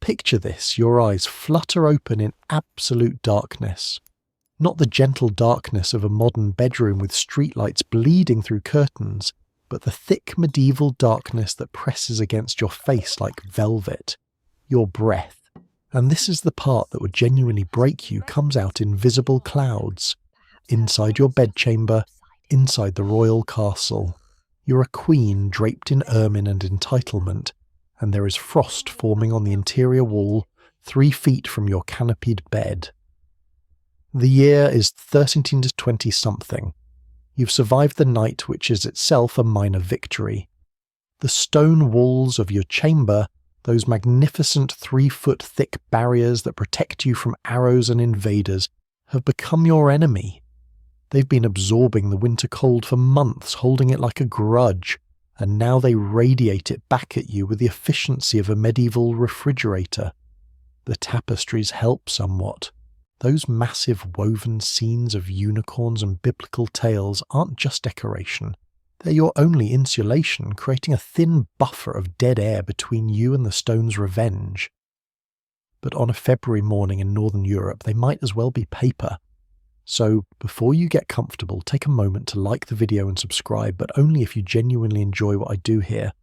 Picture this, your eyes flutter open in absolute darkness. Not the gentle darkness of a modern bedroom with streetlights bleeding through curtains, but the thick medieval darkness that presses against your face like velvet. Your breath, and this is the part that would genuinely break you, comes out in visible clouds. Inside your bedchamber, inside the royal castle. You're a queen draped in ermine and entitlement, and there is frost forming on the interior wall 3 feet from your canopied bed. The year is 1320 something. You've survived the night, which is itself a minor victory. The stone walls of your chamber, those magnificent 3-foot thick barriers that protect you from arrows and invaders, have become your enemy. They've been absorbing the winter cold for months, holding it like a grudge, and now they radiate it back at you with the efficiency of a medieval refrigerator. The tapestries help somewhat. Those massive woven scenes of unicorns and biblical tales aren't just decoration. They're your only insulation, creating a thin buffer of dead air between you and the stone's revenge. But on a February morning in Northern Europe, they might as well be paper. So, before you get comfortable, take a moment to like the video and subscribe, but only if you genuinely enjoy what I do here.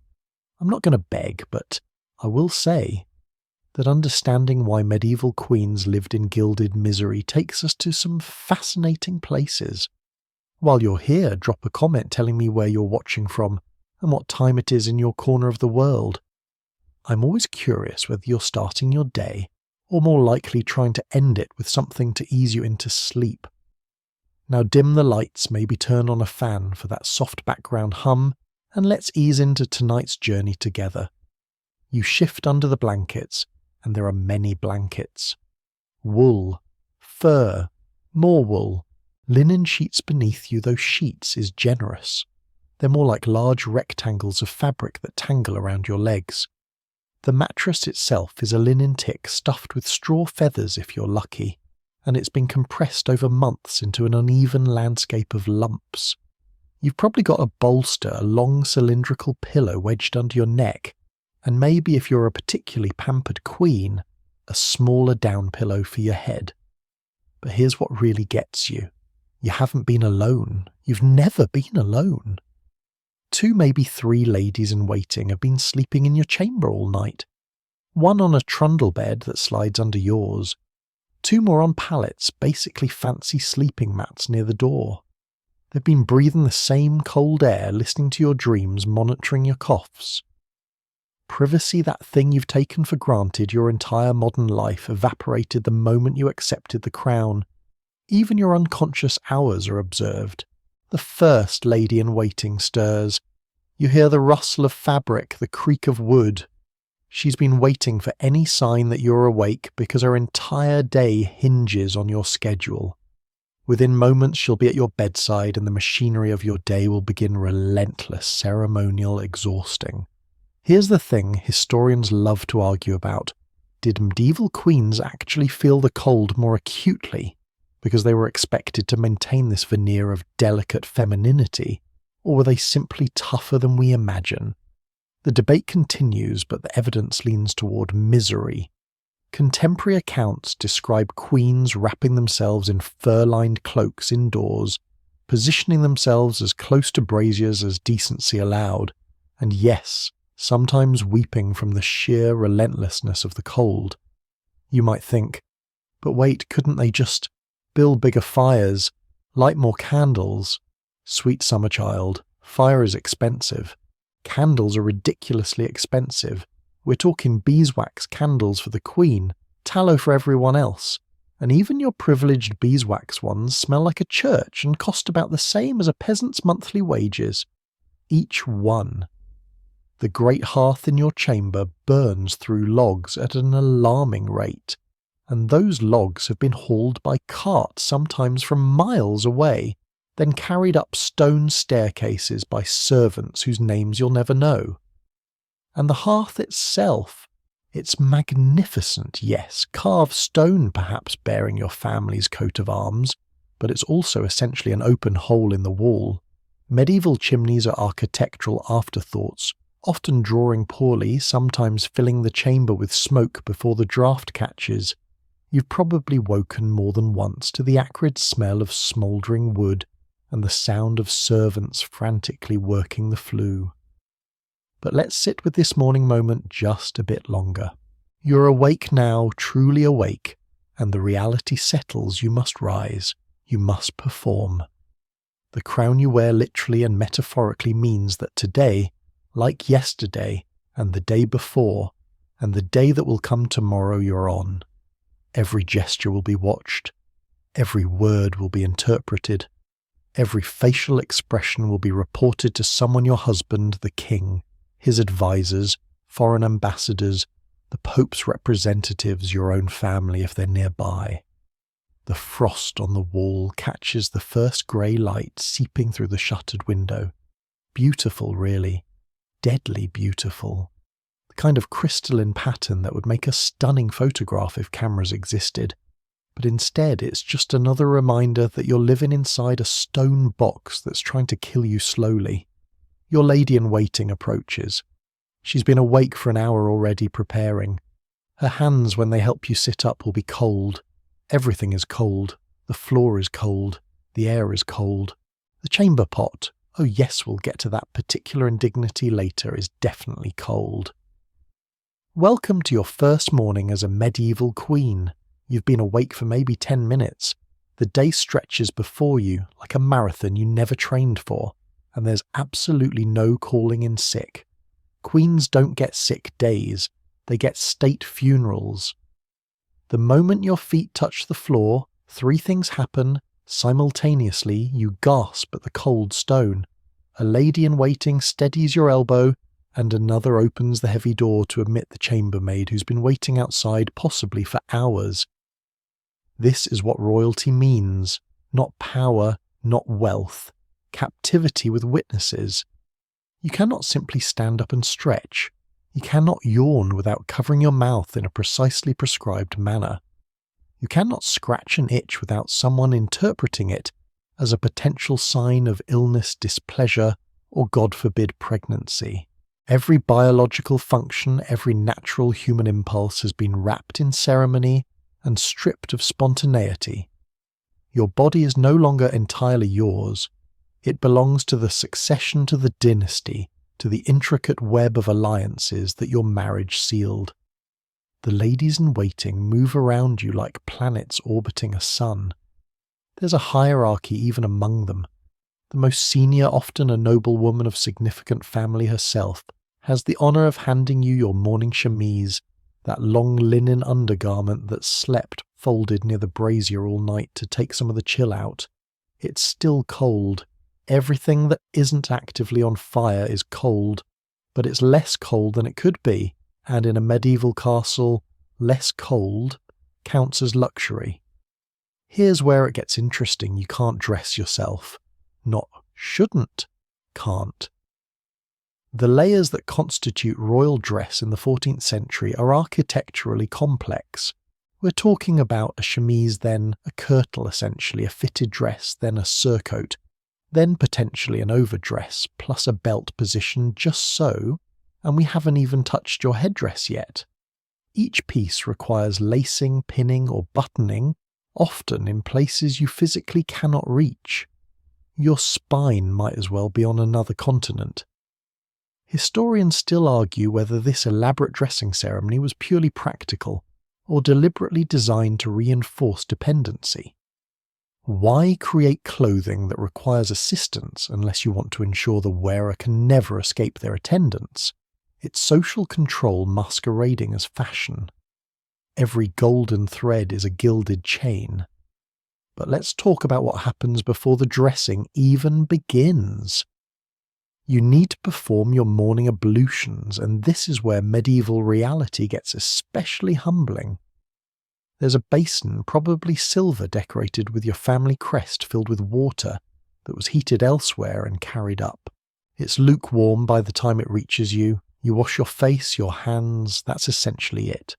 I'm not going to beg, but I will say that understanding why medieval queens lived in gilded misery takes us to some fascinating places. While you're here, drop a comment telling me where you're watching from and what time it is in your corner of the world. I'm always curious whether you're starting your day, or more likely trying to end it with something to ease you into sleep. Now dim the lights, maybe turn on a fan for that soft background hum, and let's ease into tonight's journey together. You shift under the blankets, and there are many blankets. Wool, fur, more wool, linen sheets beneath you, though sheets is generous. They're more like large rectangles of fabric that tangle around your legs. The mattress itself is a linen tick stuffed with straw feathers if you're lucky, and it's been compressed over months into an uneven landscape of lumps. You've probably got a bolster, a long cylindrical pillow wedged under your neck, and maybe if you're a particularly pampered queen, a smaller down pillow for your head. But here's what really gets you. You haven't been alone. You've never been alone. 2, maybe 3 ladies in waiting have been sleeping in your chamber all night. 1 on a trundle bed that slides under yours. 2 more on pallets, basically fancy sleeping mats near the door. They've been breathing the same cold air, listening to your dreams, monitoring your coughs. Privacy, that thing you've taken for granted your entire modern life, evaporated the moment you accepted the crown. Even your unconscious hours are observed. The first lady in waiting stirs. You hear the rustle of fabric, the creak of wood. She's been waiting for any sign that you're awake because her entire day hinges on your schedule. Within moments she'll be at your bedside and the machinery of your day will begin relentless, ceremonial, exhausting. Here's the thing historians love to argue about. Did medieval queens actually feel the cold more acutely because they were expected to maintain this veneer of delicate femininity, or were they simply tougher than we imagine? The debate continues, but the evidence leans toward misery. Contemporary accounts describe queens wrapping themselves in fur-lined cloaks indoors, positioning themselves as close to braziers as decency allowed, and yes, sometimes weeping from the sheer relentlessness of the cold. You might think, but wait, couldn't they just build bigger fires, light more candles? Sweet summer child, fire is expensive. Candles are ridiculously expensive. We're talking beeswax candles for the queen, tallow for everyone else, and even your privileged beeswax ones smell like a church and cost about the same as a peasant's monthly wages. Each one. The great hearth in your chamber burns through logs at an alarming rate, and those logs have been hauled by cart sometimes from miles away, then carried up stone staircases by servants whose names you'll never know. And the hearth itself, it's magnificent, yes, carved stone perhaps bearing your family's coat of arms, but it's also essentially an open hole in the wall. Medieval chimneys are architectural afterthoughts, often drawing poorly, sometimes filling the chamber with smoke before the draught catches. You've probably woken more than once to the acrid smell of smouldering wood and the sound of servants frantically working the flue. But let's sit with this morning moment just a bit longer. You're awake now, truly awake, and the reality settles. You must rise. You must perform. The crown you wear literally and metaphorically means that today, like yesterday, and the day before, and the day that will come tomorrow, you're on. Every gesture will be watched. Every word will be interpreted. Every facial expression will be reported to someone, your husband, the king, his advisors, foreign ambassadors, the Pope's representatives, your own family if they're nearby. The frost on the wall catches the first grey light seeping through the shuttered window. Beautiful, really. Deadly beautiful. The kind of crystalline pattern that would make a stunning photograph if cameras existed. But instead it's just another reminder that you're living inside a stone box that's trying to kill you slowly. Your lady-in-waiting approaches. She's been awake for an hour already preparing. Her hands, when they help you sit up, will be cold. Everything is cold. The floor is cold. The air is cold. The chamber pot, oh yes, we'll get to that particular indignity later, is definitely cold. Welcome to your first morning as a medieval queen. You've been awake for maybe 10 minutes. The day stretches before you like a marathon you never trained for, and there's absolutely no calling in sick. Queens don't get sick days, they get state funerals. The moment your feet touch the floor, 3 things happen. Simultaneously, you gasp at the cold stone. A lady-in-waiting steadies your elbow, and another opens the heavy door to admit the chambermaid who's been waiting outside possibly for hours. This is what royalty means. Not power, not wealth. Captivity with witnesses. You cannot simply stand up and stretch. You cannot yawn without covering your mouth in a precisely prescribed manner. You cannot scratch an itch without someone interpreting it as a potential sign of illness, displeasure, or God forbid pregnancy. Every biological function, every natural human impulse has been wrapped in ceremony and stripped of spontaneity. Your body is no longer entirely yours. It belongs to the succession, to the dynasty, to the intricate web of alliances that your marriage sealed. The ladies-in-waiting move around you like planets orbiting a sun. There's a hierarchy even among them. The most senior, often a noble woman of significant family herself, has the honour of handing you your morning chemise, that long linen undergarment that slept folded near the brazier all night to take some of the chill out. It's still cold. Everything that isn't actively on fire is cold, but it's less cold than it could be, and in a medieval castle, less cold counts as luxury. Here's where it gets interesting. You can't dress yourself. Not shouldn't, can't. The layers that constitute royal dress in the 14th century are architecturally complex. We're talking about a chemise, then a kirtle essentially, a fitted dress, then a surcoat, then potentially an overdress, plus a belt positioned just so, and we haven't even touched your headdress yet. Each piece requires lacing, pinning, or buttoning, often in places you physically cannot reach. Your spine might as well be on another continent. Historians still argue whether this elaborate dressing ceremony was purely practical, or deliberately designed to reinforce dependency. Why create clothing that requires assistance unless you want to ensure the wearer can never escape their attendants? It's social control masquerading as fashion. Every golden thread is a gilded chain. But let's talk about what happens before the dressing even begins. You need to perform your morning ablutions, and this is where medieval reality gets especially humbling. There's a basin, probably silver, decorated with your family crest filled with water that was heated elsewhere and carried up. It's lukewarm by the time it reaches you. You wash your face, your hands, that's essentially it.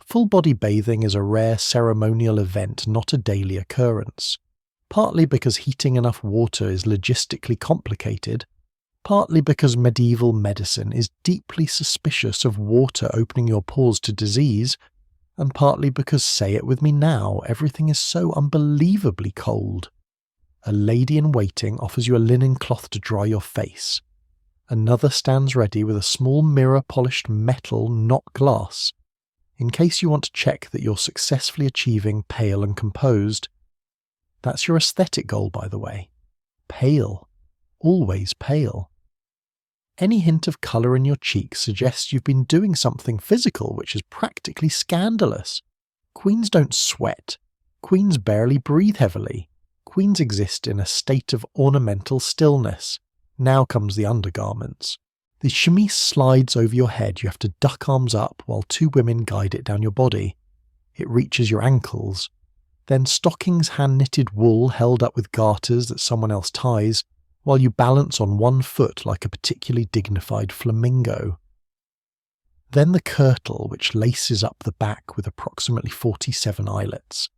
Full-body bathing is a rare ceremonial event, not a daily occurrence, partly because heating enough water is logistically complicated, partly because medieval medicine is deeply suspicious of water opening your pores to disease, and partly because, say it with me now, everything is so unbelievably cold. A lady in waiting offers you a linen cloth to dry your face. Another stands ready with a small mirror-polished metal, not glass, in case you want to check that you're successfully achieving pale and composed. That's your aesthetic goal, by the way. Pale. Always pale. Any hint of colour in your cheeks suggests you've been doing something physical, which is practically scandalous. Queens don't sweat. Queens barely breathe heavily. Queens exist in a state of ornamental stillness. Now comes the undergarments. The chemise slides over your head. You have to duck arms up while two women guide it down your body. It reaches your ankles. Then stockings hand-knitted wool held up with garters that someone else ties, while you balance on one foot like a particularly dignified flamingo. Then the kirtle, which laces up the back with approximately 47 eyelets.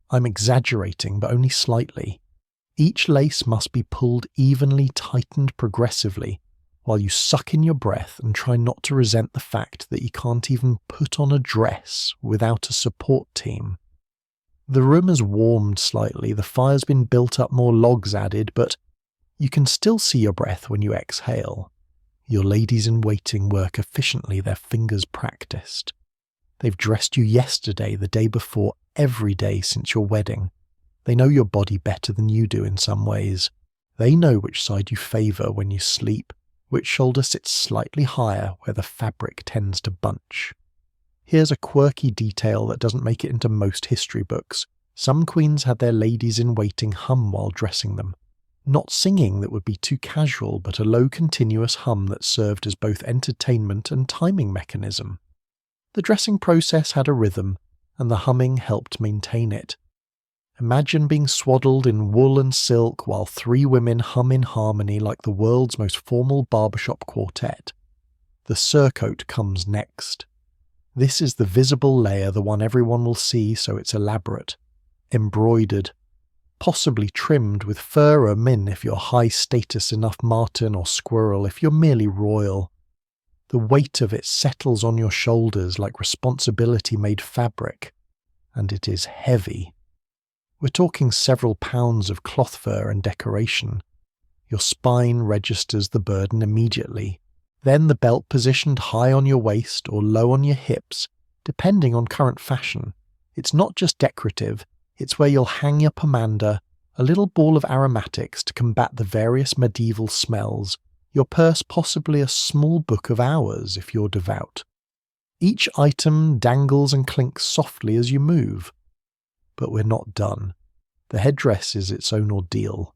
I'm exaggerating, but only slightly. Each lace must be pulled evenly tightened progressively, while you suck in your breath and try not to resent the fact that you can't even put on a dress without a support team. The room has warmed slightly, the fire's been built up, more logs added, but you can still see your breath when you exhale. Your ladies in waiting work efficiently, their fingers practiced. They've dressed you yesterday, the day before, every day since your wedding. They know your body better than you do in some ways. They know which side you favour when you sleep, which shoulder sits slightly higher where the fabric tends to bunch. Here's a quirky detail that doesn't make it into most history books. Some queens had their ladies in waiting hum while dressing them. Not singing that would be too casual, but a low continuous hum that served as both entertainment and timing mechanism. The dressing process had a rhythm, and the humming helped maintain it. Imagine being swaddled in wool and silk while three women hum in harmony like the world's most formal barbershop quartet. The surcoat comes next. This is the visible layer, the one everyone will see, so it's elaborate. Embroidered. Possibly trimmed with fur or min if you're high status enough marten or squirrel if you're merely royal. The weight of it settles on your shoulders like responsibility made fabric, and it is heavy. We're talking several pounds of cloth fur and decoration. Your spine registers the burden immediately. Then the belt positioned high on your waist or low on your hips, depending on current fashion. It's not just decorative, it's where you'll hang your pomander, a little ball of aromatics to combat the various medieval smells, your purse possibly a small book of hours if you're devout. Each item dangles and clinks softly as you move. But we're not done. The headdress is its own ordeal.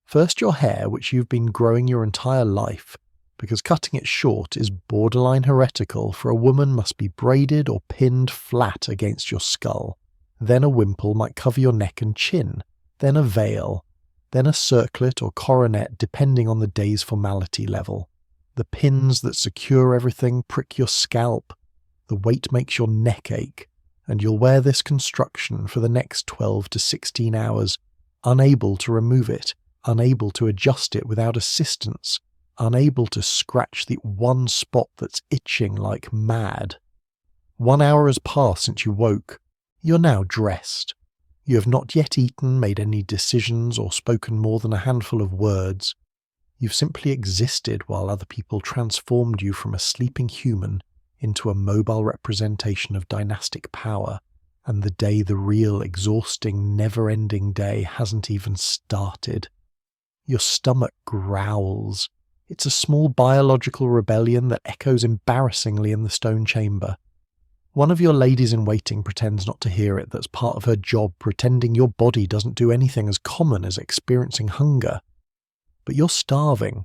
First your hair, which you've been growing your entire life, because cutting it short is borderline heretical, for a woman must be braided or pinned flat against your skull. Then a wimple might cover your neck and chin, then a veil, then a circlet or coronet depending on the day's formality level. The pins that secure everything prick your scalp, the weight makes your neck ache, and you'll wear this construction for the next 12 to 16 hours, unable to remove it, unable to adjust it without assistance, unable to scratch the one spot that's itching like mad. 1 hour has passed since you woke. You're now dressed. You have not yet eaten, made any decisions, or spoken more than a handful of words. You've simply existed while other people transformed you from a sleeping human into a mobile representation of dynastic power, and the real, exhausting, never-ending day hasn't even started. Your stomach growls. It's a small biological rebellion that echoes embarrassingly in the stone chamber. One of your ladies-in-waiting pretends not to hear it. That's part of her job, pretending your body doesn't do anything as common as experiencing hunger. But you're starving.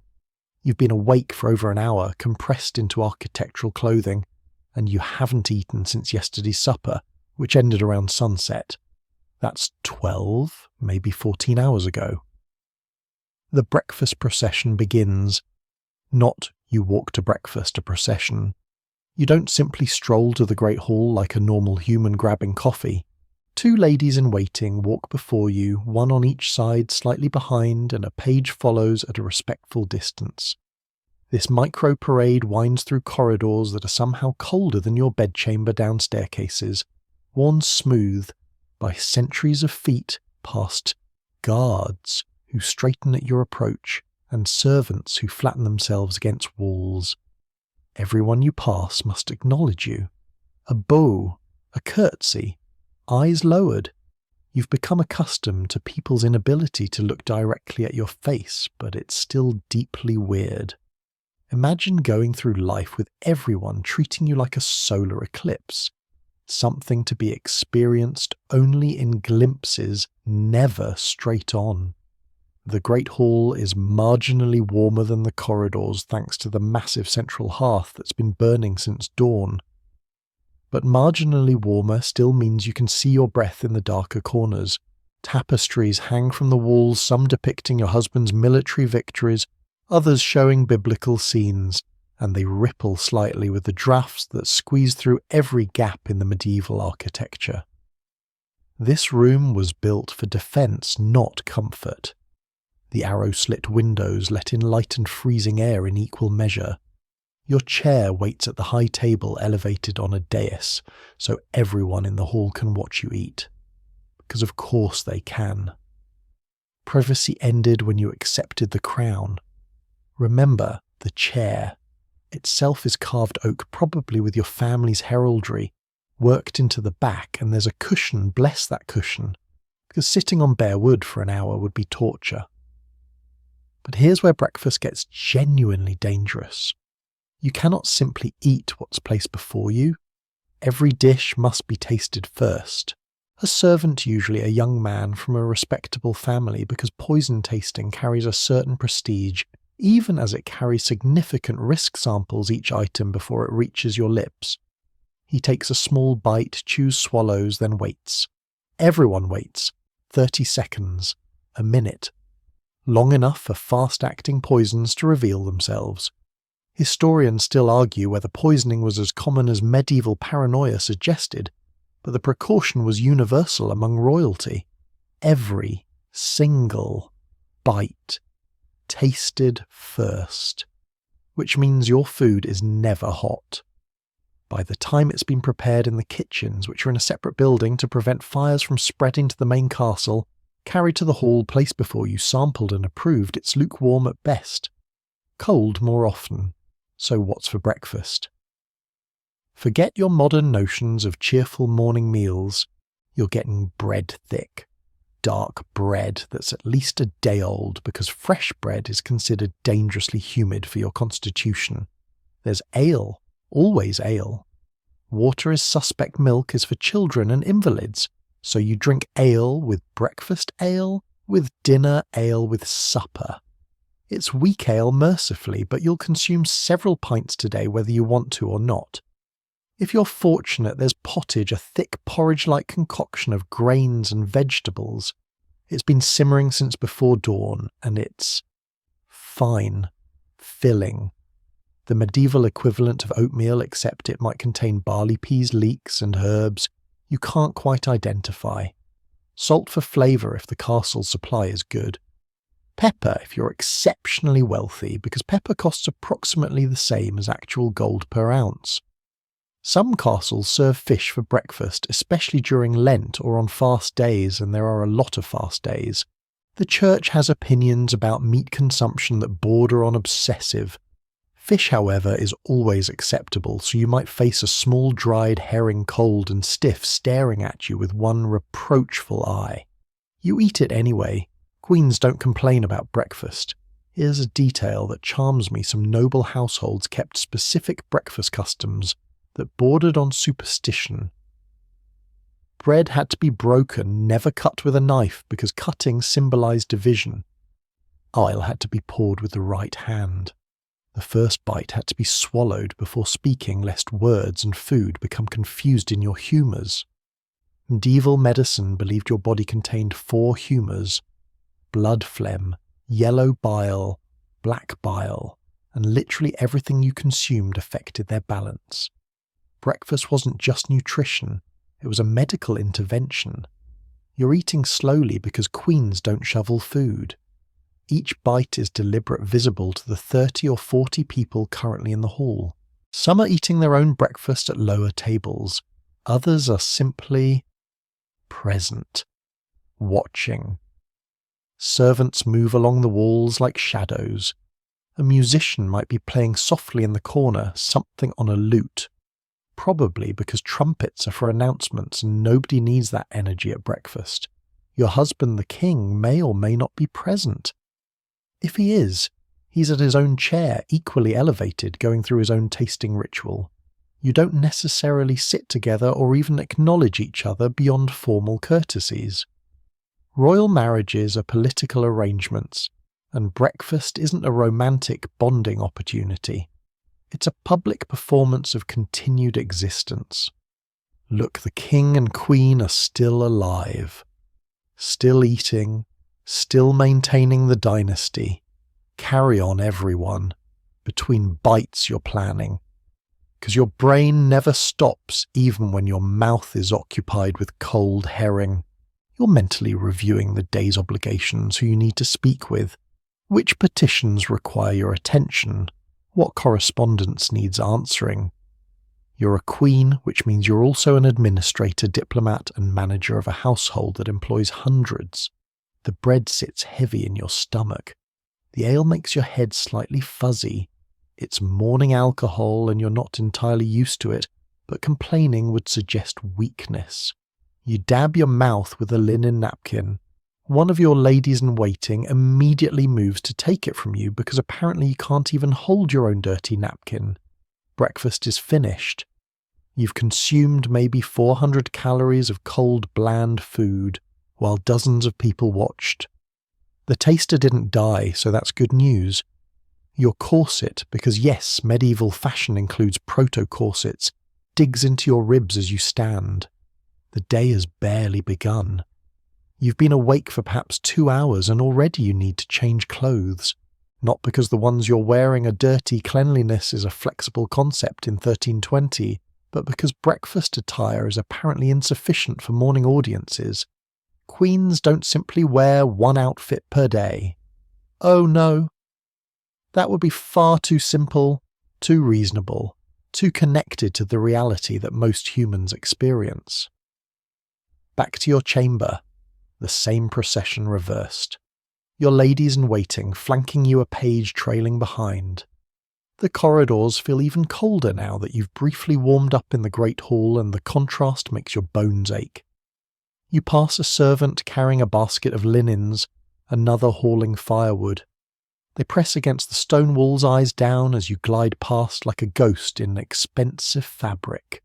You've been awake for over an hour, compressed into architectural clothing, and you haven't eaten since yesterday's supper, which ended around sunset. That's 12, maybe 14 hours ago. The breakfast procession begins. Not you walk to breakfast, a procession. You don't simply stroll to the Great Hall like a normal human grabbing coffee. Two ladies in waiting walk before you, one on each side slightly behind, and a page follows at a respectful distance. This micro-parade winds through corridors that are somehow colder than your bedchamber down staircases, worn smooth by centuries of feet past guards who straighten at your approach and servants who flatten themselves against walls. Everyone you pass must acknowledge you. A bow, a curtsy, eyes lowered. You've become accustomed to people's inability to look directly at your face, but it's still deeply weird. Imagine going through life with everyone treating you like a solar eclipse, something to be experienced only in glimpses, never straight on. The Great Hall is marginally warmer than the corridors thanks to the massive central hearth that's been burning since dawn. But marginally warmer still means you can see your breath in the darker corners. Tapestries hang from the walls, some depicting your husband's military victories, others showing biblical scenes, and they ripple slightly with the drafts that squeeze through every gap in the medieval architecture. This room was built for defence, not comfort. The arrow-slit windows let in light and freezing air in equal measure. Your chair waits at the high table elevated on a dais, so everyone in the hall can watch you eat. Because of course they can. Privacy ended when you accepted the crown. Remember, the chair itself is carved oak, probably with your family's heraldry, worked into the back, and there's a cushion, bless that cushion, because sitting on bare wood for an hour would be torture. But here's where breakfast gets genuinely dangerous. You cannot simply eat what's placed before you. Every dish must be tasted first. A servant, usually a young man from a respectable family, because poison tasting carries a certain prestige, even as it carries significant risk samples each item before it reaches your lips. He takes a small bite, chews, swallows, then waits. Everyone waits. 30 seconds. A minute. Long enough for fast-acting poisons to reveal themselves. Historians still argue whether poisoning was as common as medieval paranoia suggested, but the precaution was universal among royalty. Every single bite tasted first, which means your food is never hot. By the time it's been prepared in the kitchens, which are in a separate building to prevent fires from spreading to the main castle, carried to the hall, placed before you, sampled and approved, it's lukewarm at best. Cold more often. So what's for breakfast? Forget your modern notions of cheerful morning meals. You're getting bread thick. Dark bread that's at least a day old, because fresh bread is considered dangerously humid for your constitution. There's ale. Always ale. Water is suspect, milk is for children and invalids. So you drink ale with breakfast ale, with dinner ale, with supper. It's weak ale mercifully, but you'll consume several pints today whether you want to or not. If you're fortunate, there's pottage, a thick porridge-like concoction of grains and vegetables. It's been simmering since before dawn, and it's fine, filling. The medieval equivalent of oatmeal, except it might contain barley peas, leeks, and herbs you can't quite identify. Salt for flavour if the castle supply is good. Pepper if you're exceptionally wealthy, because pepper costs approximately the same as actual gold per ounce. Some castles serve fish for breakfast, especially during Lent or on fast days, and there are a lot of fast days. The church has opinions about meat consumption that border on obsessive. Fish, however, is always acceptable, so you might face a small dried herring cold and stiff staring at you with one reproachful eye. You eat it anyway. Queens don't complain about breakfast. Here's a detail that charms me. Some noble households kept specific breakfast customs that bordered on superstition. Bread had to be broken, never cut with a knife, because cutting symbolized division. Ale had to be poured with the right hand. The first bite had to be swallowed before speaking, lest words and food become confused in your humours. Medieval medicine believed your body contained 4 humours: blood phlegm, yellow bile, black bile, and literally everything you consumed affected their balance. Breakfast wasn't just nutrition, it was a medical intervention. You're eating slowly because queens don't shovel food. Each bite is deliberate, visible to the 30 or 40 people currently in the hall. Some are eating their own breakfast at lower tables. Others are simply present, watching. Servants move along the walls like shadows. A musician might be playing softly in the corner, something on a lute. Probably because trumpets are for announcements and nobody needs that energy at breakfast. Your husband, the king, may or may not be present. If he is, he's at his own chair, equally elevated, going through his own tasting ritual. You don't necessarily sit together or even acknowledge each other beyond formal courtesies. Royal marriages are political arrangements, and breakfast isn't a romantic bonding opportunity. It's a public performance of continued existence. Look, the king and queen are still alive. Still eating, still maintaining the dynasty. Carry on, everyone. Between bites you're planning. Because your brain never stops even when your mouth is occupied with cold herring. You're mentally reviewing the day's obligations, who you need to speak with, which petitions require your attention, what correspondence needs answering. You're a queen, which means you're also an administrator, diplomat, and manager of a household that employs hundreds. The bread sits heavy in your stomach. The ale makes your head slightly fuzzy. It's morning alcohol and you're not entirely used to it, but complaining would suggest weakness. You dab your mouth with a linen napkin. One of your ladies-in-waiting immediately moves to take it from you because apparently you can't even hold your own dirty napkin. Breakfast is finished. You've consumed maybe 400 calories of cold, bland food, while dozens of people watched. The taster didn't die, so that's good news. Your corset, because yes, medieval fashion includes proto-corsets, digs into your ribs as you stand. The day has barely begun. You've been awake for perhaps 2 hours and already you need to change clothes. Not because the ones you're wearing are dirty, cleanliness is a flexible concept in 1320, but because breakfast attire is apparently insufficient for morning audiences. Queens don't simply wear one outfit per day. Oh no. That would be far too simple, too reasonable, too connected to the reality that most humans experience. Back to your chamber. The same procession reversed. Your ladies-in-waiting flanking you, a page trailing behind. The corridors feel even colder now that you've briefly warmed up in the great hall and the contrast makes your bones ache. You pass a servant carrying a basket of linens, another hauling firewood. They press against the stone walls, eyes down, as you glide past like a ghost in expensive fabric.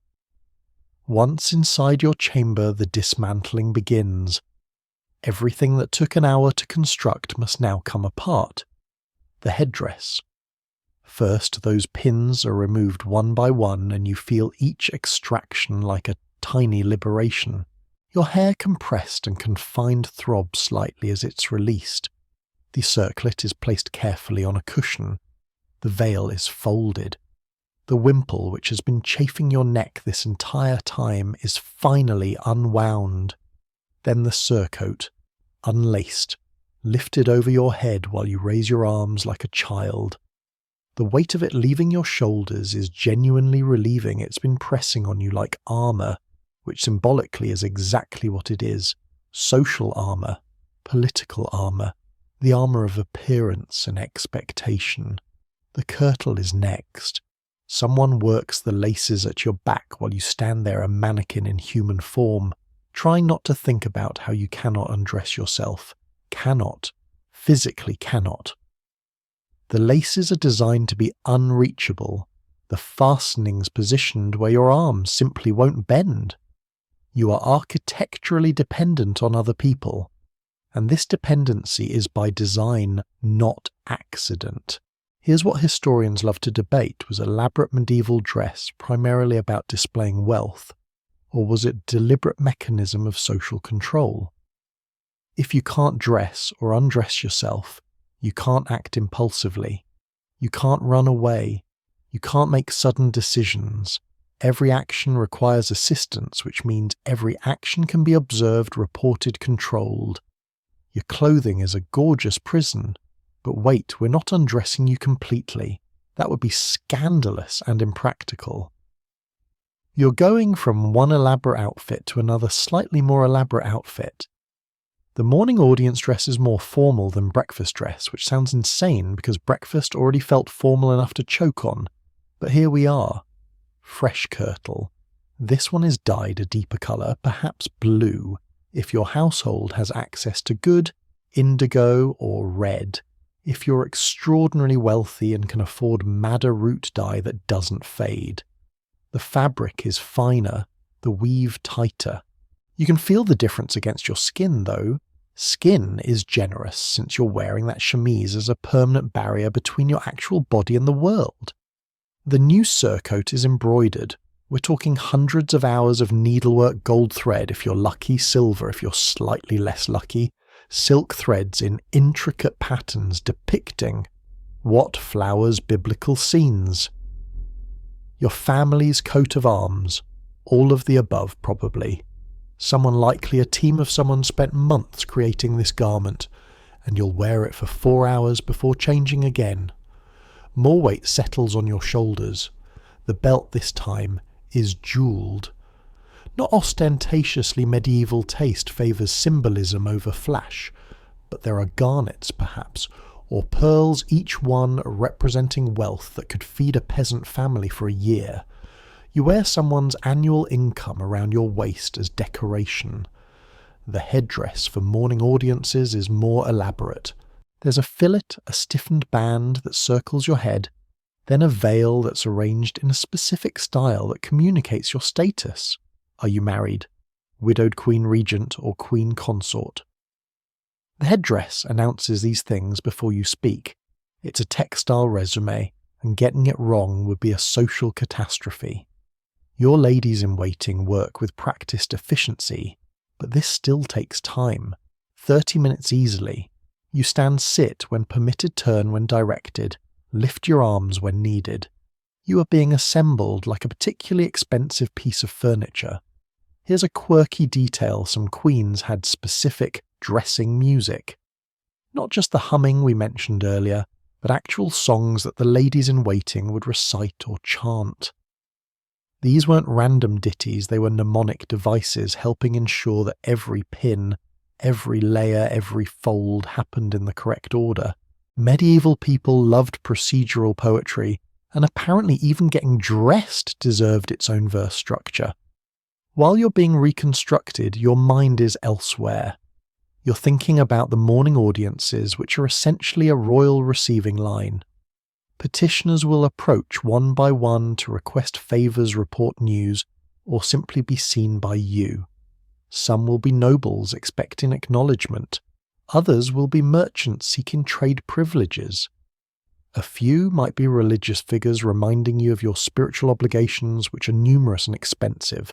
Once inside your chamber, the dismantling begins. Everything that took an hour to construct must now come apart. The headdress. First, those pins are removed one by one and you feel each extraction like a tiny liberation. Your hair compressed and confined throbs slightly as it's released. The circlet is placed carefully on a cushion. The veil is folded. The wimple, which has been chafing your neck this entire time, is finally unwound. Then the surcoat, unlaced, lifted over your head while you raise your arms like a child. The weight of it leaving your shoulders is genuinely relieving. It's been pressing on you like armour, which symbolically is exactly what it is. Social armour, political armour, the armour of appearance and expectation. The kirtle is next. Someone works the laces at your back while you stand there, a mannequin in human form. Try not to think about how you cannot undress yourself. Cannot. Physically cannot. The laces are designed to be unreachable. The fastenings positioned where your arms simply won't bend. You are architecturally dependent on other people. And this dependency is by design, not accident. Here's what historians love to debate. Was elaborate medieval dress primarily about displaying wealth? Or was it a deliberate mechanism of social control? If you can't dress or undress yourself, you can't act impulsively. You can't run away. You can't make sudden decisions. Every action requires assistance, which means every action can be observed, reported, controlled. Your clothing is a gorgeous prison, But wait, we're not undressing you completely. That would be scandalous and impractical. You're going from one elaborate outfit to another slightly more elaborate outfit. The morning audience dress is more formal than breakfast dress, which sounds insane because breakfast already felt formal enough to choke on. But here we are. Fresh kirtle. This one is dyed a deeper colour, perhaps blue, if your household has access to good, indigo or red. If you're extraordinarily wealthy and can afford madder root dye that doesn't fade. The fabric is finer, the weave tighter. You can feel the difference against your skin, though. Skin is generous since you're wearing that chemise as a permanent barrier between your actual body and the world. The new surcoat is embroidered. We're talking hundreds of hours of needlework gold thread if you're lucky, silver if you're slightly less lucky, silk threads in intricate patterns depicting what flowers biblical scenes. Your family's coat of arms, all of the above probably. Someone likely a team of someone spent months creating this garment, and you'll wear it for 4 hours before changing again. More weight settles on your shoulders. The belt this time is jewelled. Not ostentatiously medieval taste favours symbolism over flash, but there are garnets perhaps, or pearls, each one representing wealth that could feed a peasant family for a year. You wear someone's annual income around your waist as decoration. The headdress for morning audiences is more elaborate. There's a fillet, a stiffened band that circles your head, then a veil that's arranged in a specific style that communicates your status. Are you married? Widowed queen regent or queen consort? The headdress announces these things before you speak. It's a textile resume, and getting it wrong would be a social catastrophe. Your ladies-in-waiting work with practiced efficiency, but this still takes time. 30 minutes easily. You stand sit when permitted, turn when directed, lift your arms when needed. You are being assembled like a particularly expensive piece of furniture. Here's a quirky detail some queens had: specific dressing music. Not just the humming we mentioned earlier, but actual songs that the ladies-in-waiting would recite or chant. These weren't random ditties, they were mnemonic devices helping ensure that every pin, every layer, every fold happened in the correct order. Medieval people loved procedural poetry, and apparently even getting dressed deserved its own verse structure. While you're being reconstructed, your mind is elsewhere. You're thinking about the morning audiences, which are essentially a royal receiving line. Petitioners will approach one by one to request favours, report news, or simply be seen by you. Some will be nobles expecting acknowledgement. Others will be merchants seeking trade privileges. A few might be religious figures reminding you of your spiritual obligations, which are numerous and expensive.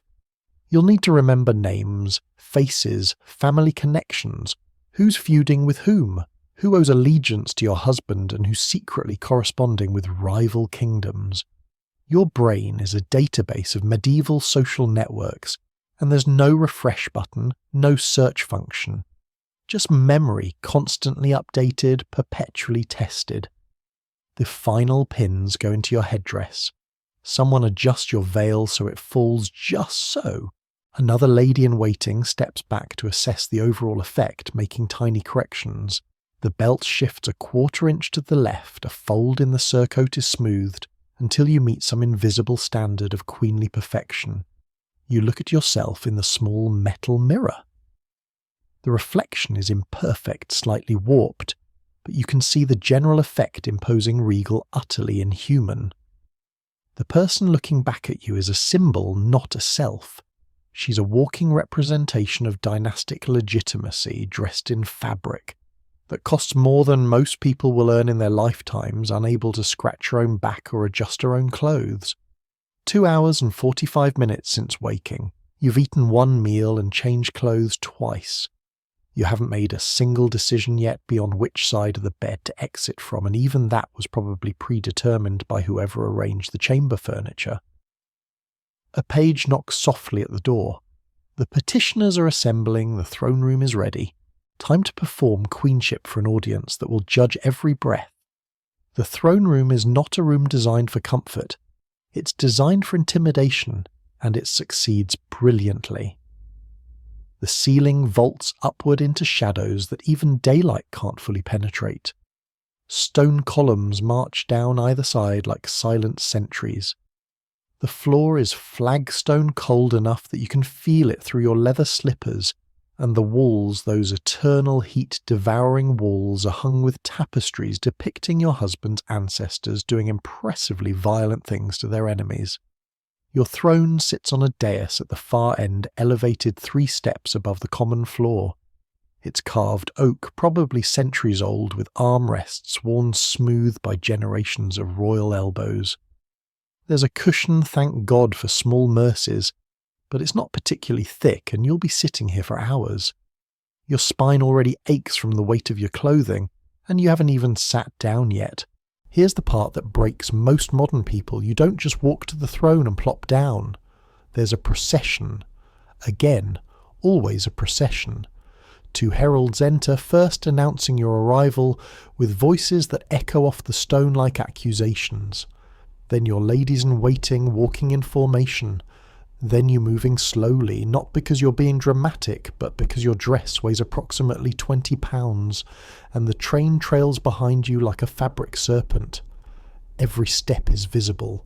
You'll need to remember names, faces, family connections, who's feuding with whom, who owes allegiance to your husband and who's secretly corresponding with rival kingdoms. Your brain is a database of medieval social networks, and there's no refresh button, no search function. Just memory constantly updated, perpetually tested. The final pins go into your headdress. Someone adjusts your veil so it falls just so. Another lady-in-waiting steps back to assess the overall effect, making tiny corrections. The belt shifts a 1/4 inch to the left, a fold in the surcoat is smoothed, until you meet some invisible standard of queenly perfection. You look at yourself in the small metal mirror. The reflection is imperfect, slightly warped, but you can see the general effect imposing regal utterly inhuman. The person looking back at you is a symbol, not a self. She's a walking representation of dynastic legitimacy dressed in fabric that costs more than most people will earn in their lifetimes, unable to scratch her own back or adjust her own clothes. 2 hours and 45 minutes since waking. You've eaten one meal and changed clothes twice. You haven't made a single decision yet beyond which side of the bed to exit from, and even that was probably predetermined by whoever arranged the chamber furniture. A page knocks softly at the door. The petitioners are assembling, the throne room is ready. Time to perform queenship for an audience that will judge every breath. The throne room is not a room designed for comfort. It's designed for intimidation, and it succeeds brilliantly. The ceiling vaults upward into shadows that even daylight can't fully penetrate. Stone columns march down either side like silent sentries. The floor is flagstone cold enough that you can feel it through your leather slippers, and the walls, those eternal heat-devouring walls, are hung with tapestries depicting your husband's ancestors doing impressively violent things to their enemies. Your throne sits on a dais at the far end, elevated 3 steps above the common floor. It's carved oak, probably centuries old, with armrests worn smooth by generations of royal elbows. There's a cushion, thank God, for small mercies, but it's not particularly thick, and you'll be sitting here for hours. Your spine already aches from the weight of your clothing, and you haven't even sat down yet. Here's the part that breaks most modern people. You don't just walk to the throne and plop down. There's a procession. Again, always a procession. 2 heralds enter, first announcing your arrival with voices that echo off the stone like accusations. Then your ladies-in-waiting walking in formation. Then you moving slowly, not because you're being dramatic, but because your dress weighs approximately 20 pounds, and the train trails behind you like a fabric serpent. Every step is visible,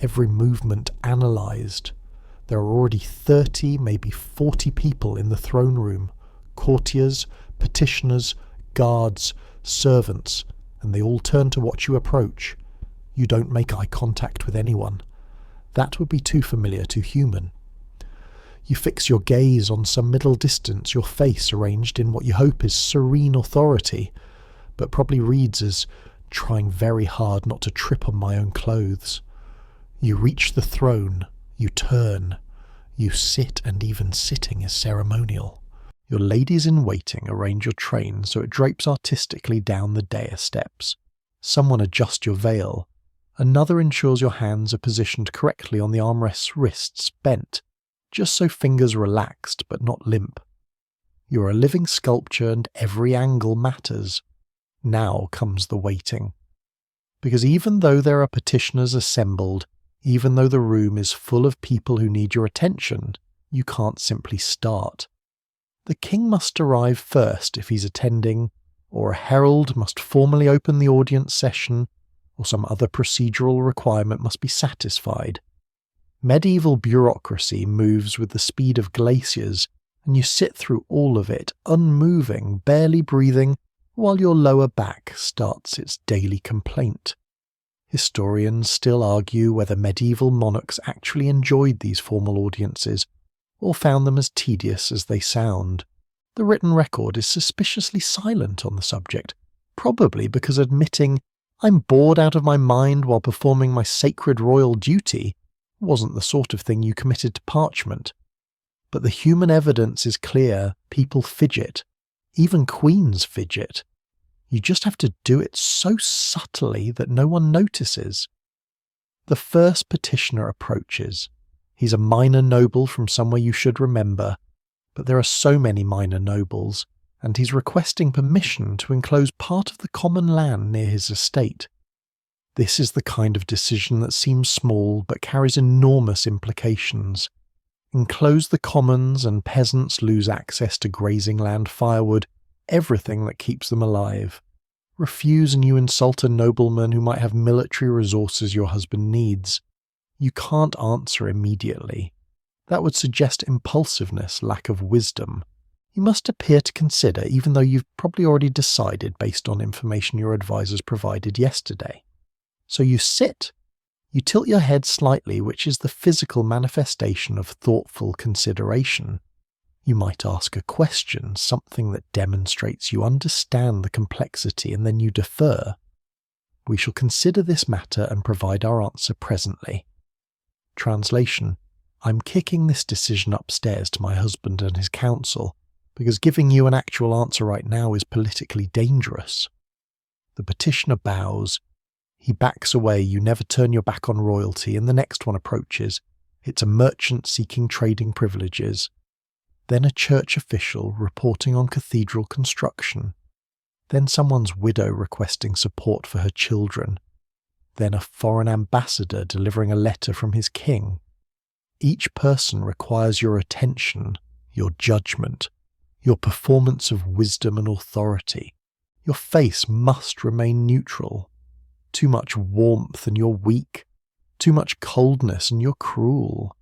every movement analysed. There are already 30, maybe 40 people in the throne room, courtiers, petitioners, guards, servants, and they all turn to watch you approach. You don't make eye contact with anyone. That would be too familiar, too human. You fix your gaze on some middle distance, your face arranged in what you hope is serene authority, but probably reads as trying very hard not to trip on my own clothes. You reach the throne, you turn, you sit, and even sitting is ceremonial. Your ladies-in-waiting arrange your train so it drapes artistically down the dais steps. Someone adjusts your veil. Another ensures your hands are positioned correctly on the armrest's wrists, bent, just so fingers relaxed but not limp. You're a living sculpture and every angle matters. Now comes the waiting. Because even though there are petitioners assembled, even though the room is full of people who need your attention, you can't simply start. The king must arrive first if he's attending, or a herald must formally open the audience session, or some other procedural requirement must be satisfied. Medieval bureaucracy moves with the speed of glaciers, and you sit through all of it, unmoving, barely breathing, while your lower back starts its daily complaint. Historians still argue whether medieval monarchs actually enjoyed these formal audiences, or found them as tedious as they sound. The written record is suspiciously silent on the subject, probably because admitting "I'm bored out of my mind while performing my sacred royal duty" wasn't the sort of thing you committed to parchment. But the human evidence is clear. People fidget. Even queens fidget. You just have to do it so subtly that no one notices. The first petitioner approaches. He's a minor noble from somewhere you should remember, but there are so many minor nobles, and he's requesting permission to enclose part of the common land near his estate. This is the kind of decision that seems small but carries enormous implications. Enclose the commons and peasants lose access to grazing land, firewood, everything that keeps them alive. Refuse and you insult a nobleman who might have military resources your husband needs. You can't answer immediately. That would suggest impulsiveness, lack of wisdom. You must appear to consider, even though you've probably already decided based on information your advisors provided yesterday. So you sit. You tilt your head slightly, which is the physical manifestation of thoughtful consideration. You might ask a question, something that demonstrates you understand the complexity, and then you defer. We shall consider this matter and provide our answer presently. Translation: I'm kicking this decision upstairs to my husband and his council, because giving you an actual answer right now is politically dangerous. The petitioner bows. He backs away. You never turn your back on royalty, and the next one approaches. It's a merchant seeking trading privileges. then a church official reporting on cathedral construction, then someone's widow requesting support for her children, then a foreign ambassador delivering a letter from his king. Each person requires your attention, your judgment, your performance of wisdom and authority. Your face must remain neutral. Too much warmth and you're weak. Too much coldness and you're cruel.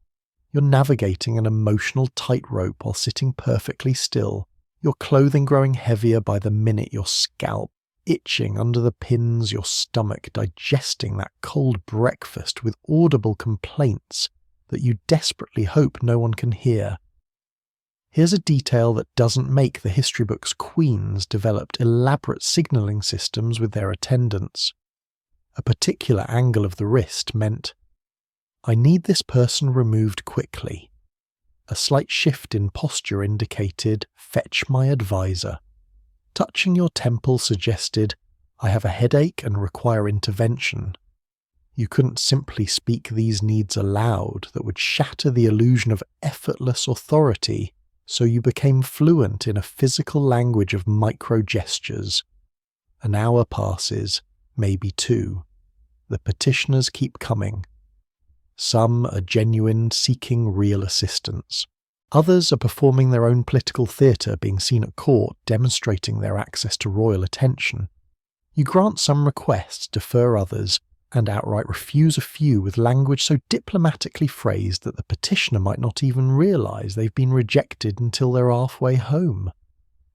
You're navigating an emotional tightrope while sitting perfectly still, your clothing growing heavier by the minute, your scalp itching under the pins, your stomach digesting that cold breakfast with audible complaints that you desperately hope no one can hear. Here's a detail that doesn't make the history books. Queens developed elaborate signalling systems with their attendants. A particular angle of the wrist meant, "I need this person removed quickly." A slight shift in posture indicated, "Fetch my advisor." Touching your temple suggested, "I have a headache and require intervention." You couldn't simply speak these needs aloud that would shatter the illusion of effortless authority, so you became fluent in a physical language of micro-gestures. An hour passes, maybe 2. The petitioners keep coming. Some are genuine, seeking real assistance. Others are performing their own political theatre, being seen at court, demonstrating their access to royal attention. You grant some requests, defer others, and outright refuse a few with language so diplomatically phrased that the petitioner might not even realise they've been rejected until they're halfway home.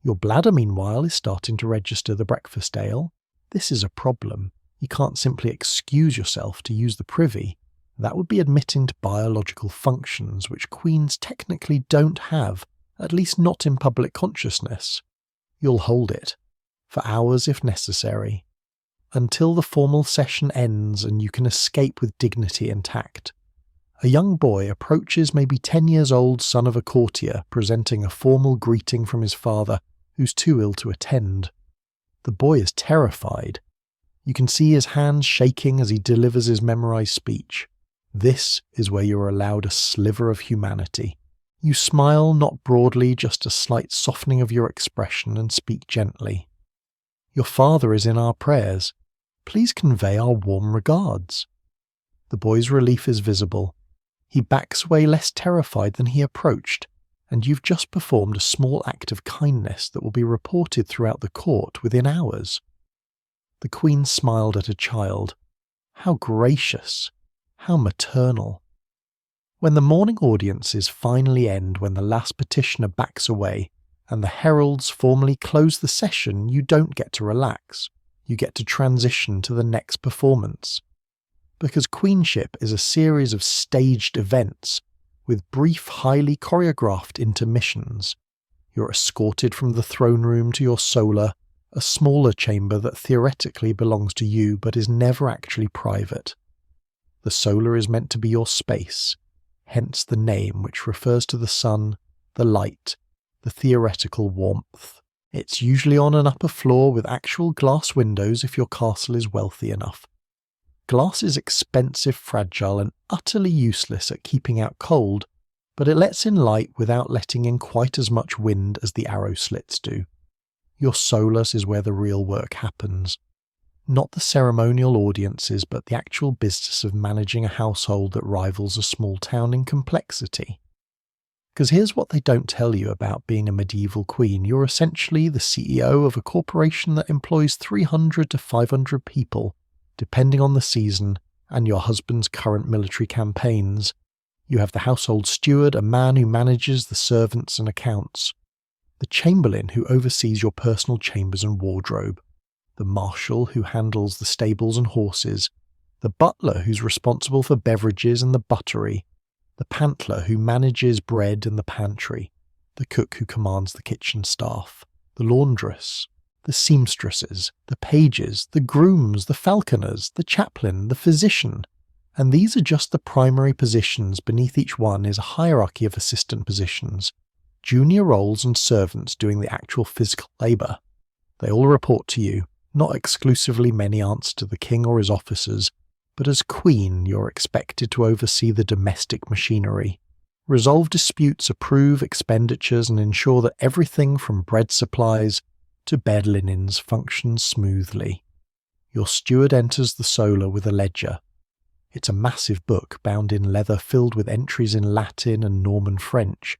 Your bladder, meanwhile, is starting to register the breakfast ale. This is a problem. You can't simply excuse yourself to use the privy. That would be admitting to biological functions which queens technically don't have, at least not in public consciousness. You'll hold it, for hours if necessary, until the formal session ends and you can escape with dignity intact. A young boy approaches maybe 10 years old son of a courtier, presenting a formal greeting from his father, who's too ill to attend. The boy is terrified. You can see his hands shaking as he delivers his memorized speech. This is where you're allowed a sliver of humanity. You smile, not broadly, just a slight softening of your expression, and speak gently. "Your father is in our prayers. Please convey our warm regards." The boy's relief is visible. He backs away less terrified than he approached, and you've just performed a small act of kindness that will be reported throughout the court within hours. The Queen smiled at a child. How gracious! How maternal! When the morning audiences finally end, when the last petitioner backs away, and the heralds formally close the session, you don't get to relax. You get to transition to the next performance. Because queenship is a series of staged events, with brief, highly choreographed intermissions. You're escorted from the throne room to your solar, a smaller chamber that theoretically belongs to you but is never actually private. The solar is meant to be your space, hence the name, which refers to the sun, the light, the theoretical warmth. It's usually on an upper floor with actual glass windows if your castle is wealthy enough. Glass is expensive, fragile, and utterly useless at keeping out cold, but it lets in light without letting in quite as much wind as the arrow slits do. Your solus is where the real work happens. Not the ceremonial audiences, but the actual business of managing a household that rivals a small town in complexity. Because here's what they don't tell you about being a medieval queen. You're essentially the CEO of a corporation that employs 300 to 500 people, depending on the season and your husband's current military campaigns. You have the household steward, a man who manages the servants and accounts, the chamberlain who oversees your personal chambers and wardrobe, the marshal who handles the stables and horses, the butler who's responsible for beverages and the buttery, the pantler who manages bread and the pantry, the cook who commands the kitchen staff, the laundress, the seamstresses, the pages, the grooms, the falconers, the chaplain, the physician. And these are just the primary positions. Beneath each one is a hierarchy of assistant positions, junior roles and servants doing the actual physical labour. They all report to you. Not exclusively many answer to the king or his officers, but as queen you're expected to oversee the domestic machinery. resolve disputes, approve expenditures, and ensure that everything from bread supplies to bed linens functions smoothly. Your steward enters the solar with a ledger. It's a massive book bound in leather filled with entries in Latin and Norman French,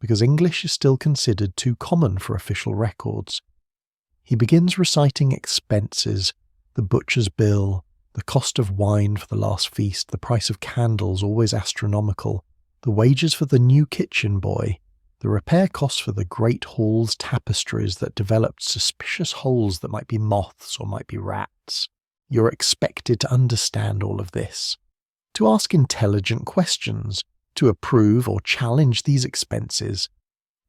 because English is still considered too common for official records. He begins reciting expenses, the butcher's bill, the cost of wine for the last feast, the price of candles, always astronomical, the wages for the new kitchen boy, the repair costs for the great hall's tapestries that developed suspicious holes that might be moths or might be rats. You're expected to understand all of this, to ask intelligent questions, to approve or challenge these expenses,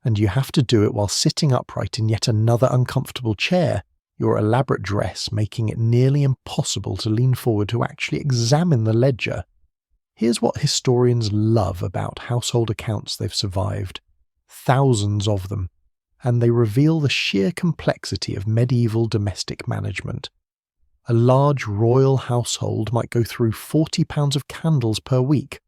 and you have to do it while sitting upright in yet another uncomfortable chair, your elaborate dress making it nearly impossible to lean forward to actually examine the ledger. Here's what historians love about household accounts they've survived. Thousands of them, and they reveal the sheer complexity of medieval domestic management. A large royal household might go through 40 pounds of candles per week,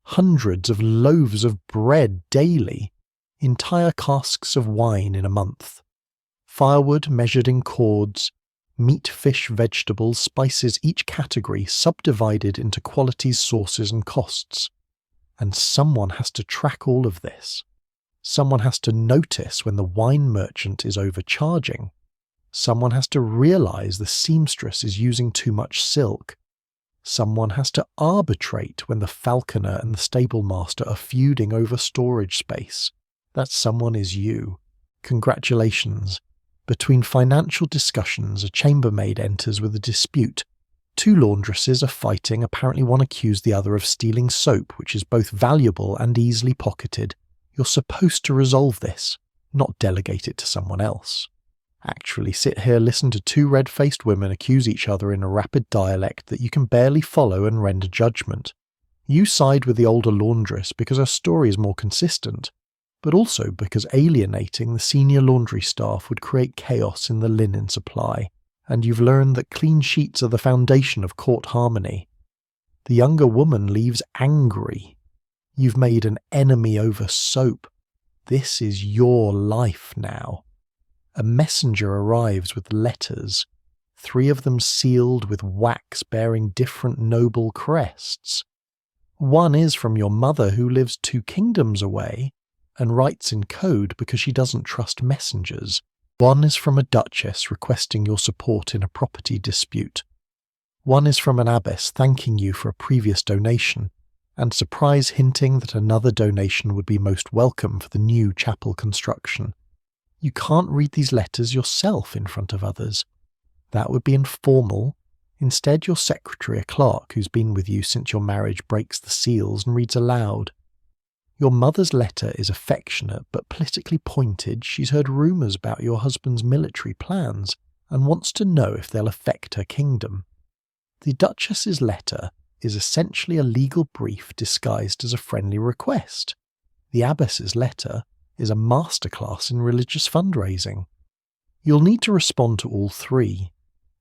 hundreds of loaves of bread daily, entire casks of wine in a month, firewood measured in cords, meat, fish, vegetables, spices, each category subdivided into qualities, sources and costs. And someone has to track all of this. Someone has to notice when the wine merchant is overcharging. Someone has to realize the seamstress is using too much silk. Someone has to arbitrate when the falconer and the stable master are feuding over storage space. That someone is you. Congratulations. Between financial discussions, a chambermaid enters with a dispute. Two laundresses are fighting, apparently one accused the other of stealing soap, which is both valuable and easily pocketed. You're supposed to resolve this, not delegate it to someone else. Actually sit here, listen to two red-faced women accuse each other in a rapid dialect that you can barely follow and render judgment. You side with the older laundress because her story is more consistent, but also because alienating the senior laundry staff would create chaos in the linen supply, and you've learned that clean sheets are the foundation of court harmony. The younger woman leaves angry. You've made an enemy over soap. This is your life now. A messenger arrives with letters, 3 of them sealed with wax bearing different noble crests. One is from your mother who lives 2 kingdoms away and writes in code because she doesn't trust messengers. One is from a duchess requesting your support in a property dispute. One is from an abbess thanking you for a previous donation, and surprise hinting that another donation would be most welcome for the new chapel construction. You can't read these letters yourself in front of others. That would be informal. Instead, your secretary, a clerk who's been with you since your marriage, breaks the seals and reads aloud. Your mother's letter is affectionate but politically pointed. She's heard rumours about your husband's military plans and wants to know if they'll affect her kingdom. The Duchess's letter is essentially a legal brief disguised as a friendly request. The abbess's letter is a masterclass in religious fundraising. You'll need to respond to all 3.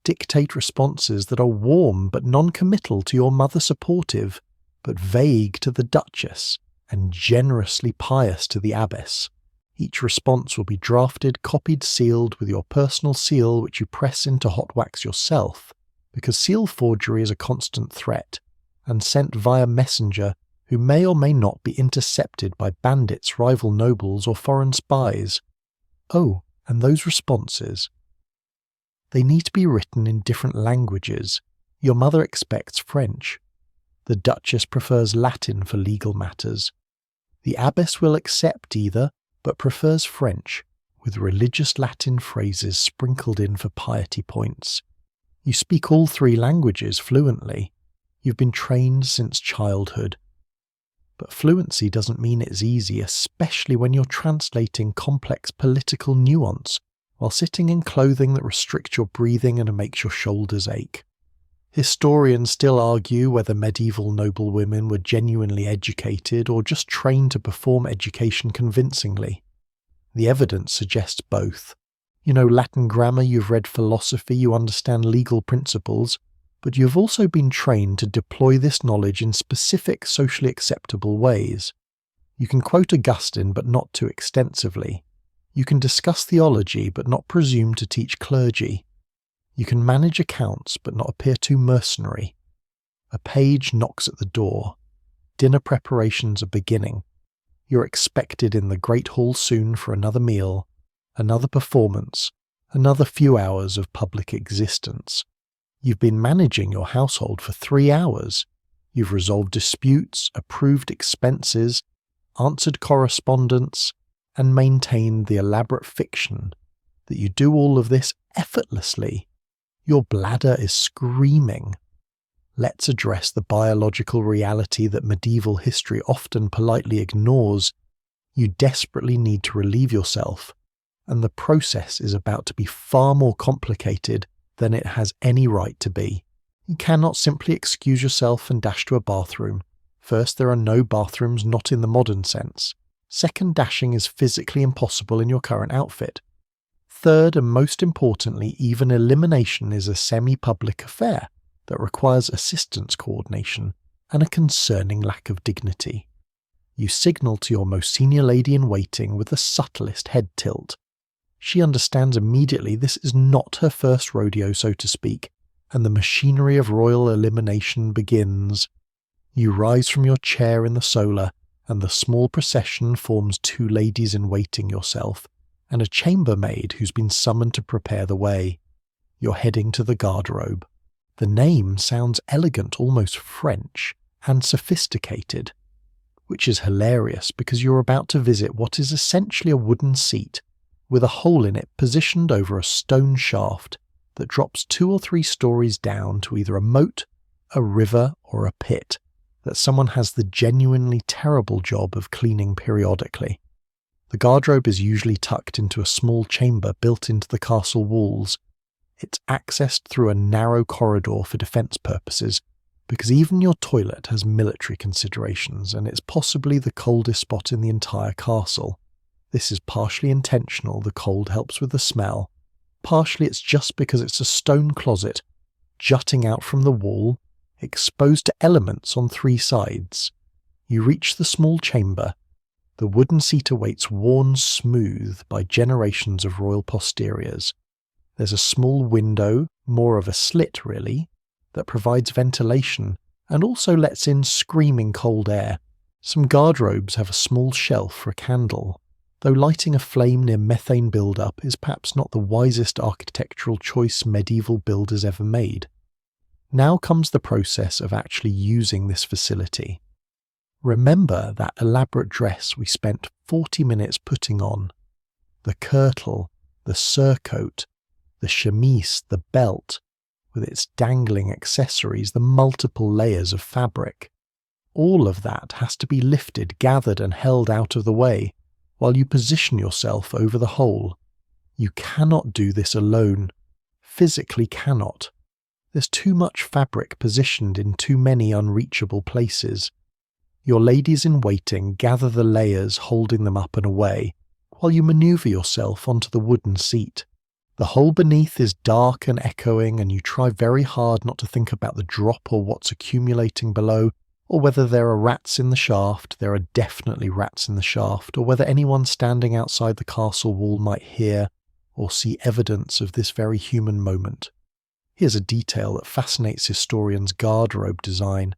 Dictate responses that are warm but non-committal to your mother, supportive but vague to the Duchess, and generously pious to the abbess. Each response will be drafted, copied, sealed with your personal seal, which you press into hot wax yourself, because seal forgery is a constant threat, and sent via messenger who may or may not be intercepted by bandits, rival nobles, or foreign spies. Oh, and those responses. They need to be written in different languages. Your mother expects French. The Duchess prefers Latin for legal matters. The abbess will accept either, but prefers French, with religious Latin phrases sprinkled in for piety points. You speak all 3 languages fluently. You've been trained since childhood. But fluency doesn't mean it's easy, especially when you're translating complex political nuance while sitting in clothing that restricts your breathing and makes your shoulders ache. Historians still argue whether medieval noblewomen were genuinely educated or just trained to perform education convincingly. The evidence suggests both. You know Latin grammar, you've read philosophy, you understand legal principles, but you've also been trained to deploy this knowledge in specific socially acceptable ways. You can quote Augustine but not too extensively. You can discuss theology but not presume to teach clergy. You can manage accounts but not appear too mercenary. A page knocks at the door. Dinner preparations are beginning. You're expected in the great hall soon for another meal, another performance, another few hours of public existence. You've been managing your household for 3 hours. You've resolved disputes, approved expenses, answered correspondence, and maintained the elaborate fiction that you do all of this effortlessly. Your bladder is screaming. Let's address the biological reality that medieval history often politely ignores. You desperately need to relieve yourself, and the process is about to be far more complicated than it has any right to be. You cannot simply excuse yourself and dash to a bathroom. First, there are no bathrooms not in the modern sense. Second, dashing is physically impossible in your current outfit. Third, and most importantly, even elimination is a semi-public affair that requires assistance coordination and a concerning lack of dignity. You signal to your most senior lady-in-waiting with the subtlest head tilt. She understands immediately this is not her first rodeo, so to speak, and the machinery of royal elimination begins. You rise from your chair in the solar, and the small procession forms 2 ladies-in-waiting yourself, and a chambermaid who's been summoned to prepare the way. You're heading to the garderobe. The name sounds elegant, almost French, and sophisticated, which is hilarious because you're about to visit what is essentially a wooden seat with a hole in it positioned over a stone shaft that drops 2 or 3 stories down to either a moat, a river, or a pit that someone has the genuinely terrible job of cleaning periodically. The garderobe is usually tucked into a small chamber built into the castle walls. It's accessed through a narrow corridor for defense purposes, because even your toilet has military considerations, and it's possibly the coldest spot in the entire castle. This is partially intentional, the cold helps with the smell. Partially it's just because it's a stone closet, jutting out from the wall, exposed to elements on 3 sides. You reach the small chamber. The wooden seat awaits, worn smooth by generations of royal posteriors. There's a small window, more of a slit really, that provides ventilation and also lets in screaming cold air. Some garderobes have a small shelf for a candle, though lighting a flame near methane buildup is perhaps not the wisest architectural choice medieval builders ever made. Now comes the process of actually using this facility. Remember that elaborate dress we spent 40 minutes putting on? The kirtle, the surcoat, the chemise, the belt, with its dangling accessories, the multiple layers of fabric. All of that has to be lifted, gathered and held out of the way, while you position yourself over the hole. You cannot do this alone. Physically cannot. There's too much fabric positioned in too many unreachable places. Your ladies-in-waiting gather the layers, holding them up and away, while you maneuver yourself onto the wooden seat. The hole beneath is dark and echoing, and you try very hard not to think about the drop or what's accumulating below, or whether there are rats in the shaft. There are definitely rats in the shaft, or whether anyone standing outside the castle wall might hear or see evidence of this very human moment. Here's a detail that fascinates historians: garderobe design,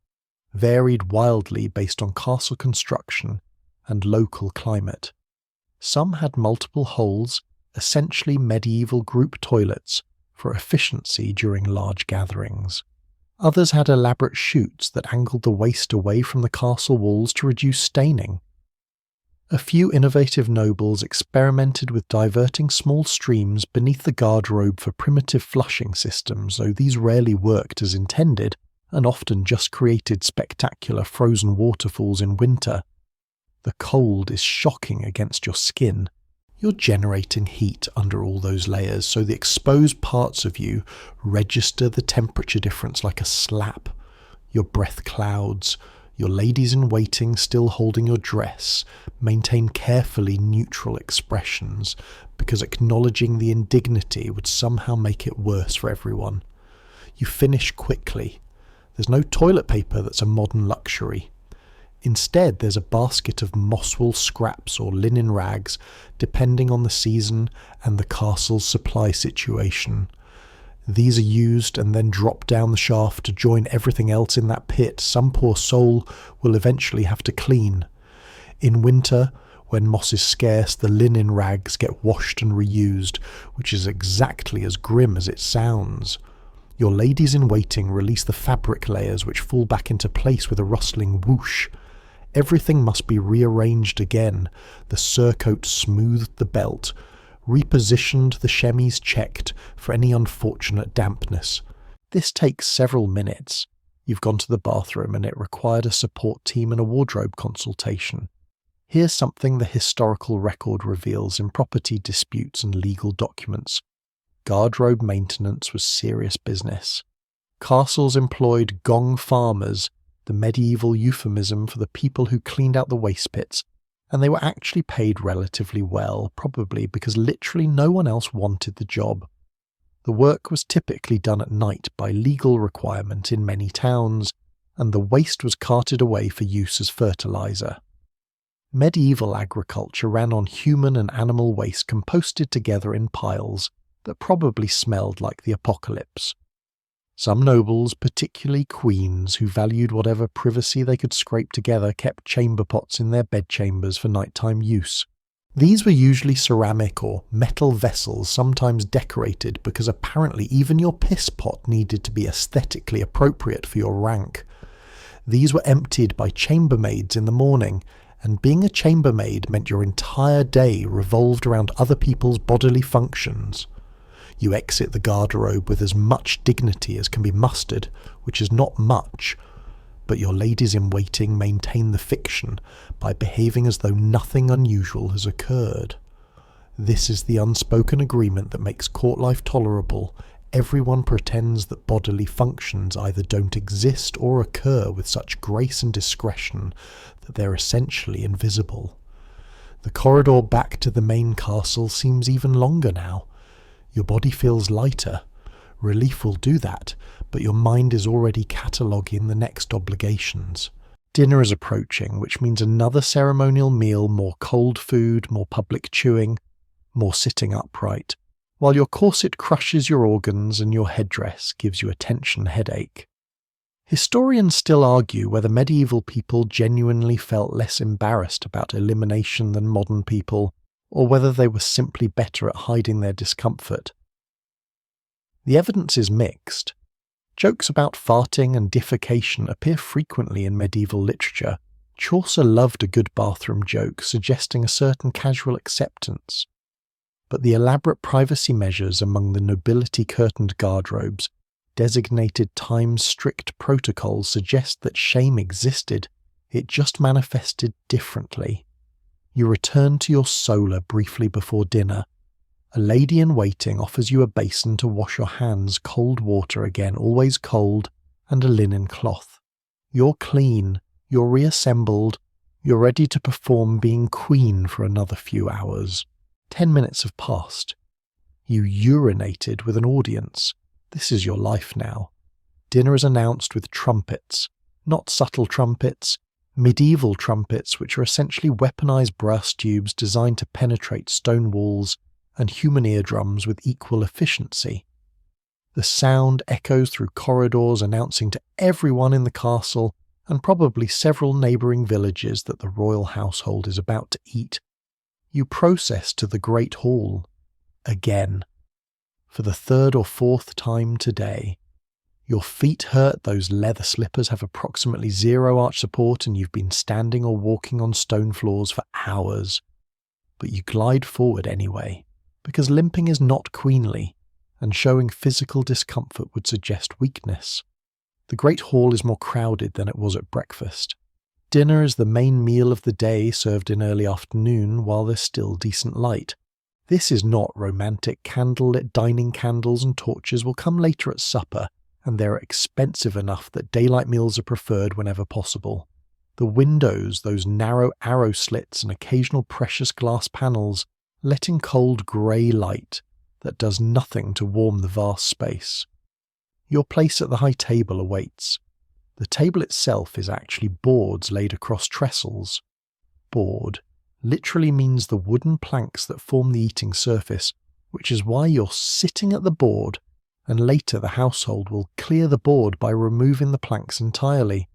varied wildly based on castle construction and local climate. Some had multiple holes, essentially medieval group toilets for efficiency during large gatherings. Others had elaborate chutes that angled the waste away from the castle walls to reduce staining. A few innovative nobles experimented with diverting small streams beneath the garderobe for primitive flushing systems, though these rarely worked as intended and often just created spectacular frozen waterfalls in winter. The cold is shocking against your skin. You're generating heat under all those layers, so the exposed parts of you register the temperature difference like a slap. Your breath clouds. Your ladies-in-waiting, still holding your dress, maintain carefully neutral expressions, because acknowledging the indignity would somehow make it worse for everyone. You finish quickly. There's no toilet paper that's a modern luxury. Instead, there's a basket of mosswool scraps or linen rags, depending on the season and the castle's supply situation. These are used and then dropped down the shaft to join everything else in that pit some poor soul will eventually have to clean. In winter, when moss is scarce, the linen rags get washed and reused, which is exactly as grim as it sounds. Your ladies-in-waiting release the fabric layers which fall back into place with a rustling whoosh. Everything must be rearranged again, the surcoat smoothed the belt, repositioned the chemise checked for any unfortunate dampness. This takes several minutes. You've gone to the bathroom and it required a support team and a wardrobe consultation. Here's something the historical record reveals in property disputes and legal documents. Guardrobe maintenance was serious business. Castles employed gong farmers, the medieval euphemism for the people who cleaned out the waste pits, and they were actually paid relatively well, probably because literally no one else wanted the job. The work was typically done at night by legal requirement in many towns, and the waste was carted away for use as fertilizer. Medieval agriculture ran on human and animal waste composted together in piles that probably smelled like the apocalypse. Some nobles, particularly queens who valued whatever privacy they could scrape together, kept chamber pots in their bedchambers for nighttime use. These were usually ceramic or metal vessels, sometimes decorated because apparently even your piss pot needed to be aesthetically appropriate for your rank. These were emptied by chambermaids in the morning, and being a chambermaid meant your entire day revolved around other people's bodily functions. You exit the garderobe with as much dignity as can be mustered, which is not much, but your ladies-in-waiting maintain the fiction by behaving as though nothing unusual has occurred. This is the unspoken agreement that makes court life tolerable. Everyone pretends that bodily functions either don't exist or occur with such grace and discretion that they're essentially invisible. The corridor back to the main castle seems even longer now. Your body feels lighter. Relief will do that, but your mind is already cataloguing the next obligations. Dinner is approaching, which means another ceremonial meal, more cold food, more public chewing, more sitting upright, while your corset crushes your organs and your headdress gives you a tension headache. Historians still argue whether medieval people genuinely felt less embarrassed about elimination than modern people, or whether they were simply better at hiding their discomfort. The evidence is mixed. Jokes about farting and defecation appear frequently in medieval literature. Chaucer loved a good bathroom joke, suggesting a certain casual acceptance. But the elaborate privacy measures among the nobility-curtained garderobes, designated time-strict protocols suggest that shame existed. It just manifested differently. You return to your solar briefly before dinner. A lady-in-waiting offers you a basin to wash your hands, cold water again, always cold, and a linen cloth. You're clean, you're reassembled, you're ready to perform being queen for another few hours. 10 minutes have passed. You urinated with an audience. This is your life now. Dinner is announced with trumpets, not subtle trumpets, medieval trumpets which are essentially weaponized brass tubes designed to penetrate stone walls and human eardrums with equal efficiency. The sound echoes through corridors announcing to everyone in the castle and probably several neighbouring villages that the royal household is about to eat. You process to the Great Hall. Again. For the third or fourth time today. Your feet hurt, those leather slippers have approximately zero arch support and you've been standing or walking on stone floors for hours. But you glide forward anyway, because limping is not queenly, and showing physical discomfort would suggest weakness. The Great Hall is more crowded than it was at breakfast. Dinner is the main meal of the day, served in early afternoon while there's still decent light. This is not romantic. Candlelit dining candles and torches will come later at supper, and they're expensive enough that daylight meals are preferred whenever possible. The windows, those narrow arrow slits and occasional precious glass panels, let in cold grey light that does nothing to warm the vast space. Your place at the high table awaits. The table itself is actually boards laid across trestles. Board literally means the wooden planks that form the eating surface, which is why you're sitting at the board, and later the household will clear the board by removing the planks entirely.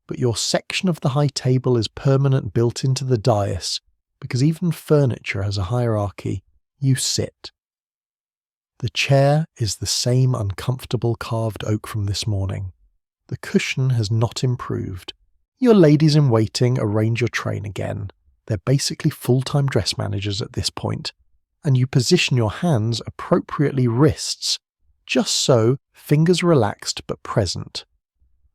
But your section of the high table is permanent, built into the dais, because even furniture has a hierarchy. You sit. The chair is the same uncomfortable carved oak from this morning. The cushion has not improved. Your ladies in waiting arrange your train again. They're basically full-time dress managers at this point, and you position your hands appropriately wrists, just so, fingers relaxed but present.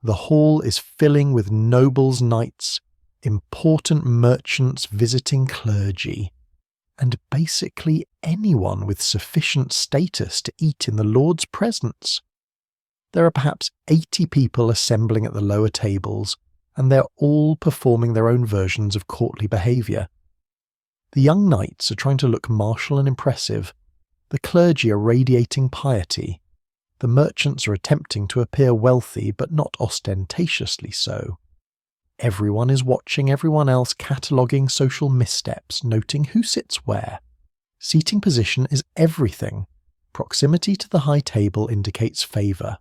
The hall is filling with nobles, knights, important merchants, visiting clergy, and basically anyone with sufficient status to eat in the Lord's presence. There are perhaps 80 people assembling at the lower tables, and they're all performing their own versions of courtly behaviour. The young knights are trying to look martial and impressive. The clergy are radiating piety. The merchants are attempting to appear wealthy, but not ostentatiously so. Everyone is watching everyone else, cataloguing social missteps, noting who sits where. Seating position is everything. Proximity to the high table indicates favour.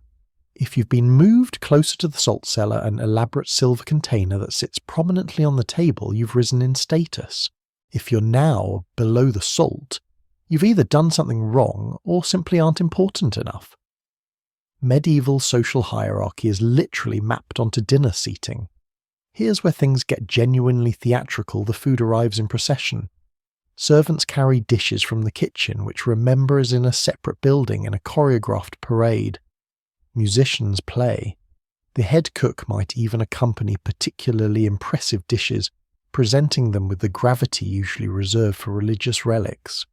If you've been moved closer to the salt cellar, an elaborate silver container that sits prominently on the table, you've risen in status. If you're now below the salt, you've either done something wrong or simply aren't important enough. Medieval social hierarchy is literally mapped onto dinner seating. Here's where things get genuinely theatrical. The food arrives in procession. Servants carry dishes from the kitchen, which remember is in a separate building in a choreographed parade. Musicians play. The head cook might even accompany particularly impressive dishes, presenting them with the gravity usually reserved for religious relics.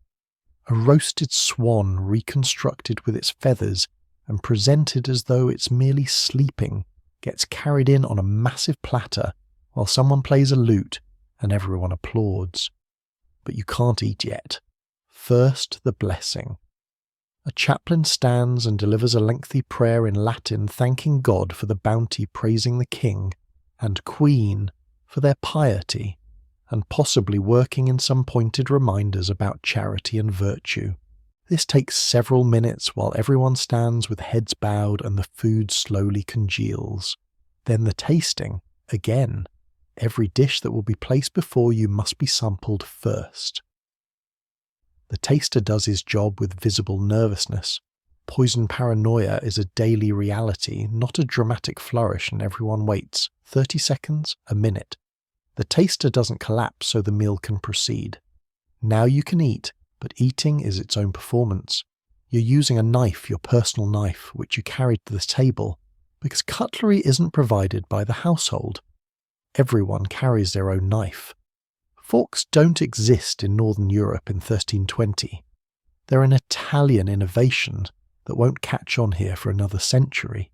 A roasted swan reconstructed with its feathers and presented as though it's merely sleeping gets carried in on a massive platter while someone plays a lute and everyone applauds. But you can't eat yet. First, the blessing. A chaplain stands and delivers a lengthy prayer in Latin, thanking God for the bounty, praising the king and queen for their piety, and possibly working in some pointed reminders about charity and virtue. This takes several minutes while everyone stands with heads bowed and the food slowly congeals. Then the tasting, again. Every dish that will be placed before you must be sampled first. The taster does his job with visible nervousness. Poison paranoia is a daily reality, not a dramatic flourish, and everyone waits. 30 seconds, a minute. The taster doesn't collapse so the meal can proceed. Now you can eat, but eating is its own performance. You're using a knife, your personal knife, which you carried to the table, because cutlery isn't provided by the household. Everyone carries their own knife. Forks don't exist in Northern Europe in 1320. They're an Italian innovation that won't catch on here for another century.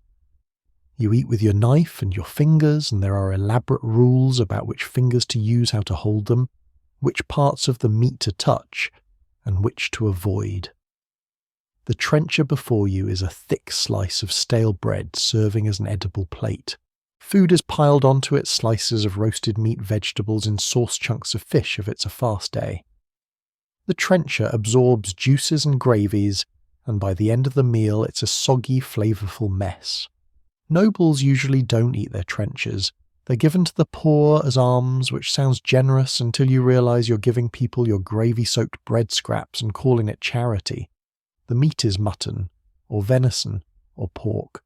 You eat with your knife and your fingers, and there are elaborate rules about which fingers to use, how to hold them, which parts of the meat to touch, and which to avoid. The trencher before you is a thick slice of stale bread serving as an edible plate. Food is piled onto it, slices of roasted meat, vegetables, and sauce chunks of fish if it's a fast day. The trencher absorbs juices and gravies, and by the end of the meal it's a soggy, flavourful mess. Nobles usually don't eat their trenchers. They're given to the poor as alms, which sounds generous until you realise you're giving people your gravy-soaked bread scraps and calling it charity. The meat is mutton, or venison, or pork.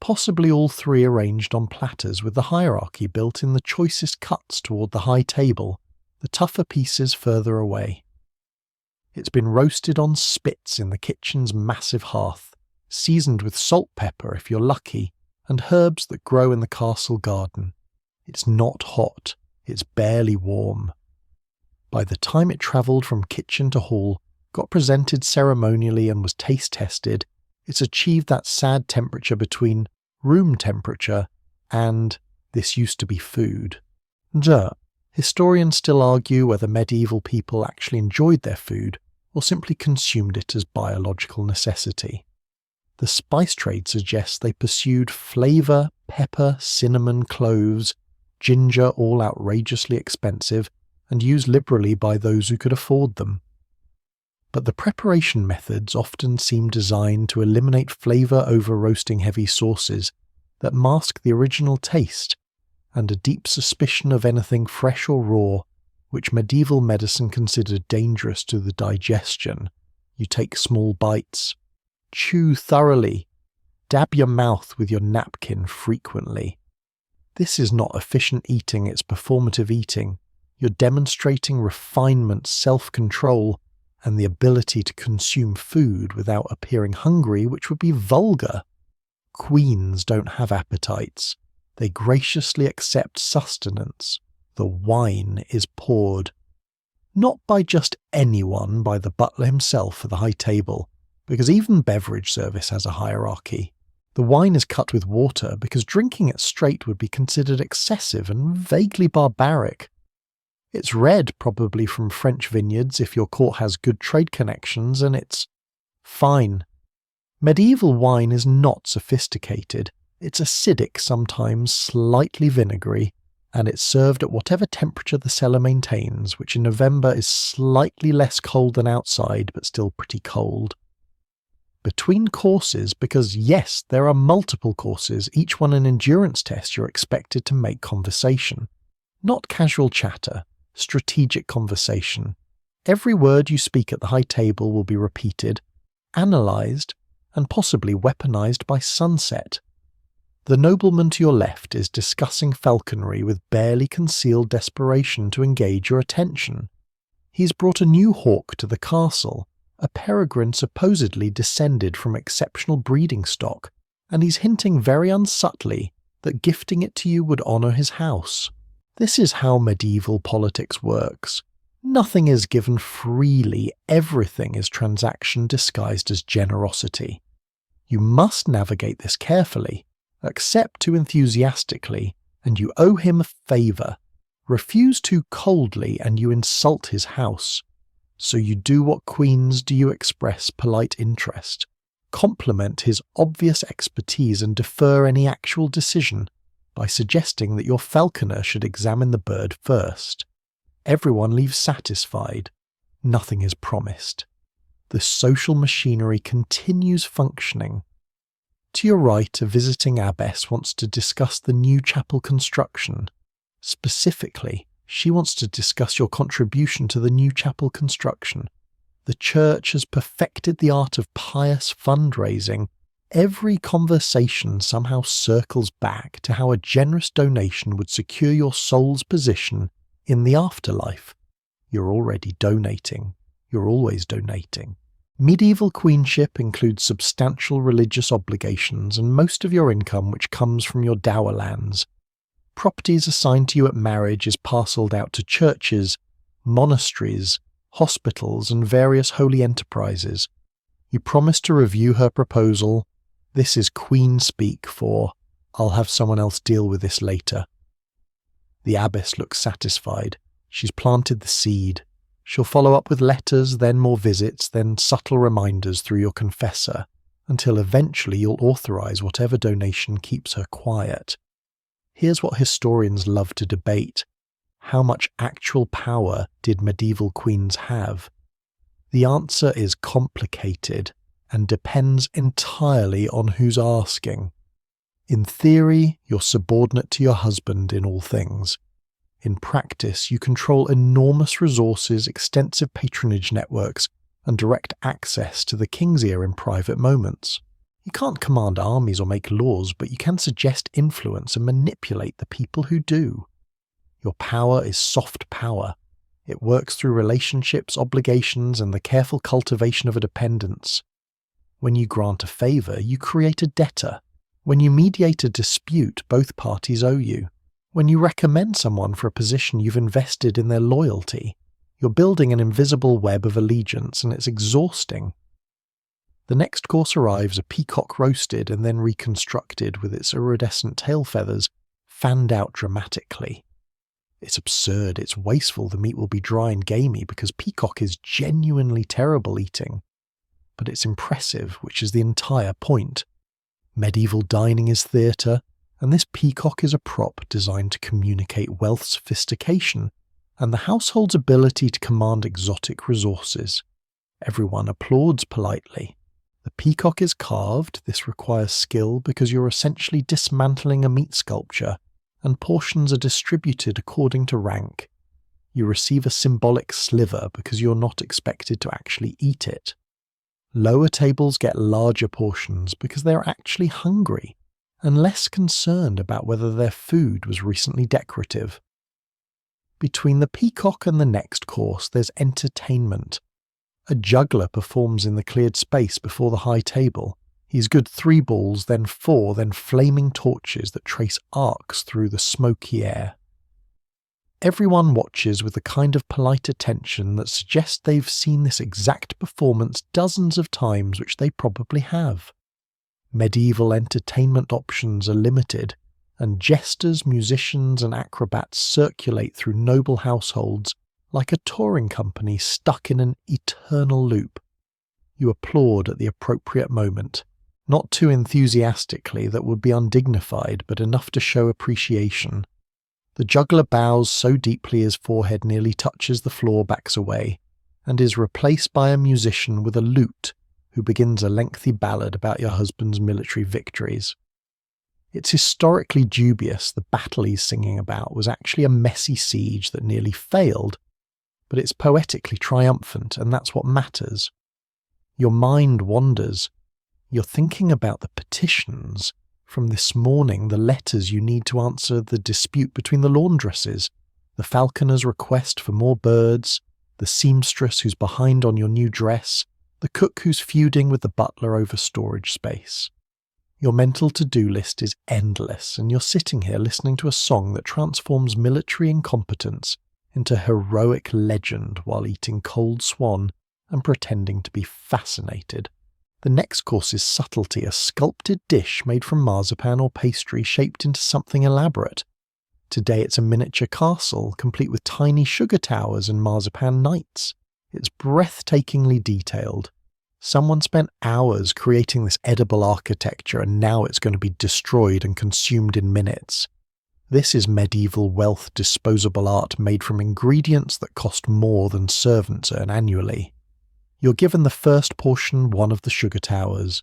Possibly all three arranged on platters, with the hierarchy built in the choicest cuts toward the high table, the tougher pieces further away. It's been roasted on spits in the kitchen's massive hearth, seasoned with salt pepper if you're lucky, and herbs that grow in the castle garden. It's not hot, it's barely warm. By the time it travelled from kitchen to hall, got presented ceremonially and was taste tested, it's achieved that sad temperature between room temperature and this used to be food. Historians still argue whether medieval people actually enjoyed their food or simply consumed it as biological necessity. The spice trade suggests they pursued flavour, pepper, cinnamon, cloves, ginger, all outrageously expensive, and used liberally by those who could afford them. But the preparation methods often seem designed to eliminate flavour over roasting heavy sauces that mask the original taste and a deep suspicion of anything fresh or raw, which medieval medicine considered dangerous to the digestion. You take small bites, chew thoroughly, dab your mouth with your napkin frequently. This is not efficient eating, it's performative eating. You're demonstrating refinement, self-control, and the ability to consume food without appearing hungry, which would be vulgar. Queens don't have appetites. They graciously accept sustenance. The wine is poured. Not by just anyone, by the butler himself at the high table, because even beverage service has a hierarchy. The wine is cut with water because drinking it straight would be considered excessive and vaguely barbaric. It's red, probably from French vineyards if your court has good trade connections, and it's fine. Medieval wine is not sophisticated. It's acidic, sometimes slightly vinegary, and it's served at whatever temperature the cellar maintains, which in November is slightly less cold than outside, but still pretty cold. Between courses, because yes, there are multiple courses, each one an endurance test, you're expected to make conversation. Not casual chatter, strategic conversation. Every word you speak at the high table will be repeated, analysed, and possibly weaponized by sunset. The nobleman to your left is discussing falconry with barely concealed desperation to engage your attention. He's brought a new hawk to the castle, a peregrine supposedly descended from exceptional breeding stock, and he's hinting very unsubtly that gifting it to you would honour his house. This is how medieval politics works. Nothing is given freely, everything is transaction disguised as generosity. You must navigate this carefully, accept too enthusiastically, and you owe him a favour. Refuse too coldly, and you insult his house. So you do what queens do, you express polite interest, compliment his obvious expertise and defer any actual decision by suggesting that your falconer should examine the bird first. Everyone leaves satisfied. Nothing is promised. The social machinery continues functioning. To your right, a visiting abbess wants to discuss the new chapel construction. Specifically, she wants to discuss your contribution to the new chapel construction. The church has perfected the art of pious fundraising. Every conversation somehow circles back to how a generous donation would secure your soul's position in the afterlife. You're already donating. You're always donating. Medieval queenship includes substantial religious obligations and most of your income which comes from your dower lands. Properties assigned to you at marriage is parcelled out to churches, monasteries, hospitals and various holy enterprises. You promise to review her proposal. This is queen speak for, I'll have someone else deal with this later. The abbess looks satisfied. She's planted the seed. She'll follow up with letters, then more visits, then subtle reminders through your confessor, until eventually you'll authorise whatever donation keeps her quiet. Here's what historians love to debate. How much actual power did medieval queens have? The answer is complicated and depends entirely on who's asking. In theory, you're subordinate to your husband in all things. In practice, you control enormous resources, extensive patronage networks, and direct access to the king's ear in private moments. You can't command armies or make laws, but you can suggest influence and manipulate the people who do. Your power is soft power. It works through relationships, obligations, and the careful cultivation of a dependence. When you grant a favour, you create a debtor. When you mediate a dispute, both parties owe you. When you recommend someone for a position, you've invested in their loyalty. You're building an invisible web of allegiance, and it's exhausting. The next course arrives a peacock roasted and then reconstructed with its iridescent tail feathers fanned out dramatically. It's absurd, it's wasteful, the meat will be dry and gamey because peacock is genuinely terrible eating. but it's impressive, which is the entire point. Medieval dining is theatre, and this peacock is a prop designed to communicate wealth's sophistication and the household's ability to command exotic resources. Everyone applauds politely. The peacock is carved. This requires skill because you're essentially dismantling a meat sculpture, and portions are distributed according to rank. You receive a symbolic sliver because you're not expected to actually eat it. Lower tables get larger portions because they're actually hungry and less concerned about whether their food was recently decorative. Between the peacock and the next course, there's entertainment. A juggler performs in the cleared space before the high table. He's good 3 balls, then 4, then flaming torches that trace arcs through the smoky air. Everyone watches with the kind of polite attention that suggests they've seen this exact performance dozens of times, which they probably have. Medieval entertainment options are limited, and jesters, musicians, and acrobats circulate through noble households like a touring company stuck in an eternal loop. You applaud at the appropriate moment, not too enthusiastically that would be undignified, but enough to show appreciation. The juggler bows so deeply his forehead nearly touches the floor, backs away, and is replaced by a musician with a lute who begins a lengthy ballad about your husband's military victories. It's historically dubious the battle he's singing about was actually a messy siege that nearly failed, but it's poetically triumphant, and that's what matters. Your mind wanders. You're thinking about the petitions from this morning, the letters you need to answer the dispute between the laundresses, the falconer's request for more birds, the seamstress who's behind on your new dress, the cook who's feuding with the butler over storage space. Your mental to-do list is endless, and you're sitting here listening to a song that transforms military incompetence into heroic legend while eating cold swan and pretending to be fascinated. The next course is subtlety, a sculpted dish made from marzipan or pastry shaped into something elaborate. Today it's a miniature castle, complete with tiny sugar towers and marzipan knights. It's breathtakingly detailed. Someone spent hours creating this edible architecture, and now it's going to be destroyed and consumed in minutes. This is medieval wealth disposable art made from ingredients that cost more than servants earn annually. You're given the first portion, one of the sugar towers.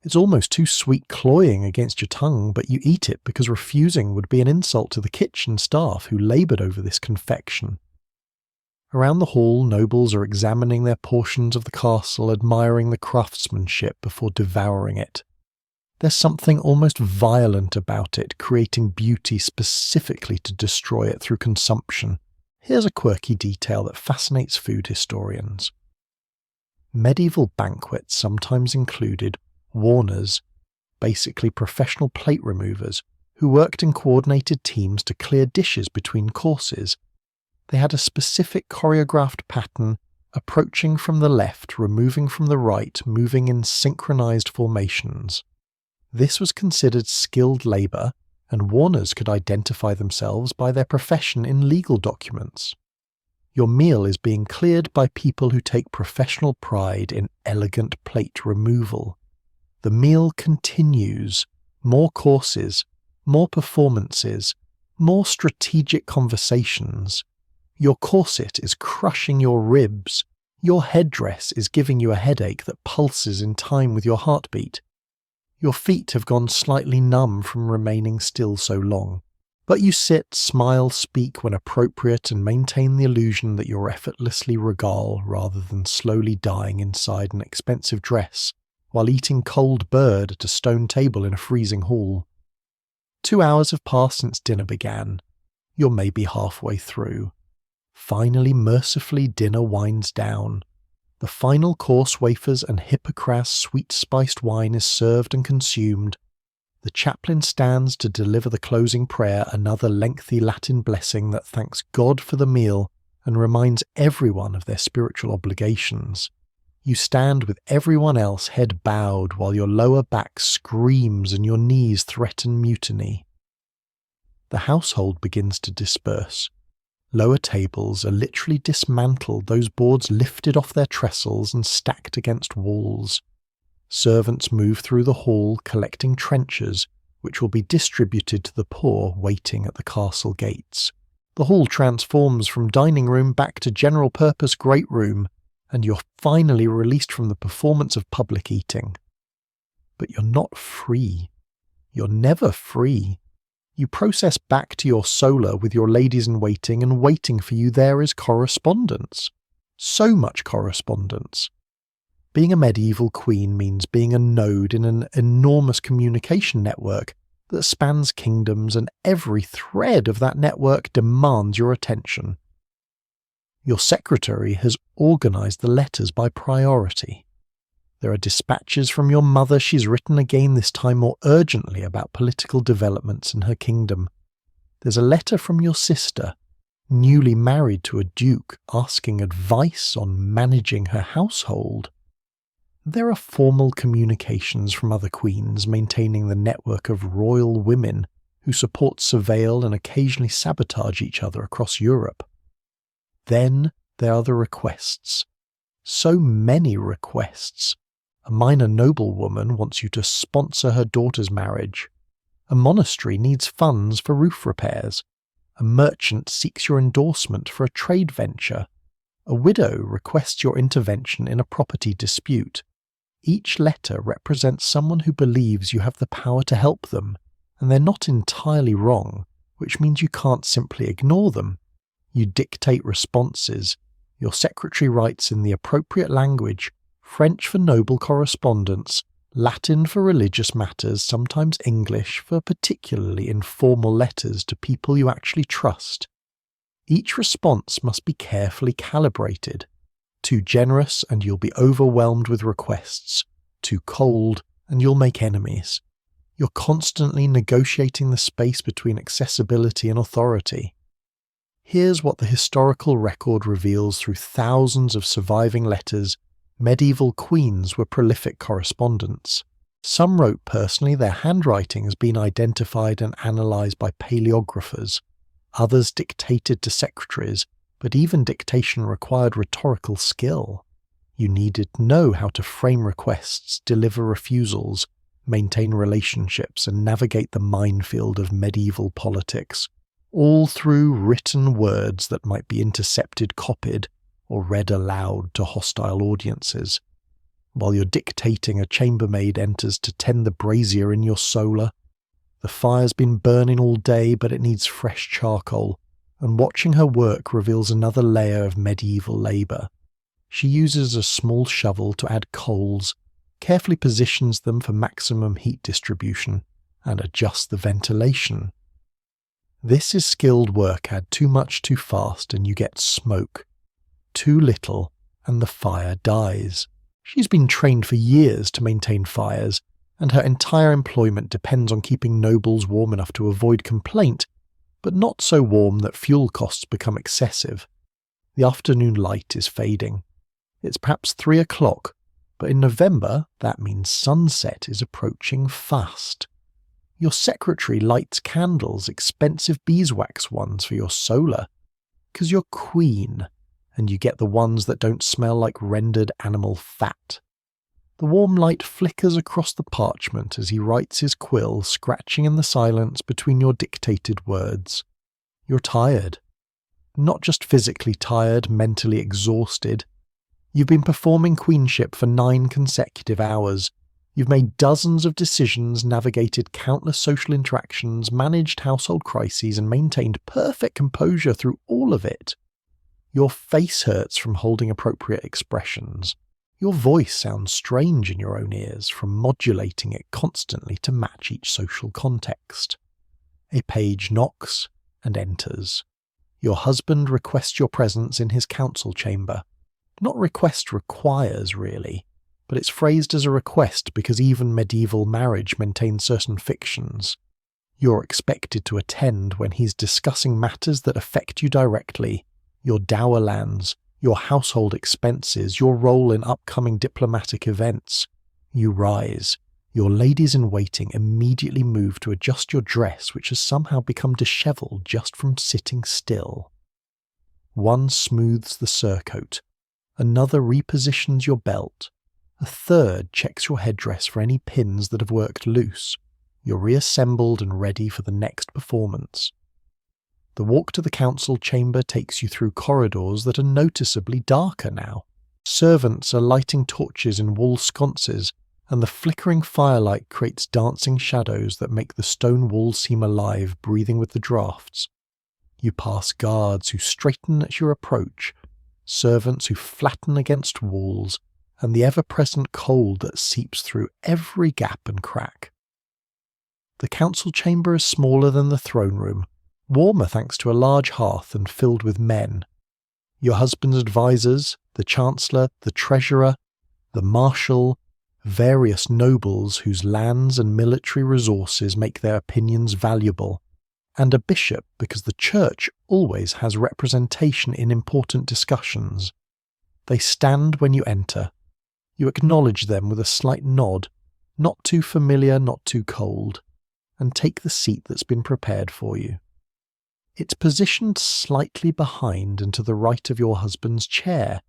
It's almost too sweet cloying against your tongue, but you eat it because refusing would be an insult to the kitchen staff who laboured over this confection. Around the hall, nobles are examining their portions of the castle, admiring the craftsmanship before devouring it. There's something almost violent about it, creating beauty specifically to destroy it through consumption. Here's a quirky detail that fascinates food historians. Medieval banquets sometimes included warners, basically professional plate removers, who worked in coordinated teams to clear dishes between courses. They had a specific choreographed pattern, approaching from the left, removing from the right, moving in synchronized formations. This was considered skilled labor, and warners could identify themselves by their profession in legal documents. Your meal is being cleared by people who take professional pride in elegant plate removal. The meal continues. More courses, more performances, more strategic conversations. Your corset is crushing your ribs. Your headdress is giving you a headache that pulses in time with your heartbeat. Your feet have gone slightly numb from remaining still so long. But you sit, smile, speak when appropriate, and maintain the illusion that you're effortlessly regal rather than slowly dying inside an expensive dress while eating cold bird at a stone table in a freezing hall. 2 hours have passed since dinner began. You're maybe halfway through. Finally, mercifully, dinner winds down. The final course, wafers and Hippocras sweet-spiced wine, is served and consumed. The chaplain stands to deliver the closing prayer, another lengthy Latin blessing that thanks God for the meal and reminds everyone of their spiritual obligations. You stand with everyone else head bowed while your lower back screams and your knees threaten mutiny. The household begins to disperse. Lower tables are literally dismantled, those boards lifted off their trestles and stacked against walls. Servants move through the hall collecting trenchers, which will be distributed to the poor waiting at the castle gates. The hall transforms from dining room back to general-purpose great room, and you're finally released from the performance of public eating. But you're not free. You're never free. You process back to your solar with your ladies-in-waiting, and waiting for you there is correspondence. So much correspondence. Being a medieval queen means being a node in an enormous communication network that spans kingdoms, and every thread of that network demands your attention. Your secretary has organised the letters by priority. There are dispatches from your mother. She's written again, this time more urgently, about political developments in her kingdom. There's a letter from your sister, newly married to a duke, asking advice on managing her household. There are formal communications from other queens maintaining the network of royal women who support, surveil and occasionally sabotage each other across Europe. Then there are the requests. So many requests. A minor noblewoman wants you to sponsor her daughter's marriage. A monastery needs funds for roof repairs. A merchant seeks your endorsement for a trade venture. A widow requests your intervention in a property dispute. Each letter represents someone who believes you have the power to help them, and they're not entirely wrong, which means you can't simply ignore them. You dictate responses. Your secretary writes in the appropriate language, French for noble correspondence, Latin for religious matters, sometimes English for particularly informal letters to people you actually trust. Each response must be carefully calibrated. Too generous and you'll be overwhelmed with requests. Too cold and you'll make enemies. You're constantly negotiating the space between accessibility and authority. Here's what the historical record reveals through thousands of surviving letters. Medieval queens were prolific correspondents. Some wrote personally. Their handwriting has been identified and analysed by paleographers. Others dictated to secretaries, but even dictation required rhetorical skill. You needed to know how to frame requests, deliver refusals, maintain relationships, and navigate the minefield of medieval politics, all through written words that might be intercepted, copied, or read aloud to hostile audiences. While you're dictating, a chambermaid enters to tend the brazier in your solar. The fire's been burning all day, but it needs fresh charcoal, and watching her work reveals another layer of medieval labour. She uses a small shovel to add coals, carefully positions them for maximum heat distribution, and adjusts the ventilation. This is skilled work. Add too much too fast and you get smoke. Too little and the fire dies. She's been trained for years to maintain fires, and her entire employment depends on keeping nobles warm enough to avoid complaint, but not so warm that fuel costs become excessive. The afternoon light is fading. It's perhaps 3 o'clock, but in November that means sunset is approaching fast. Your secretary lights candles, expensive beeswax ones for your solar, 'cause you're queen, and you get the ones that don't smell like rendered animal fat. The warm light flickers across the parchment as he writes his quill, scratching in the silence between your dictated words. You're tired. Not just physically tired, mentally exhausted. You've been performing queenship for 9 consecutive hours. You've made dozens of decisions, navigated countless social interactions, managed household crises, and maintained perfect composure through all of it. Your face hurts from holding appropriate expressions. Your voice sounds strange in your own ears from modulating it constantly to match each social context. A page knocks and enters. Your husband requests your presence in his council chamber. Not request requires, really, but it's phrased as a request because even medieval marriage maintains certain fictions. You're expected to attend when he's discussing matters that affect you directly. Your dower lands, your household expenses, your role in upcoming diplomatic events. You rise. Your ladies-in-waiting immediately move to adjust your dress, which has somehow become dishevelled just from sitting still. One smooths the surcoat, another repositions your belt, a third checks your headdress for any pins that have worked loose. You're reassembled and ready for the next performance. The walk to the council chamber takes you through corridors that are noticeably darker now. Servants are lighting torches in wall sconces, and the flickering firelight creates dancing shadows that make the stone walls seem alive, breathing with the draughts. You pass guards who straighten at your approach, servants who flatten against walls, and the ever-present cold that seeps through every gap and crack. The council chamber is smaller than the throne room, warmer thanks to a large hearth and filled with men. Your husband's advisors, the chancellor, the treasurer, the marshal, various nobles whose lands and military resources make their opinions valuable, and a bishop because the church always has representation in important discussions. They stand when you enter. You acknowledge them with a slight nod, not too familiar, not too cold, and take the seat that's been prepared for you. It's positioned slightly behind and to the right of your husband's chair,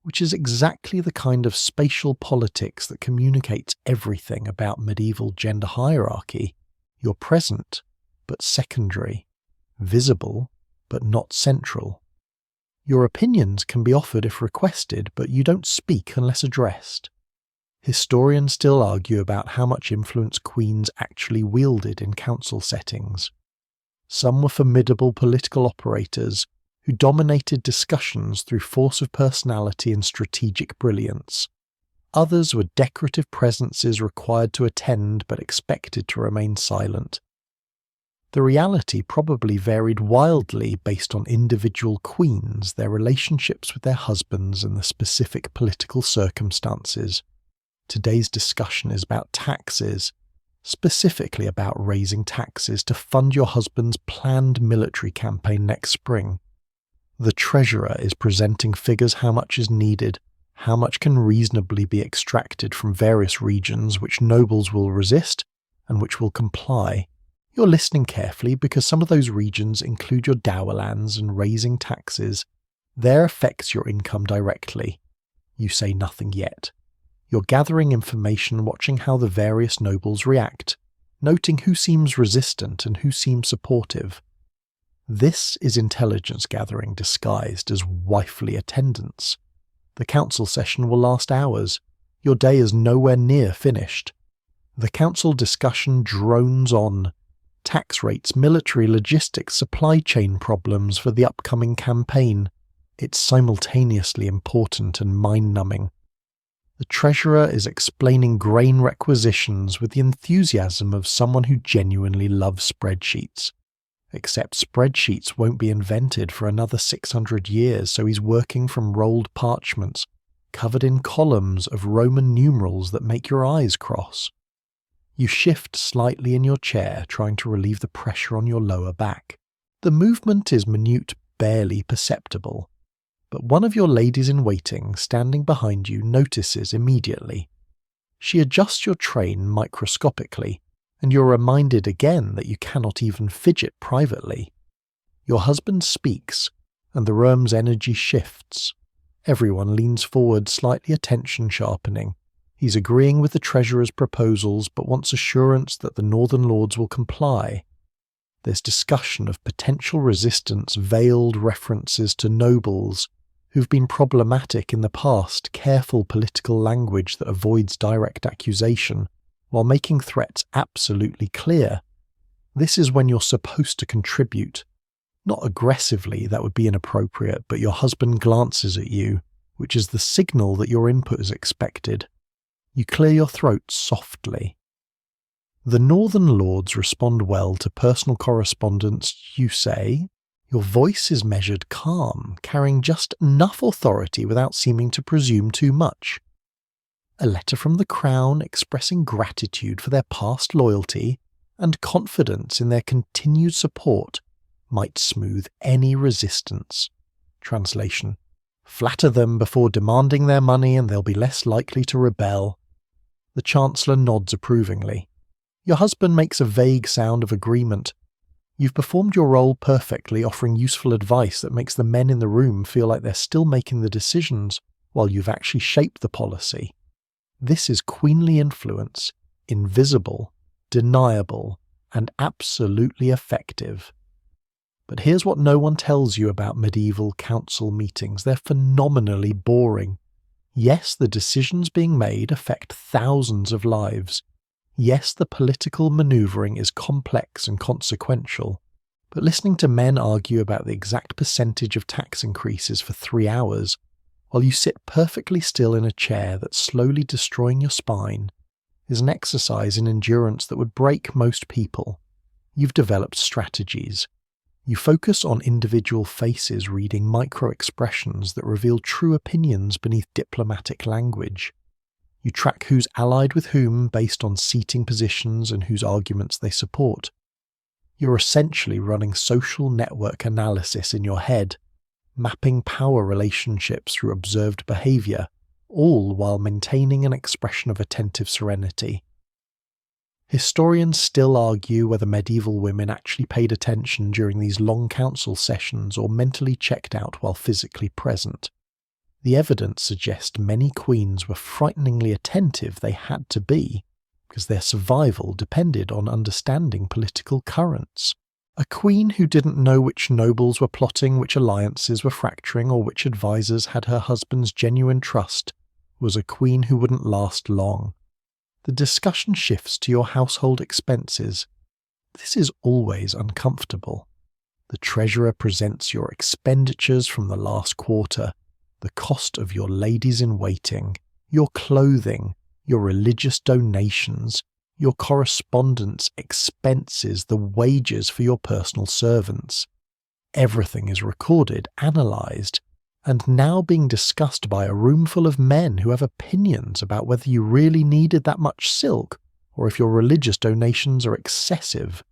which is exactly the kind of spatial politics that communicates everything about medieval gender hierarchy. You're present, but secondary, visible, but not central. Your opinions can be offered if requested, but you don't speak unless addressed. Historians still argue about how much influence queens actually wielded in council settings. Some were formidable political operators who dominated discussions through force of personality and strategic brilliance. Others were decorative presences required to attend but expected to remain silent. The reality probably varied wildly based on individual queens, their relationships with their husbands, and the specific political circumstances. Today's discussion is about taxes, specifically about raising taxes to fund your husband's planned military campaign next spring. The treasurer is presenting figures how much is needed, how much can reasonably be extracted from various regions which nobles will resist and which will comply. You're listening carefully because some of those regions include your dower lands, and raising taxes there affects your income directly. You say nothing yet. You're gathering information, watching how the various nobles react, noting who seems resistant and who seems supportive. This is intelligence gathering disguised as wifely attendance. The council session will last hours. Your day is nowhere near finished. The council discussion drones on. Tax rates, military logistics, supply chain problems for the upcoming campaign. It's simultaneously important and mind-numbing. The treasurer is explaining grain requisitions with the enthusiasm of someone who genuinely loves spreadsheets. Except spreadsheets won't be invented for another 600 years, so he's working from rolled parchments, covered in columns of Roman numerals that make your eyes cross. You shift slightly in your chair, trying to relieve the pressure on your lower back. The movement is minute, barely perceptible, but one of your ladies-in-waiting standing behind you notices immediately. She adjusts your train microscopically, and you're reminded again that you cannot even fidget privately. Your husband speaks, and the room's energy shifts. Everyone leans forward, slightly attention sharpening. He's agreeing with the treasurer's proposals, but wants assurance that the northern lords will comply. There's discussion of potential resistance, veiled references to nobles who've been problematic in the past, careful political language that avoids direct accusation, while making threats absolutely clear. This is when you're supposed to contribute. Not aggressively, that would be inappropriate, but your husband glances at you, which is the signal that your input is expected. You clear your throat softly. The northern lords respond well to personal correspondence, you say. Your voice is measured calm, carrying just enough authority without seeming to presume too much. A letter from the crown expressing gratitude for their past loyalty and confidence in their continued support might smooth any resistance. Translation: flatter them before demanding their money and they'll be less likely to rebel. The Chancellor nods approvingly. Your husband makes a vague sound of agreement. You've performed your role perfectly, offering useful advice that makes the men in the room feel like they're still making the decisions while you've actually shaped the policy. This is queenly influence, invisible, deniable, and absolutely effective. But here's what no one tells you about medieval council meetings. They're phenomenally boring. Yes, the decisions being made affect thousands of lives. Yes, the political manoeuvring is complex and consequential. But listening to men argue about the exact percentage of tax increases for 3 hours, while you sit perfectly still in a chair that's slowly destroying your spine, is an exercise in endurance that would break most people. You've developed strategies. You focus on individual faces reading micro-expressions that reveal true opinions beneath diplomatic language. You track who's allied with whom based on seating positions and whose arguments they support. You're essentially running social network analysis in your head, mapping power relationships through observed behaviour, all while maintaining an expression of attentive serenity. Historians still argue whether medieval women actually paid attention during these long council sessions or mentally checked out while physically present. The evidence suggests many queens were frighteningly attentive. They had to be, because their survival depended on understanding political currents. A queen who didn't know which nobles were plotting, which alliances were fracturing, or which advisors had her husband's genuine trust was a queen who wouldn't last long. The discussion shifts to your household expenses. This is always uncomfortable. The treasurer presents your expenditures from the last quarter, the cost of your ladies-in-waiting, your clothing, your religious donations, your correspondence expenses, the wages for your personal servants. Everything is recorded, analysed, and now being discussed by a room full of men who have opinions about whether you really needed that much silk or if your religious donations are excessive.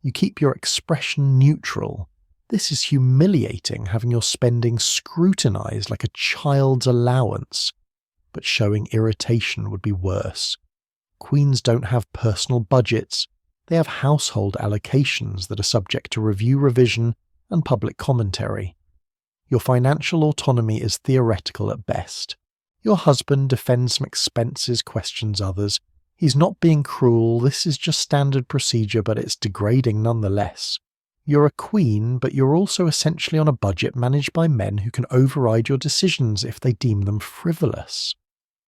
You keep your expression neutral. This is humiliating, having your spending scrutinised like a child's allowance. But showing irritation would be worse. Queens don't have personal budgets. They have household allocations that are subject to review, revision, and public commentary. Your financial autonomy is theoretical at best. Your husband defends some expenses, questions others. He's not being cruel, this is just standard procedure, but it's degrading nonetheless. You're a queen, but you're also essentially on a budget managed by men who can override your decisions if they deem them frivolous.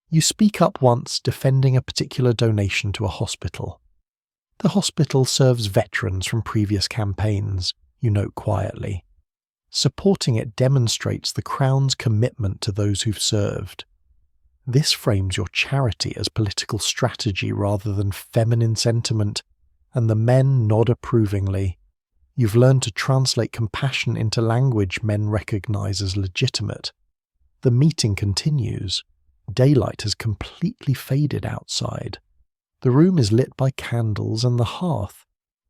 You speak up once defending a particular donation to a hospital. The hospital serves veterans from previous campaigns, you note quietly. Supporting it demonstrates the Crown's commitment to those who've served. This frames your charity as political strategy rather than feminine sentiment, and the men nod approvingly. You've learned to translate compassion into language men recognise as legitimate. The meeting continues. Daylight has completely faded outside. The room is lit by candles and the hearth,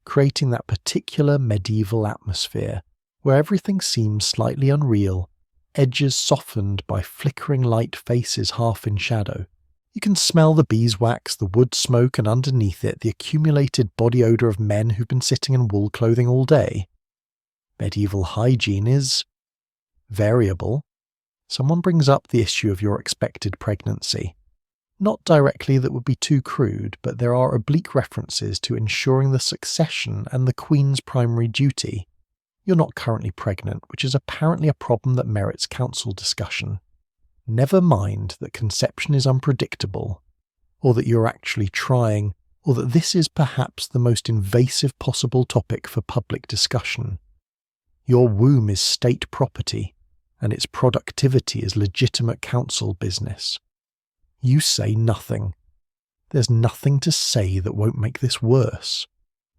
creating that particular medieval atmosphere where everything seems slightly unreal, edges softened by flickering light faces half in shadow. You can smell the beeswax, the wood smoke, and underneath it the accumulated body odour of men who've been sitting in wool clothing all day. Medieval hygiene is variable. Someone brings up the issue of your expected pregnancy. Not directly, that would be too crude, but there are oblique references to ensuring the succession and the Queen's primary duty. You're not currently pregnant, which is apparently a problem that merits council discussion. Never mind that conception is unpredictable, or that you're actually trying, or that this is perhaps the most invasive possible topic for public discussion. Your womb is state property, and its productivity is legitimate council business. You say nothing. There's nothing to say that won't make this worse.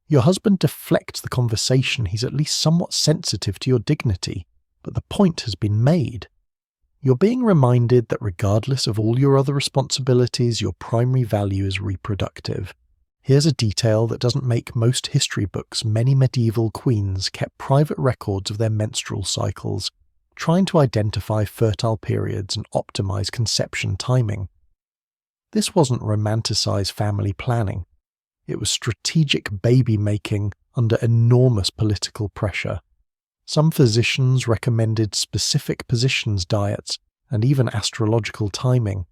Your husband deflects the conversation. He's at least somewhat sensitive to your dignity, but the point has been made. You're being reminded that regardless of all your other responsibilities, your primary value is reproductive. Here's a detail that doesn't make most history books. Many medieval queens kept private records of their menstrual cycles, trying to identify fertile periods and optimize conception timing. This wasn't romanticized family planning. It was strategic baby making under enormous political pressure. Some physicians recommended specific positions diets and even astrological timing.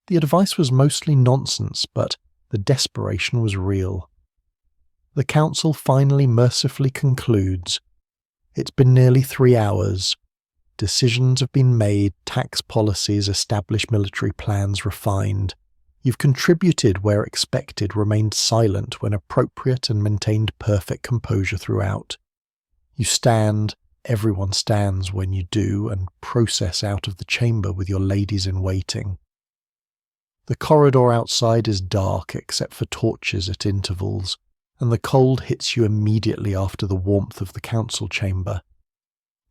The advice was mostly nonsense, but the desperation was real. The council finally mercifully concludes, "It's been nearly 3 hours. Decisions have been made, tax policies established, military plans refined. You've contributed where expected, remained silent when appropriate, and maintained perfect composure throughout. You stand, everyone stands when you do, and process out of the chamber with your ladies in waiting. The corridor outside is dark except for torches at intervals, and the cold hits you immediately after the warmth of the council chamber.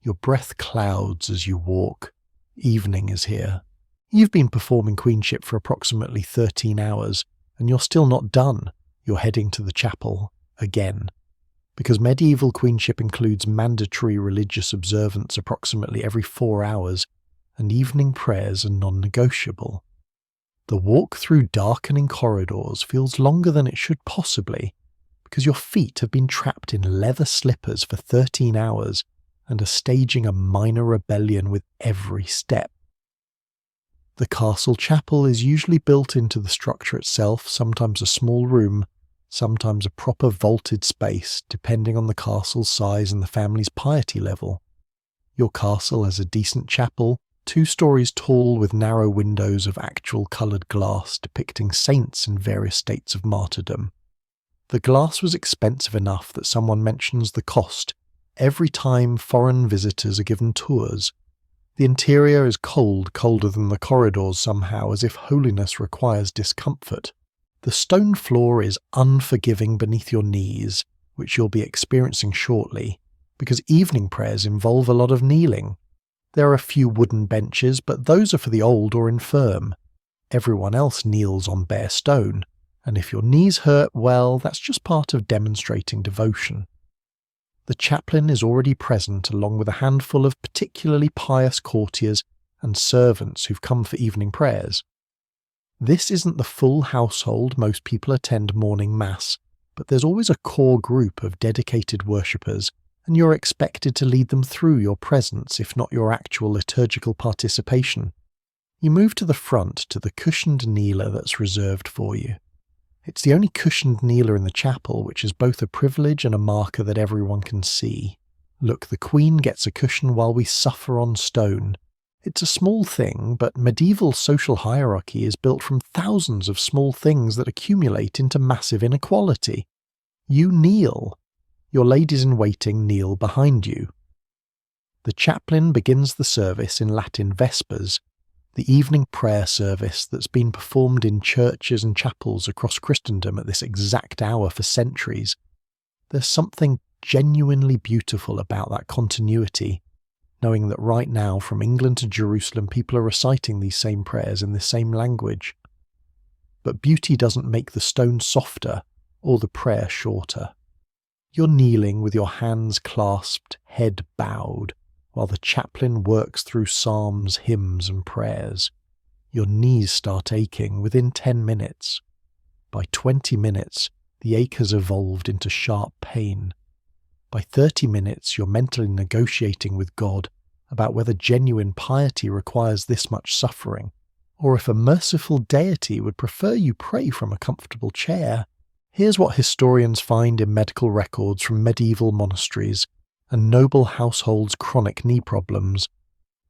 Your breath clouds as you walk. Evening is here. You've been performing queenship for approximately 13 hours, and you're still not done. You're heading to the chapel again. Because medieval queenship includes mandatory religious observance approximately every 4 hours, and evening prayers are non-negotiable. The walk through darkening corridors feels longer than it should possibly, because your feet have been trapped in leather slippers for 13 hours and are staging a minor rebellion with every step. The castle chapel is usually built into the structure itself, sometimes a small room, sometimes a proper vaulted space, depending on the castle's size and the family's piety level. Your castle has a decent chapel, 2 stories tall with narrow windows of actual coloured glass depicting saints in various states of martyrdom. The glass was expensive enough that someone mentions the cost every time foreign visitors are given tours. The interior is cold, colder than the corridors somehow, as if holiness requires discomfort. The stone floor is unforgiving beneath your knees, which you'll be experiencing shortly, because evening prayers involve a lot of kneeling. There are a few wooden benches, but those are for the old or infirm. Everyone else kneels on bare stone, and if your knees hurt, well, that's just part of demonstrating devotion. The chaplain is already present along with a handful of particularly pious courtiers and servants who've come for evening prayers. This isn't the full household. Most people attend morning mass, but there's always a core group of dedicated worshippers, and you're expected to lead them through your presence, if not your actual liturgical participation. You move to the front to the cushioned kneeler that's reserved for you. It's the only cushioned kneeler in the chapel, which is both a privilege and a marker that everyone can see. Look, the Queen gets a cushion while we suffer on stone. It's a small thing, but medieval social hierarchy is built from thousands of small things that accumulate into massive inequality. You kneel. Your ladies in waiting kneel behind you. The chaplain begins the service in Latin Vespers, the evening prayer service that's been performed in churches and chapels across Christendom at this exact hour for centuries. There's something genuinely beautiful about that continuity, knowing that right now from England to Jerusalem people are reciting these same prayers in the same language. But beauty doesn't make the stone softer or the prayer shorter. You're kneeling with your hands clasped, head bowed, while the chaplain works through psalms, hymns and prayers. Your knees start aching within 10 minutes. By 20 minutes, the ache has evolved into sharp pain. By 30 minutes, you're mentally negotiating with God about whether genuine piety requires this much suffering, or if a merciful deity would prefer you pray from a comfortable chair. Here's what historians find in medical records from medieval monasteries and noble households' chronic knee problems.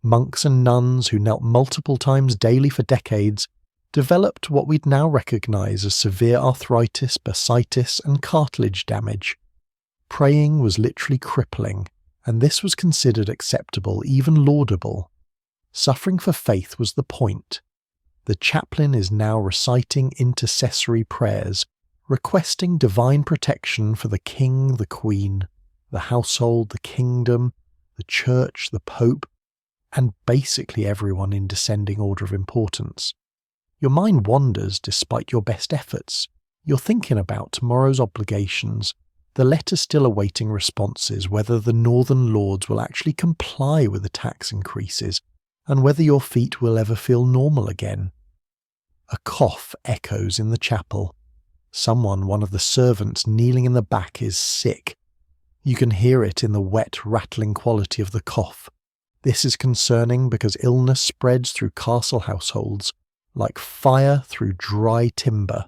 Monks and nuns who knelt multiple times daily for decades developed what we'd now recognise as severe arthritis, bursitis and cartilage damage. Praying was literally crippling, and this was considered acceptable, even laudable. Suffering for faith was the point. The chaplain is now reciting intercessory prayers, requesting divine protection for the king, the queen, the household, the kingdom, the church, the pope, and basically everyone in descending order of importance. Your mind wanders despite your best efforts. You're thinking about tomorrow's obligations, the letter still awaiting responses, whether the northern lords will actually comply with the tax increases, and whether your feet will ever feel normal again. A cough echoes in the chapel. One of the servants kneeling in the back, is sick. You can hear it in the wet, rattling quality of the cough. This is concerning because illness spreads through castle households like fire through dry timber.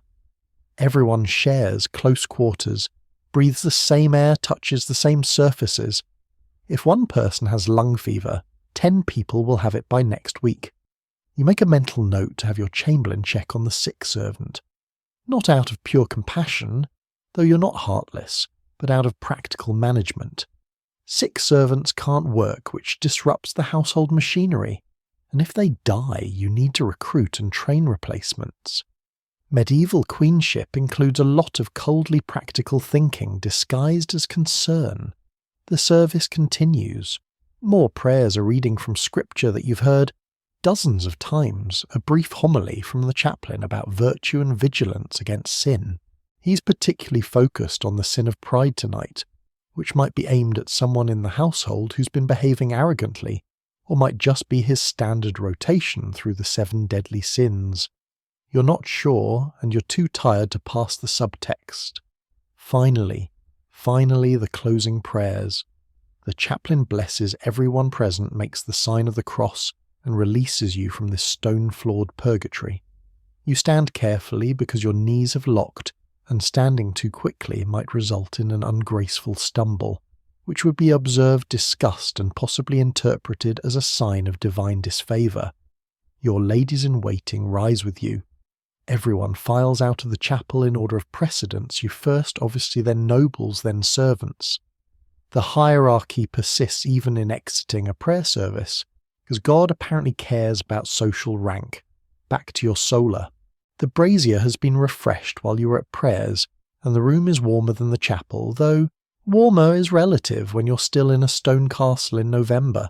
Everyone shares close quarters, breathes the same air, touches the same surfaces. If one person has lung fever, 10 people will have it by next week. You make a mental note to have your chamberlain check on the sick servant. Not out of pure compassion, though you're not heartless, but out of practical management. Sick servants can't work, which disrupts the household machinery, and if they die, you need to recruit and train replacements. Medieval queenship includes a lot of coldly practical thinking disguised as concern. The service continues. More prayers are reading from scripture that you've heard dozens of times, a brief homily from the chaplain about virtue and vigilance against sin. He's particularly focused on the sin of pride tonight, which might be aimed at someone in the household who's been behaving arrogantly, or might just be his standard rotation through the 7 deadly sins. You're not sure, and you're too tired to pass the subtext. Finally, the closing prayers. The chaplain blesses everyone present, makes the sign of the cross, and releases you from this stone-floored purgatory. You stand carefully because your knees have locked, and standing too quickly might result in an ungraceful stumble, which would be observed disgust and possibly interpreted as a sign of divine disfavour. Your ladies-in-waiting rise with you. Everyone files out of the chapel in order of precedence, you first, obviously, then nobles, then servants. The hierarchy persists even in exiting a prayer service, because God apparently cares about social rank. Back to your solar. The brazier has been refreshed while you were at prayers, and the room is warmer than the chapel, though warmer is relative when you're still in a stone castle in November.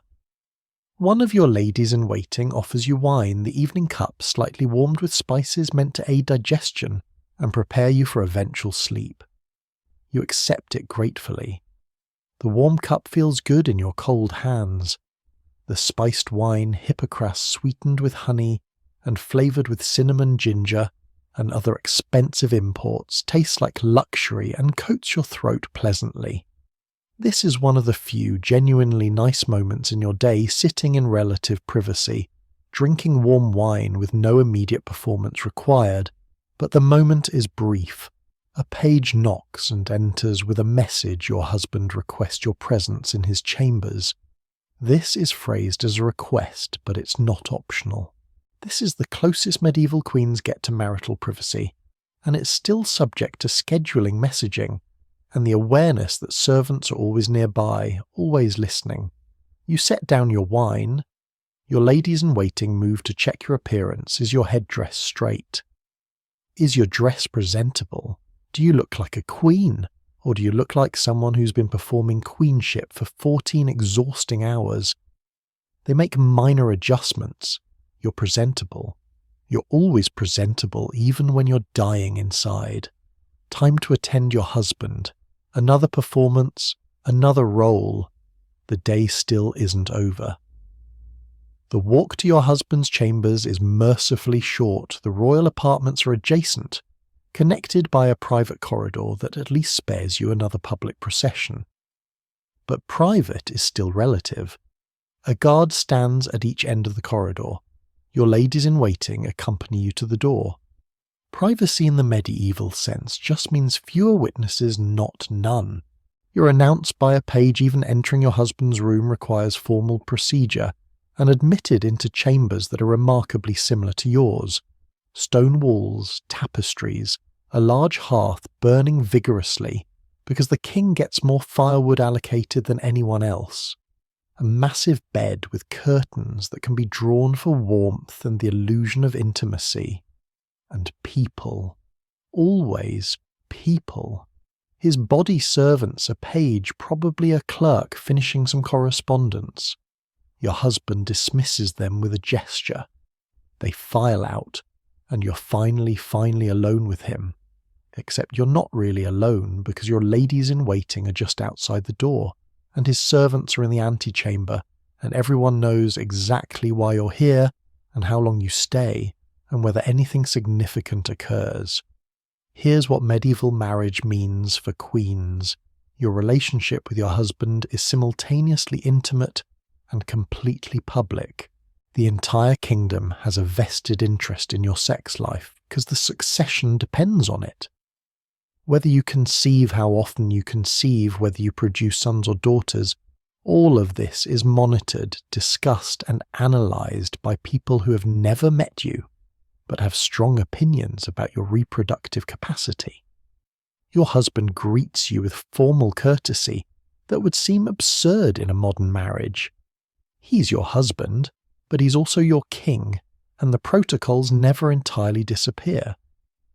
One of your ladies-in-waiting offers you wine, the evening cup slightly warmed with spices meant to aid digestion and prepare you for eventual sleep. You accept it gratefully. The warm cup feels good in your cold hands. The spiced wine, Hippocras sweetened with honey and flavoured with cinnamon, ginger, and other expensive imports, tastes like luxury and coats your throat pleasantly. This is one of the few genuinely nice moments in your day, sitting in relative privacy, drinking warm wine with no immediate performance required, but the moment is brief. A page knocks and enters with a message your husband requests your presence in his chambers. This is phrased as a request, but it's not optional. This is the closest medieval queens get to marital privacy, and it's still subject to scheduling messaging, and the awareness that servants are always nearby, always listening. You set down your wine. Your ladies-in-waiting move to check your appearance. Is your headdress straight? Is your dress presentable? Do you look like a queen? Or do you look like someone who's been performing queenship for 14 exhausting hours? They make minor adjustments. You're presentable. You're always presentable, even when you're dying inside. Time to attend your husband. Another performance, another role. The day still isn't over. The walk to your husband's chambers is mercifully short. The royal apartments are adjacent, connected by a private corridor that at least spares you another public procession. But private is still relative. A guard stands at each end of the corridor. Your ladies-in-waiting accompany you to the door. Privacy in the medieval sense just means fewer witnesses, not none. You're announced by a page. Even entering your husband's room requires formal procedure, and admitted into chambers that are remarkably similar to yours. Stone walls, tapestries, a large hearth burning vigorously, because the king gets more firewood allocated than anyone else. A massive bed with curtains that can be drawn for warmth and the illusion of intimacy. And people. Always people. His body servants, a page, probably a clerk finishing some correspondence. Your husband dismisses them with a gesture. They file out, and you're finally alone with him. Except you're not really alone, because your ladies-in-waiting are just outside the door, and his servants are in the antechamber, and everyone knows exactly why you're here, and how long you stay, and whether anything significant occurs. Here's what medieval marriage means for queens. Your relationship with your husband is simultaneously intimate and completely public. The entire kingdom has a vested interest in your sex life because the succession depends on it. Whether you conceive, how often you conceive, whether you produce sons or daughters, all of this is monitored, discussed and analysed by people who have never met you, but have strong opinions about your reproductive capacity. Your husband greets you with formal courtesy that would seem absurd in a modern marriage. He's your husband, but he's also your king, and the protocols never entirely disappear.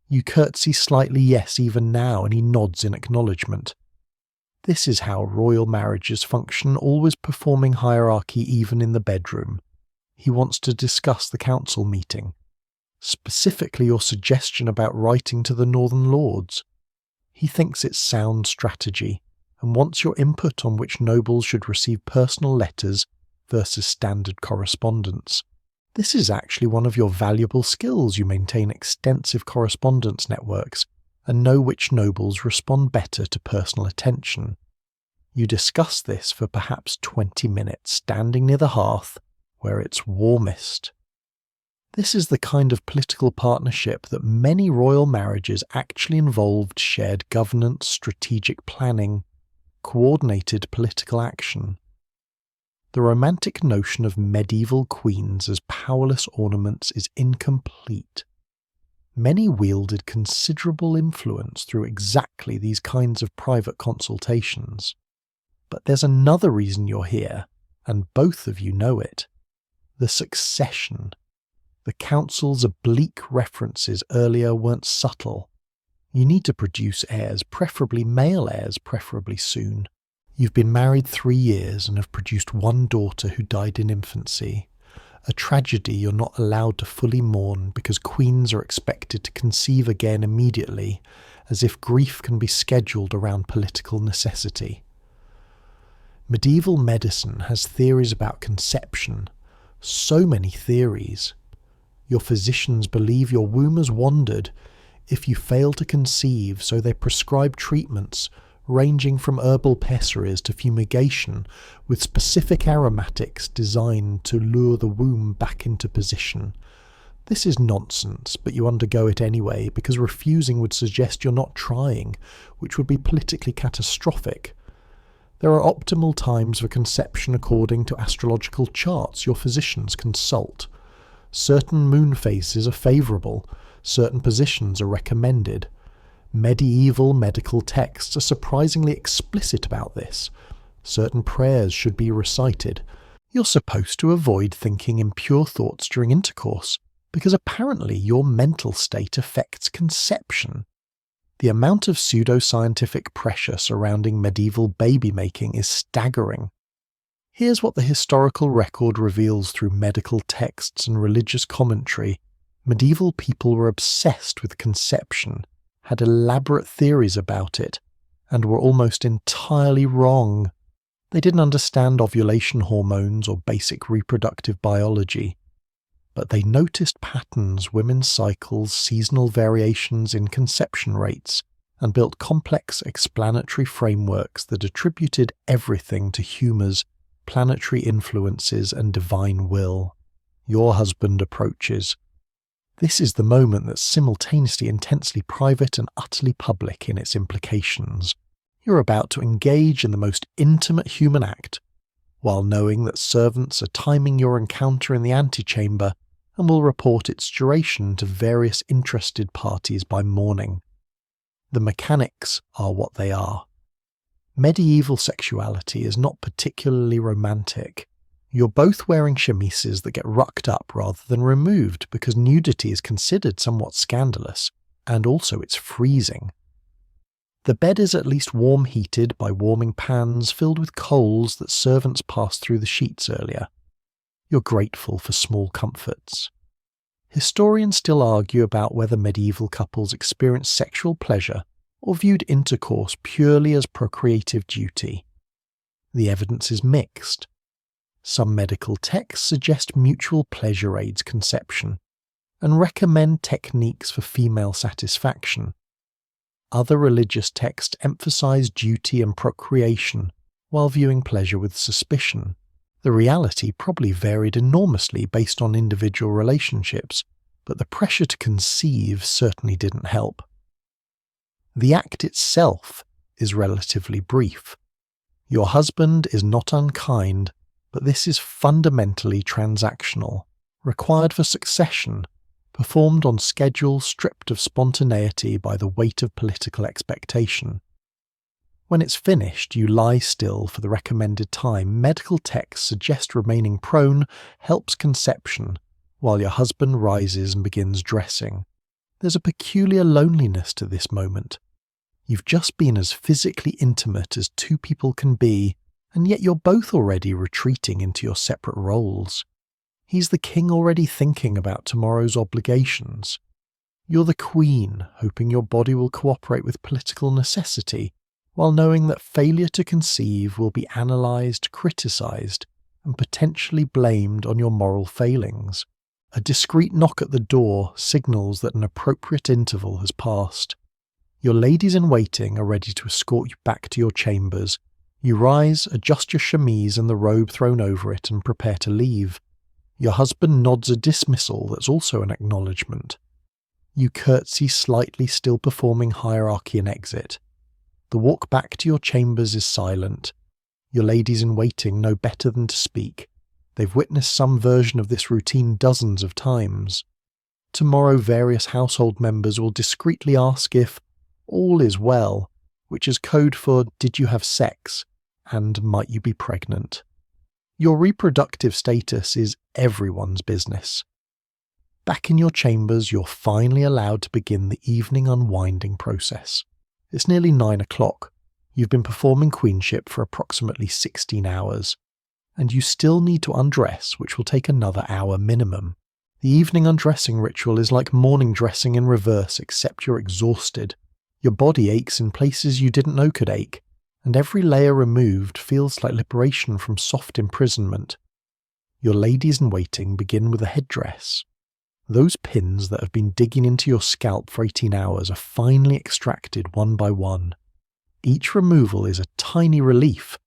You curtsy slightly yes even now, and he nods in acknowledgement. This is how royal marriages function, always performing hierarchy even in the bedroom. He wants to discuss the council meeting, specifically your suggestion about writing to the Northern Lords. He thinks it's sound strategy, and wants your input on which nobles should receive personal letters versus standard correspondence. This is actually one of your valuable skills. You maintain extensive correspondence networks and know which nobles respond better to personal attention. You discuss this for perhaps 20 minutes, standing near the hearth where it's warmest. This is the kind of political partnership that many royal marriages actually involved shared governance, strategic planning, coordinated political action. The romantic notion of medieval queens as powerless ornaments is incomplete. Many wielded considerable influence through exactly these kinds of private consultations. But there's another reason you're here, and both of you know it. The succession. The council's oblique references earlier weren't subtle. You need to produce heirs, preferably male heirs, preferably soon. You've been married 3 years and have produced one daughter who died in infancy. A tragedy you're not allowed to fully mourn because queens are expected to conceive again immediately, as if grief can be scheduled around political necessity. Medieval medicine has theories about conception. So many theories. Your physicians believe your womb has wandered if you fail to conceive, so they prescribe treatments ranging from herbal pessaries to fumigation with specific aromatics designed to lure the womb back into position. This is nonsense, but you undergo it anyway because refusing would suggest you're not trying, which would be politically catastrophic. There are optimal times for conception according to astrological charts your physicians consult. Certain moon phases are favourable, certain positions are recommended. Medieval medical texts are surprisingly explicit about this. Certain prayers should be recited. You're supposed to avoid thinking impure thoughts during intercourse, because apparently your mental state affects conception. The amount of pseudoscientific pressure surrounding medieval baby-making is staggering. Here's what the historical record reveals through medical texts and religious commentary. Medieval people were obsessed with conception, had elaborate theories about it, and were almost entirely wrong. They didn't understand ovulation hormones or basic reproductive biology, but they noticed patterns, women's cycles, seasonal variations in conception rates, and built complex explanatory frameworks that attributed everything to humours, planetary influences, and divine will. Your husband approaches. This is the moment that's simultaneously intensely private and utterly public in its implications. You're about to engage in the most intimate human act, while knowing that servants are timing your encounter in the antechamber and will report its duration to various interested parties by morning. The mechanics are what they are. Medieval sexuality is not particularly romantic. You're both wearing chemises that get rucked up rather than removed because nudity is considered somewhat scandalous, and also it's freezing. The bed is at least warm heated by warming pans filled with coals that servants passed through the sheets earlier. You're grateful for small comforts. Historians still argue about whether medieval couples experienced sexual pleasure or viewed intercourse purely as procreative duty. The evidence is mixed. Some medical texts suggest mutual pleasure aids conception and recommend techniques for female satisfaction. other religious texts emphasize duty and procreation, while viewing pleasure with suspicion. The reality probably varied enormously based on individual relationships, but the pressure to conceive certainly didn't help. The act itself is relatively brief. Your husband is not unkind, but this is fundamentally transactional, required for succession, performed on schedule, stripped of spontaneity by the weight of political expectation. When it's finished, you lie still for the recommended time. Medical texts suggest remaining prone helps conception, while your husband rises and begins dressing. There's a peculiar loneliness to this moment. You've just been as physically intimate as two people can be, and yet you're both already retreating into your separate roles. He's the king already thinking about tomorrow's obligations. You're the queen, hoping your body will cooperate with political necessity, while knowing that failure to conceive will be analysed, criticised, and potentially blamed on your moral failings. A discreet knock at the door signals that an appropriate interval has passed. Your ladies-in-waiting are ready to escort you back to your chambers. You rise, adjust your chemise and the robe thrown over it, and prepare to leave. Your husband nods a dismissal that's also an acknowledgement. You curtsy slightly, still performing hierarchy and exit. The walk back to your chambers is silent. Your ladies-in-waiting know better than to speak. They've witnessed some version of this routine dozens of times. Tomorrow various household members will discreetly ask if all is well, which is code for did you have sex, and might you be pregnant. Your reproductive status is everyone's business. Back in your chambers, you're finally allowed to begin the evening unwinding process. It's nearly 9 o'clock. You've been performing queenship for approximately 16 hours, and you still need to undress, which will take another hour minimum. The evening undressing ritual is like morning dressing in reverse, except you're exhausted. Your body aches in places you didn't know could ache, and every layer removed feels like liberation from soft imprisonment. Your ladies-in-waiting begin with a headdress. Those pins that have been digging into your scalp for 18 hours are finally extracted one by one. Each removal is a tiny relief,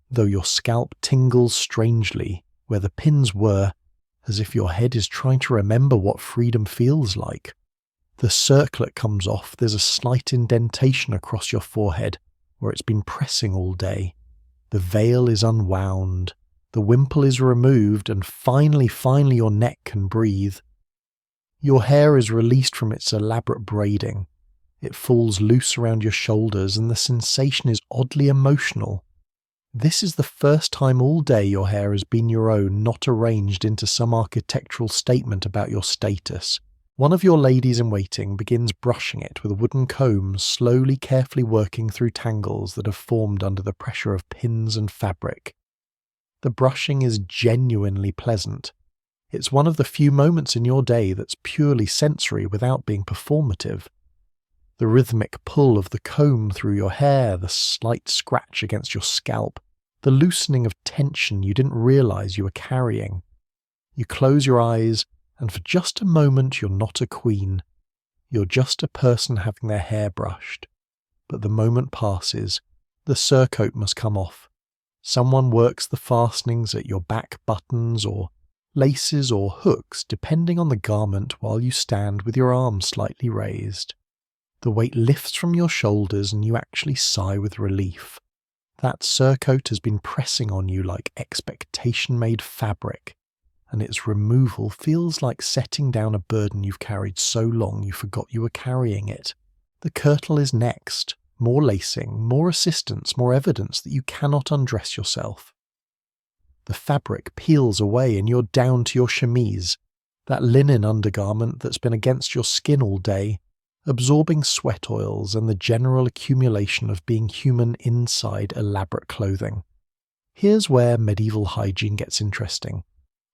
though your scalp tingles strangely where the pins were, as if your head is trying to remember what freedom feels like. The circlet comes off, there's a slight indentation across your forehead where it's been pressing all day. The veil is unwound, the wimple is removed, and finally your neck can breathe. Your hair is released from its elaborate braiding. It falls loose around your shoulders, and the sensation is oddly emotional. This is the first time all day your hair has been your own, not arranged into some architectural statement about your status. One of your ladies-in-waiting begins brushing it with a wooden comb, slowly, carefully working through tangles that have formed under the pressure of pins and fabric. The brushing is genuinely pleasant. It's one of the few moments in your day that's purely sensory without being performative. The rhythmic pull of the comb through your hair, the slight scratch against your scalp, the loosening of tension you didn't realize you were carrying. You close your eyes, and for just a moment you're not a queen. You're just a person having their hair brushed. But the moment passes. The surcoat must come off. Someone works the fastenings at your back buttons or laces or hooks depending on the garment while you stand with your arms slightly raised. The weight lifts from your shoulders and you actually sigh with relief. That surcoat has been pressing on you like expectation-made fabric, and its removal feels like setting down a burden you've carried so long you forgot you were carrying it. The kirtle is next. More lacing, more assistance, more evidence that you cannot undress yourself. The fabric peels away and you're down to your chemise, that linen undergarment that's been against your skin all day, absorbing sweat oils and the general accumulation of being human inside elaborate clothing. Here's where medieval hygiene gets interesting.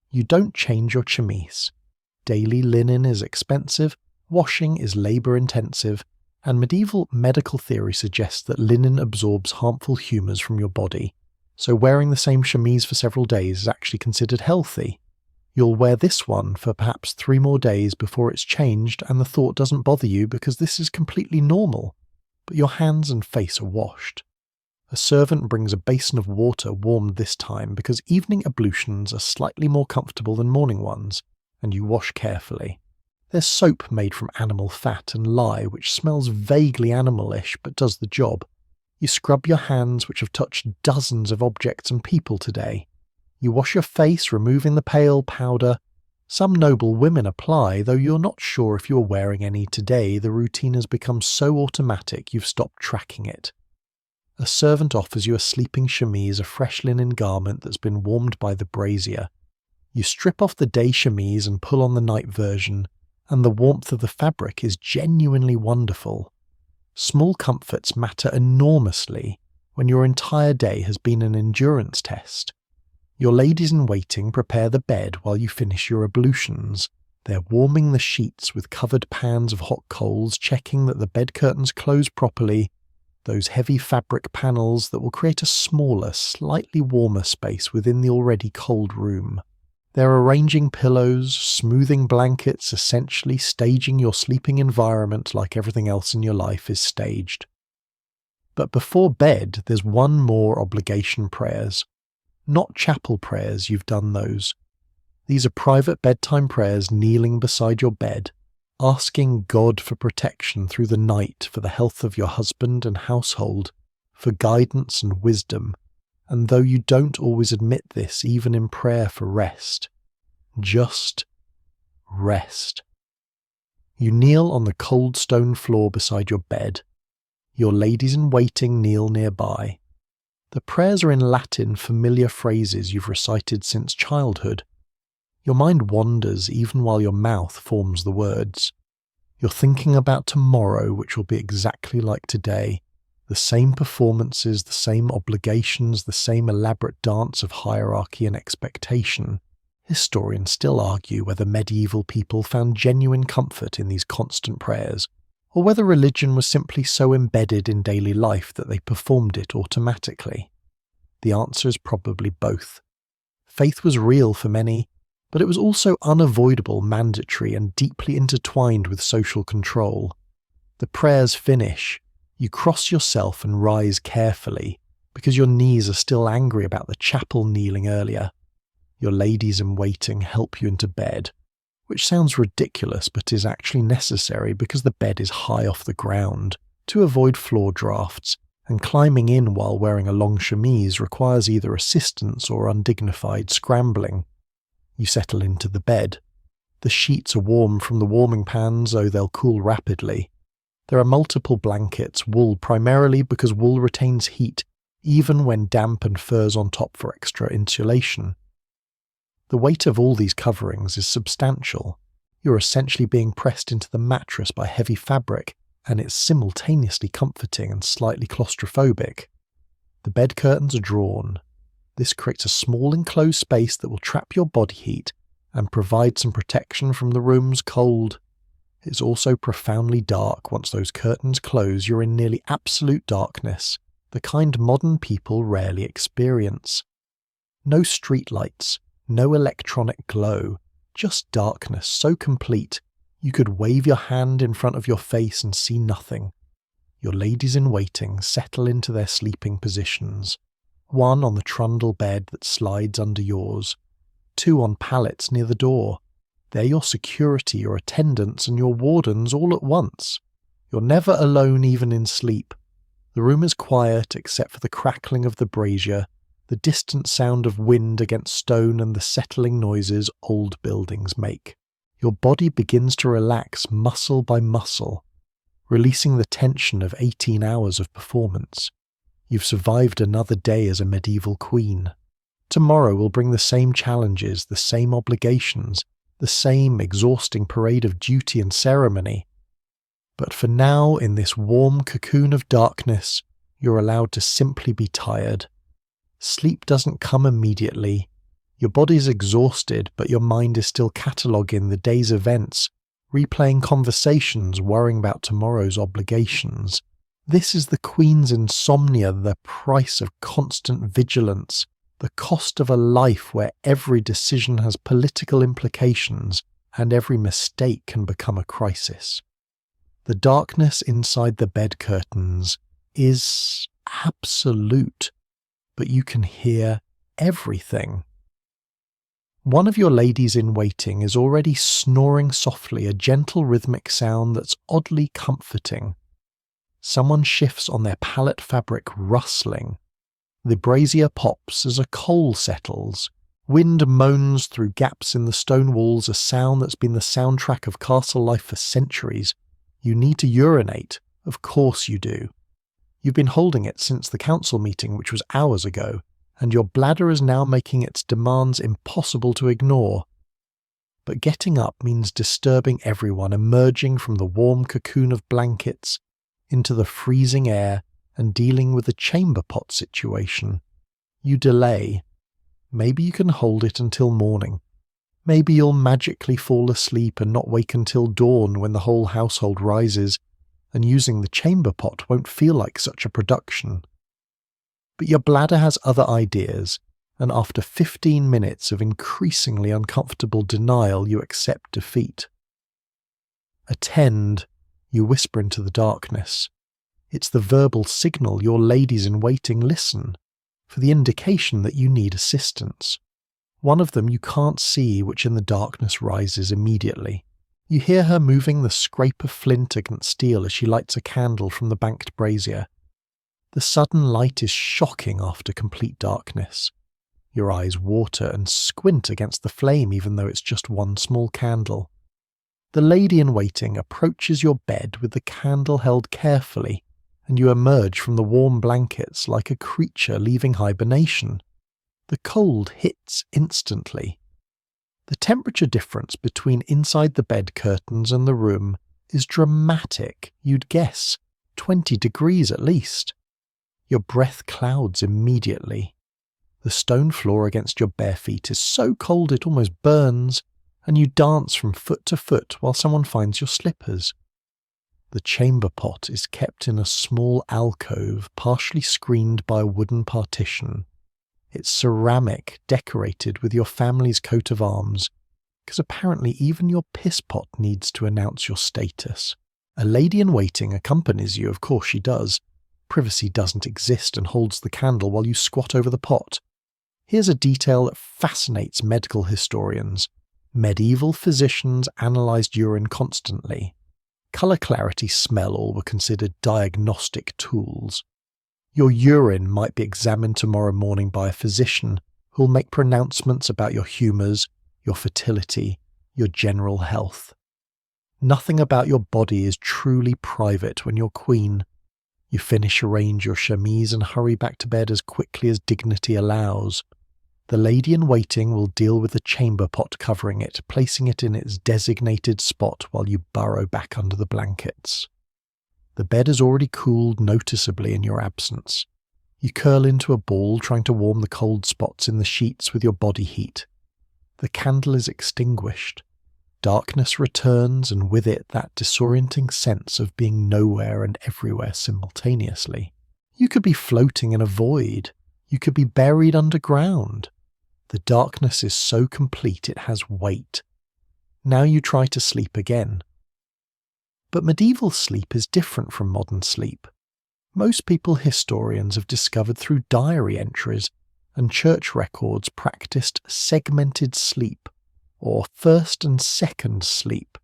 You don't change your chemise. Daily linen is expensive, washing is labour-intensive, and medieval medical theory suggests that linen absorbs harmful humours from your body, so wearing the same chemise for several days is actually considered healthy. You'll wear this one for perhaps 3 more days before it's changed, and the thought doesn't bother you because this is completely normal. but your hands and face are washed. A servant brings a basin of water warmed this time because evening ablutions are slightly more comfortable than morning ones, and you wash carefully. There's soap made from animal fat and lye which smells vaguely animalish but does the job. You scrub your hands which have touched dozens of objects and people today. You wash your face, removing the pale powder. Some noble women apply, though you're not sure if you're wearing any today. The routine has become so automatic you've stopped tracking it. A servant offers you a sleeping chemise, a fresh linen garment that's been warmed by the brazier. You strip off the day chemise and pull on the night version, and the warmth of the fabric is genuinely wonderful. Small comforts matter enormously when your entire day has been an endurance test. Your ladies-in-waiting prepare the bed while you finish your ablutions. They're warming the sheets with covered pans of hot coals, checking that the bed curtains close properly, those heavy fabric panels that will create a smaller, slightly warmer space within the already cold room. They're arranging pillows, smoothing blankets, essentially staging your sleeping environment like everything else in your life is staged. But before bed, there's one more obligation: prayers. Not chapel prayers, you've done those. These are private bedtime prayers kneeling beside your bed, asking God for protection through the night, for the health of your husband and household, for guidance and wisdom. And though you don't always admit this, even in prayer for rest, just rest. You kneel on the cold stone floor beside your bed. Your ladies-in-waiting kneel nearby. The prayers are in Latin, familiar phrases you've recited since childhood. Your mind wanders even while your mouth forms the words. You're thinking about tomorrow, which will be exactly like today. The same performances, the same obligations, the same elaborate dance of hierarchy and expectation. Historians still argue whether medieval people found genuine comfort in these constant prayers, or whether religion was simply so embedded in daily life that they performed it automatically. The answer is probably both. Faith was real for many, but it was also unavoidable, mandatory, and deeply intertwined with social control. The prayers finish. You cross yourself and rise carefully, because your knees are still angry about the chapel kneeling earlier. Your ladies-in-waiting help you into bed, which sounds ridiculous but is actually necessary because the bed is high off the ground, to avoid floor drafts, and climbing in while wearing a long chemise requires either assistance or undignified scrambling. You settle into the bed. The sheets are warm from the warming pans, though they'll cool rapidly. There are multiple blankets, wool primarily because wool retains heat, even when damp, and furs on top for extra insulation. The weight of all these coverings is substantial. You're essentially being pressed into the mattress by heavy fabric, and it's simultaneously comforting and slightly claustrophobic. The bed curtains are drawn. This creates a small enclosed space that will trap your body heat and provide some protection from the room's cold. It's also profoundly dark. Once those curtains close, you're in nearly absolute darkness, the kind modern people rarely experience. No streetlights, no electronic glow, just darkness so complete you could wave your hand in front of your face and see nothing. Your ladies-in-waiting settle into their sleeping positions, one on the trundle bed that slides under yours, two on pallets near the door. They're your security, your attendants, and your wardens all at once. You're never alone even in sleep. The room is quiet except for the crackling of the brazier, the distant sound of wind against stone, and the settling noises old buildings make. Your body begins to relax muscle by muscle, releasing the tension of 18 hours of performance. You've survived another day as a medieval queen. Tomorrow will bring the same challenges, the same obligations, the same exhausting parade of duty and ceremony. But for now, in this warm cocoon of darkness, you're allowed to simply be tired. Sleep doesn't come immediately. Your body's exhausted, but your mind is still cataloguing the day's events, replaying conversations, worrying about tomorrow's obligations. This is the Queen's insomnia, the price of constant vigilance, the cost of a life where every decision has political implications and every mistake can become a crisis. The darkness inside the bed curtains is absolute, but you can hear everything. One of your ladies in waiting is already snoring softly, a gentle rhythmic sound that's oddly comforting. Someone shifts on their pallet fabric, rustling. The brazier pops as a coal settles. Wind moans through gaps in the stone walls, a sound that's been the soundtrack of castle life for centuries. You need to urinate. Of course you do. You've been holding it since the council meeting, which was hours ago, and your bladder is now making its demands impossible to ignore. But getting up means disturbing everyone, emerging from the warm cocoon of blankets into the freezing air and dealing with the chamber pot situation. You delay. Maybe you can hold it until morning. Maybe you'll magically fall asleep and not wake until dawn when the whole household rises, and using the chamber pot won't feel like such a production. But your bladder has other ideas, and after 15 minutes of increasingly uncomfortable denial, you accept defeat. Attend, you whisper into the darkness. It's the verbal signal your ladies in waiting listen, for the indication that you need assistance. One of them you can't see, which in the darkness rises immediately. You hear her moving the scrape of flint against steel as she lights a candle from the banked brazier. The sudden light is shocking after complete darkness. Your eyes water and squint against the flame even though it's just one small candle. The lady in waiting approaches your bed with the candle held carefully, and you emerge from the warm blankets like a creature leaving hibernation. The cold hits instantly. The temperature difference between inside the bed curtains and the room is dramatic, you'd guess, 20 degrees at least. Your breath clouds immediately. The stone floor against your bare feet is so cold it almost burns, and you dance from foot to foot while someone finds your slippers. The chamber pot is kept in a small alcove, partially screened by a wooden partition. It's ceramic, decorated with your family's coat of arms, because apparently even your piss pot needs to announce your status. A lady in waiting accompanies you, of course she does. Privacy doesn't exist, and holds the candle while you squat over the pot. Here's a detail that fascinates medical historians. Medieval physicians analysed urine constantly. Colour, clarity, smell all were considered diagnostic tools. Your urine might be examined tomorrow morning by a physician who'll make pronouncements about your humours, your fertility, your general health. Nothing about your body is truly private when you're queen. You finish, arrange your chemise and hurry back to bed as quickly as dignity allows. The lady in waiting will deal with the chamber pot covering it, placing it in its designated spot while you burrow back under the blankets. The bed has already cooled noticeably in your absence. You curl into a ball, trying to warm the cold spots in the sheets with your body heat. The candle is extinguished. Darkness returns, and with it that disorienting sense of being nowhere and everywhere simultaneously. You could be floating in a void. You could be buried underground. The darkness is so complete it has weight. Now you try to sleep again. But medieval sleep is different from modern sleep. Most people historians have discovered through diary entries and church records practiced segmented sleep, or first and second sleep.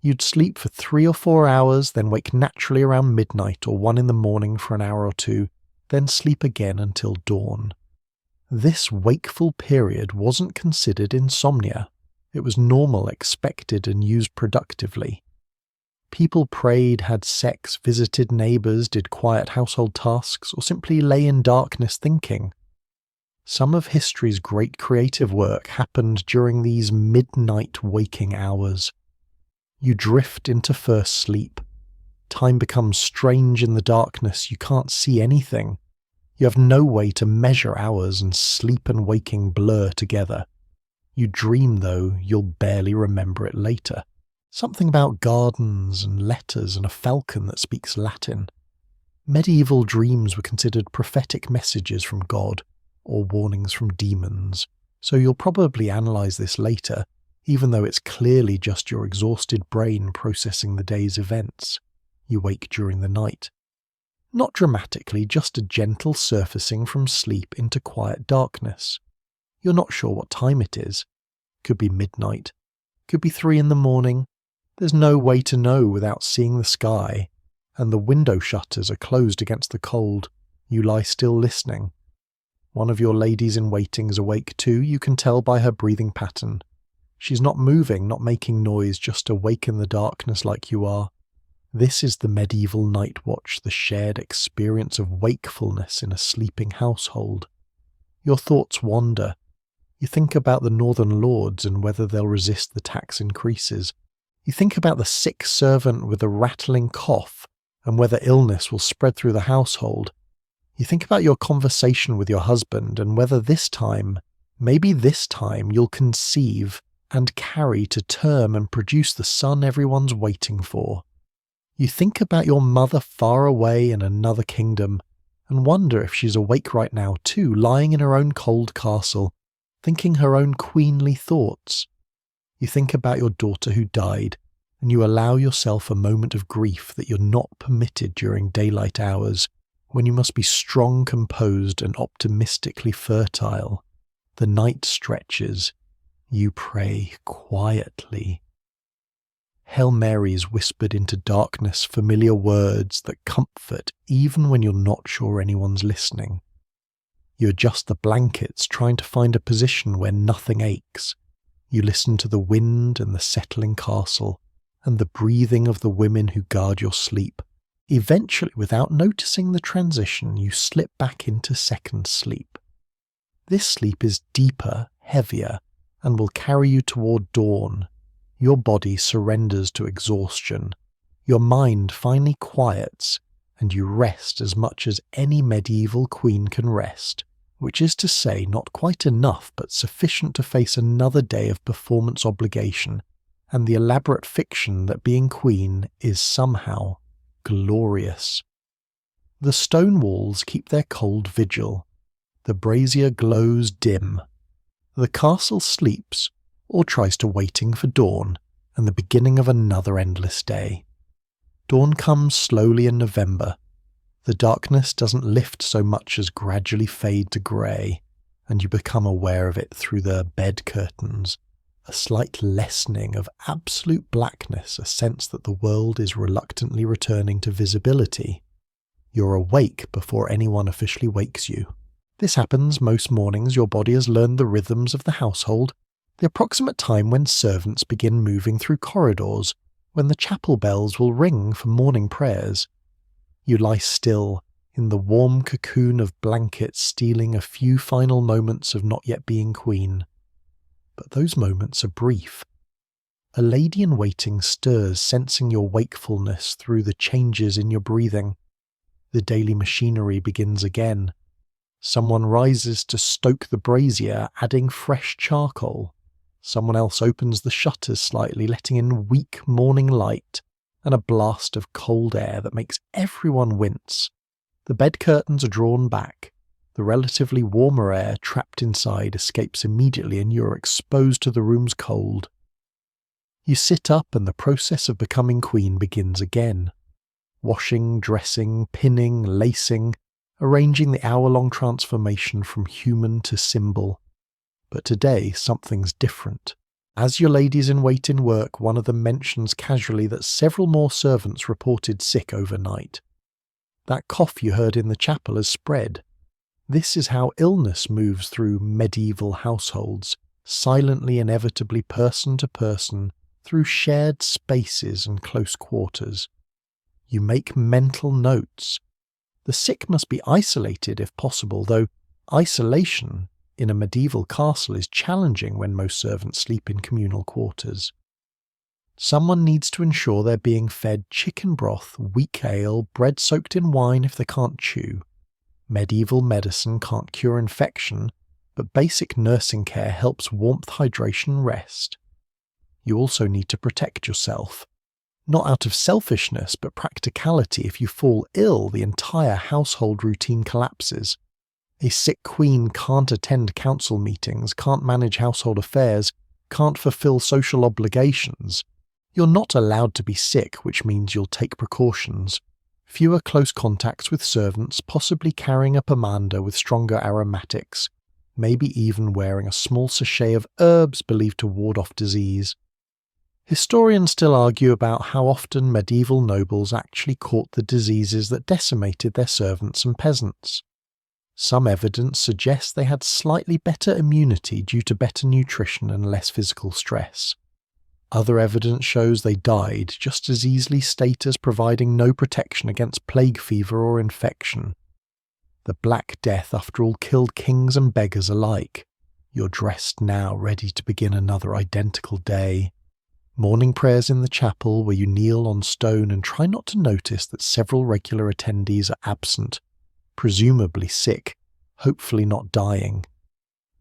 You'd sleep for 3 or 4 hours, then wake naturally around midnight or 1 in the morning for an hour or 2, then sleep again until dawn. This wakeful period wasn't considered insomnia. It was normal, expected, and used productively. People prayed, had sex, visited neighbours, did quiet household tasks, or simply lay in darkness thinking. Some of history's great creative work happened during these midnight waking hours. You drift into first sleep. Time becomes strange in the darkness. You can't see anything. You have no way to measure hours, and sleep and waking blur together. You dream, though you'll barely remember it later. Something about gardens and letters and a falcon that speaks Latin. Medieval dreams were considered prophetic messages from God, or warnings from demons, so you'll probably analyse this later, even though it's clearly just your exhausted brain processing the day's events. You wake during the night. Not dramatically, just a gentle surfacing from sleep into quiet darkness. You're not sure what time it is. Could be midnight. Could be 3 a.m. There's no way to know without seeing the sky, and the window shutters are closed against the cold. You lie still listening. One of your ladies in waiting is awake too, you can tell by her breathing pattern. She's not moving, not making noise, just awake in the darkness like you are. This is the medieval night watch, the shared experience of wakefulness in a sleeping household. Your thoughts wander. You think about the northern lords and whether they'll resist the tax increases. You think about the sick servant with a rattling cough and whether illness will spread through the household. You think about your conversation with your husband and whether this time, maybe this time, you'll conceive and carry to term and produce the son everyone's waiting for. You think about your mother far away in another kingdom and wonder if she's awake right now too, lying in her own cold castle, thinking her own queenly thoughts. You think about your daughter who died, and you allow yourself a moment of grief that you're not permitted during daylight hours, when you must be strong, composed, and optimistically fertile. The night stretches. You pray quietly. Hail Marys whispered into darkness, familiar words that comfort even when you're not sure anyone's listening. You adjust the blankets, trying to find a position where nothing aches. You listen to the wind and the settling castle, and the breathing of the women who guard your sleep. Eventually, without noticing the transition, you slip back into second sleep. This sleep is deeper, heavier, and will carry you toward dawn. Your body surrenders to exhaustion. Your mind finally quiets, and you rest as much as any medieval queen can rest, which is to say not quite enough but sufficient to face another day of performance obligation and the elaborate fiction that being queen is somehow glorious. The stone walls keep their cold vigil. The brazier glows dim. The castle sleeps, or tries to waiting for dawn and the beginning of another endless day. Dawn comes slowly in November. The darkness doesn't lift so much as gradually fade to grey, and you become aware of it through the bed curtains. A slight lessening of absolute blackness, a sense that the world is reluctantly returning to visibility. You're awake before anyone officially wakes you. This happens most mornings. Your body has learned the rhythms of the household, the approximate time when servants begin moving through corridors, when the chapel bells will ring for morning prayers. You lie still, in the warm cocoon of blankets, stealing a few final moments of not yet being queen. But those moments are brief. A lady in waiting stirs, sensing your wakefulness through the changes in your breathing. The daily machinery begins again. Someone rises to stoke the brazier, adding fresh charcoal. Someone else opens the shutters slightly, letting in weak morning light and a blast of cold air that makes everyone wince. The bed curtains are drawn back. The relatively warmer air trapped inside escapes immediately and you're exposed to the room's cold. You sit up and the process of becoming queen begins again. Washing, dressing, pinning, lacing, arranging the hour-long transformation from human to symbol. But today something's different. As your ladies in wait in work, one of them mentions casually that several more servants reported sick overnight. That cough you heard in the chapel has spread. This is how illness moves through medieval households, silently, inevitably, person to person, through shared spaces and close quarters. You make mental notes. The sick must be isolated if possible, though isolation in a medieval castle is challenging when most servants sleep in communal quarters. Someone needs to ensure they're being fed chicken broth, weak ale, bread soaked in wine if they can't chew. Medieval medicine can't cure infection, but basic nursing care helps warmth, hydration, rest. You also need to protect yourself. Not out of selfishness, but practicality. If you fall ill, the entire household routine collapses. A sick queen can't attend council meetings, can't manage household affairs, can't fulfill social obligations. You're not allowed to be sick, which means you'll take precautions. Fewer close contacts with servants, possibly carrying a pomander with stronger aromatics, maybe even wearing a small sachet of herbs believed to ward off disease. Historians still argue about how often medieval nobles actually caught the diseases that decimated their servants and peasants. Some evidence suggests they had slightly better immunity due to better nutrition and less physical stress. Other evidence shows they died just as easily, state as providing no protection against plague fever or infection. The Black Death, after all, killed kings and beggars alike. You're dressed now, ready to begin another identical day. Morning prayers in the chapel, where you kneel on stone and try not to notice that several regular attendees are absent, presumably sick, hopefully not dying.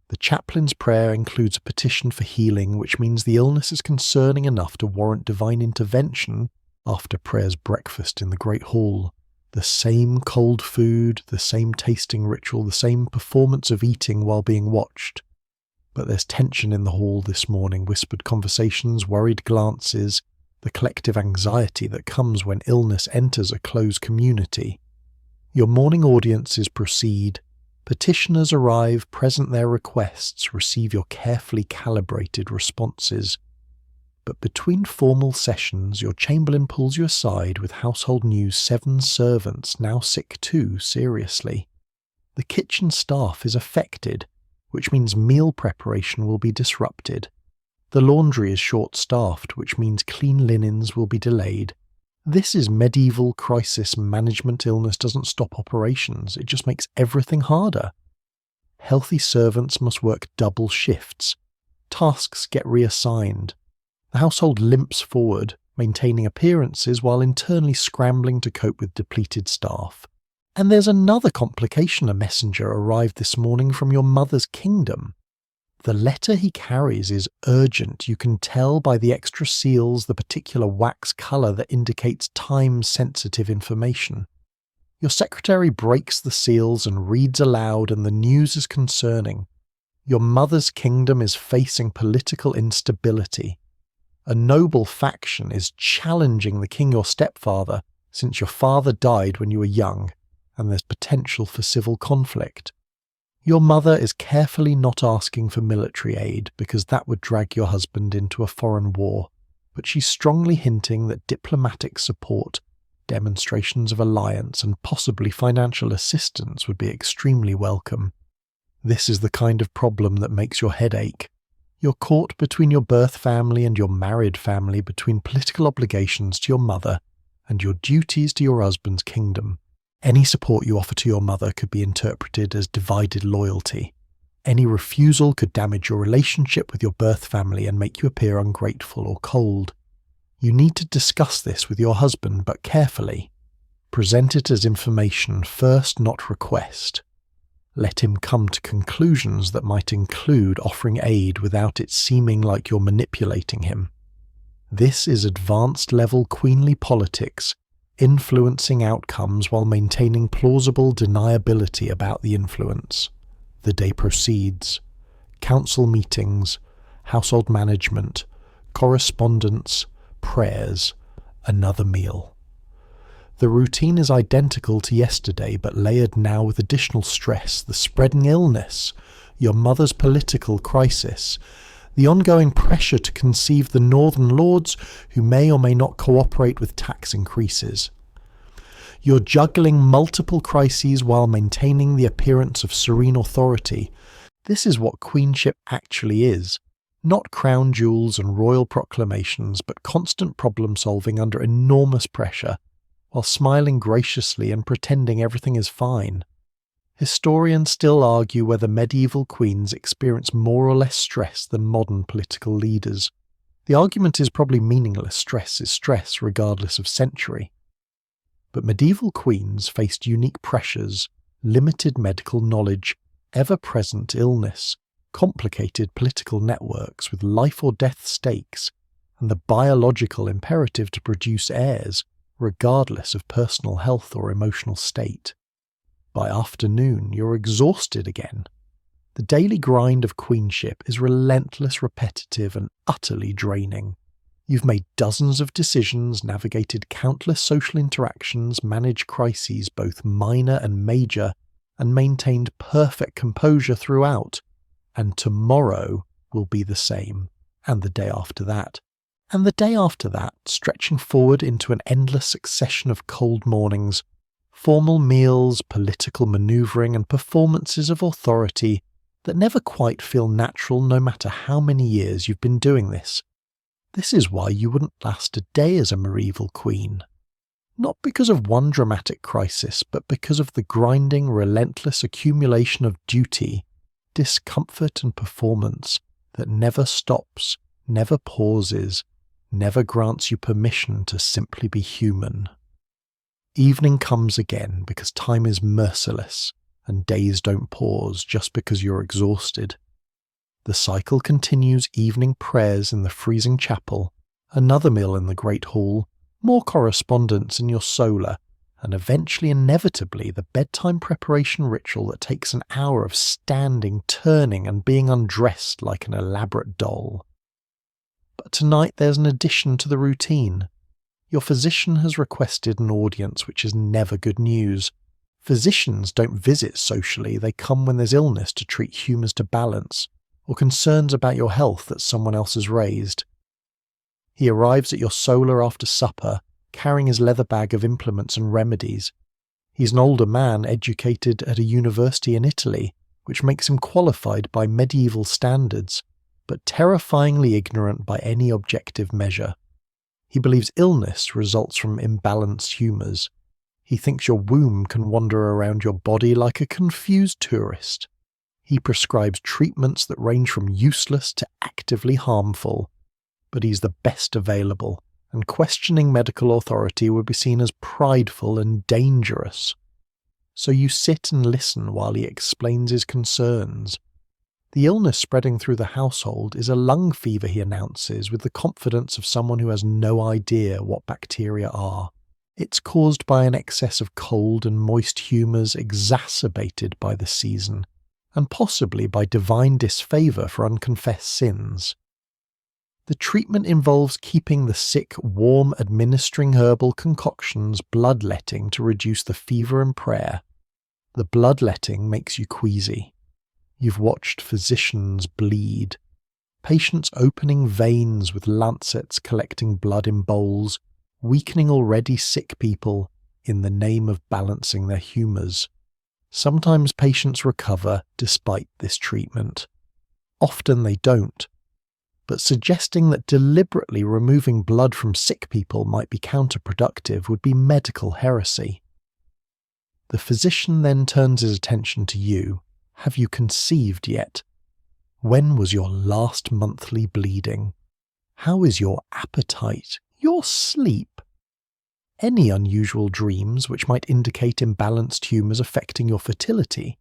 The chaplain's prayer includes a petition for healing, which means the illness is concerning enough to warrant divine intervention after prayer's breakfast in the Great Hall. The same cold food, the same tasting ritual, the same performance of eating while being watched. But there's tension in the hall this morning, whispered conversations, worried glances, the collective anxiety that comes when illness enters a closed community. Your morning audiences proceed. Petitioners arrive, present their requests, receive your carefully calibrated responses. But between formal sessions, your chamberlain pulls you aside with household news 7 servants, now sick too, seriously. The kitchen staff is affected, which means meal preparation will be disrupted. The laundry is short-staffed, which means clean linens will be delayed. This is medieval crisis management. Illness doesn't stop operations, it just makes everything harder. Healthy servants must work double shifts. Tasks get reassigned. The household limps forward, maintaining appearances while internally scrambling to cope with depleted staff. And there's another complication. A messenger arrived this morning from your mother's kingdom. The letter he carries is urgent. You can tell by the extra seals, the particular wax colour that indicates time-sensitive information. Your secretary breaks the seals and reads aloud, and the news is concerning. Your mother's kingdom is facing political instability. A noble faction is challenging the king, your stepfather, since your father died when you were young, and there's potential for civil conflict. Your mother is carefully not asking for military aid because that would drag your husband into a foreign war, but she's strongly hinting that diplomatic support, demonstrations of alliance, and possibly financial assistance would be extremely welcome. This is the kind of problem that makes your head ache. You're caught between your birth family and your married family, between political obligations to your mother and your duties to your husband's kingdom. Any support you offer to your mother could be interpreted as divided loyalty. Any refusal could damage your relationship with your birth family and make you appear ungrateful or cold. You need to discuss this with your husband, but carefully. Present it as information first, not request. Let him come to conclusions that might include offering aid without it seeming like you're manipulating him. This is advanced-level queenly politics, influencing outcomes while maintaining plausible deniability about the influence. The day proceeds. Council meetings, household management, correspondence, prayers, another meal. The routine is identical to yesterday, but layered now with additional stress, the spreading illness, your mother's political crisis, the ongoing pressure to conceive the northern lords who may or may not cooperate with tax increases. You're juggling multiple crises while maintaining the appearance of serene authority. This is what queenship actually is. Not crown jewels and royal proclamations, but constant problem-solving under enormous pressure, while smiling graciously and pretending everything is fine. Historians still argue whether medieval queens experience more or less stress than modern political leaders. The argument is probably meaningless. Stress is stress, regardless of century. But medieval queens faced unique pressures, limited medical knowledge, ever-present illness, complicated political networks with life or death stakes, and the biological imperative to produce heirs, regardless of personal health or emotional state. By afternoon, you're exhausted again. The daily grind of queenship is relentless, repetitive, and utterly draining. You've made dozens of decisions, navigated countless social interactions, managed crises both minor and major, and maintained perfect composure throughout. And tomorrow will be the same, and the day after that, and the day after that, stretching forward into an endless succession of cold mornings, formal meals, political manoeuvring, and performances of authority that never quite feel natural no matter how many years you've been doing this. This is why you wouldn't last a day as a medieval queen. Not because of one dramatic crisis, but because of the grinding, relentless accumulation of duty, discomfort and performance that never stops, never pauses, never grants you permission to simply be human. Evening comes again because time is merciless, and days don't pause just because you're exhausted. The cycle continues: evening prayers in the freezing chapel, another meal in the great hall, more correspondence in your solar, and eventually, inevitably, the bedtime preparation ritual that takes an hour of standing, turning, and being undressed like an elaborate doll. But tonight there's an addition to the routine. Your physician has requested an audience, which is never good news. Physicians don't visit socially, they come when there's illness to treat humours to balance, or concerns about your health that someone else has raised. He arrives at your solar after supper, carrying his leather bag of implements and remedies. He's an older man educated at a university in Italy, which makes him qualified by medieval standards, but terrifyingly ignorant by any objective measure. He believes illness results from imbalanced humours. He thinks your womb can wander around your body like a confused tourist. He prescribes treatments that range from useless to actively harmful, but he's the best available, and questioning medical authority would be seen as prideful and dangerous. So you sit and listen while he explains his concerns. The illness spreading through the household is a lung fever, he announces, with the confidence of someone who has no idea what bacteria are. It's caused by an excess of cold and moist humours exacerbated by the season, and possibly by divine disfavour for unconfessed sins. The treatment involves keeping the sick warm, administering herbal concoctions, bloodletting to reduce the fever and prayer. The bloodletting makes you queasy. You've watched physicians bleed, patients opening veins with lancets collecting blood in bowls, weakening already sick people in the name of balancing their humours. Sometimes patients recover despite this treatment. Often they don't. But suggesting that deliberately removing blood from sick people might be counterproductive would be medical heresy. The physician then turns his attention to you. Have you conceived yet? When was your last monthly bleeding? How is your appetite? Your sleep? Any unusual dreams which might indicate imbalanced humours affecting your fertility?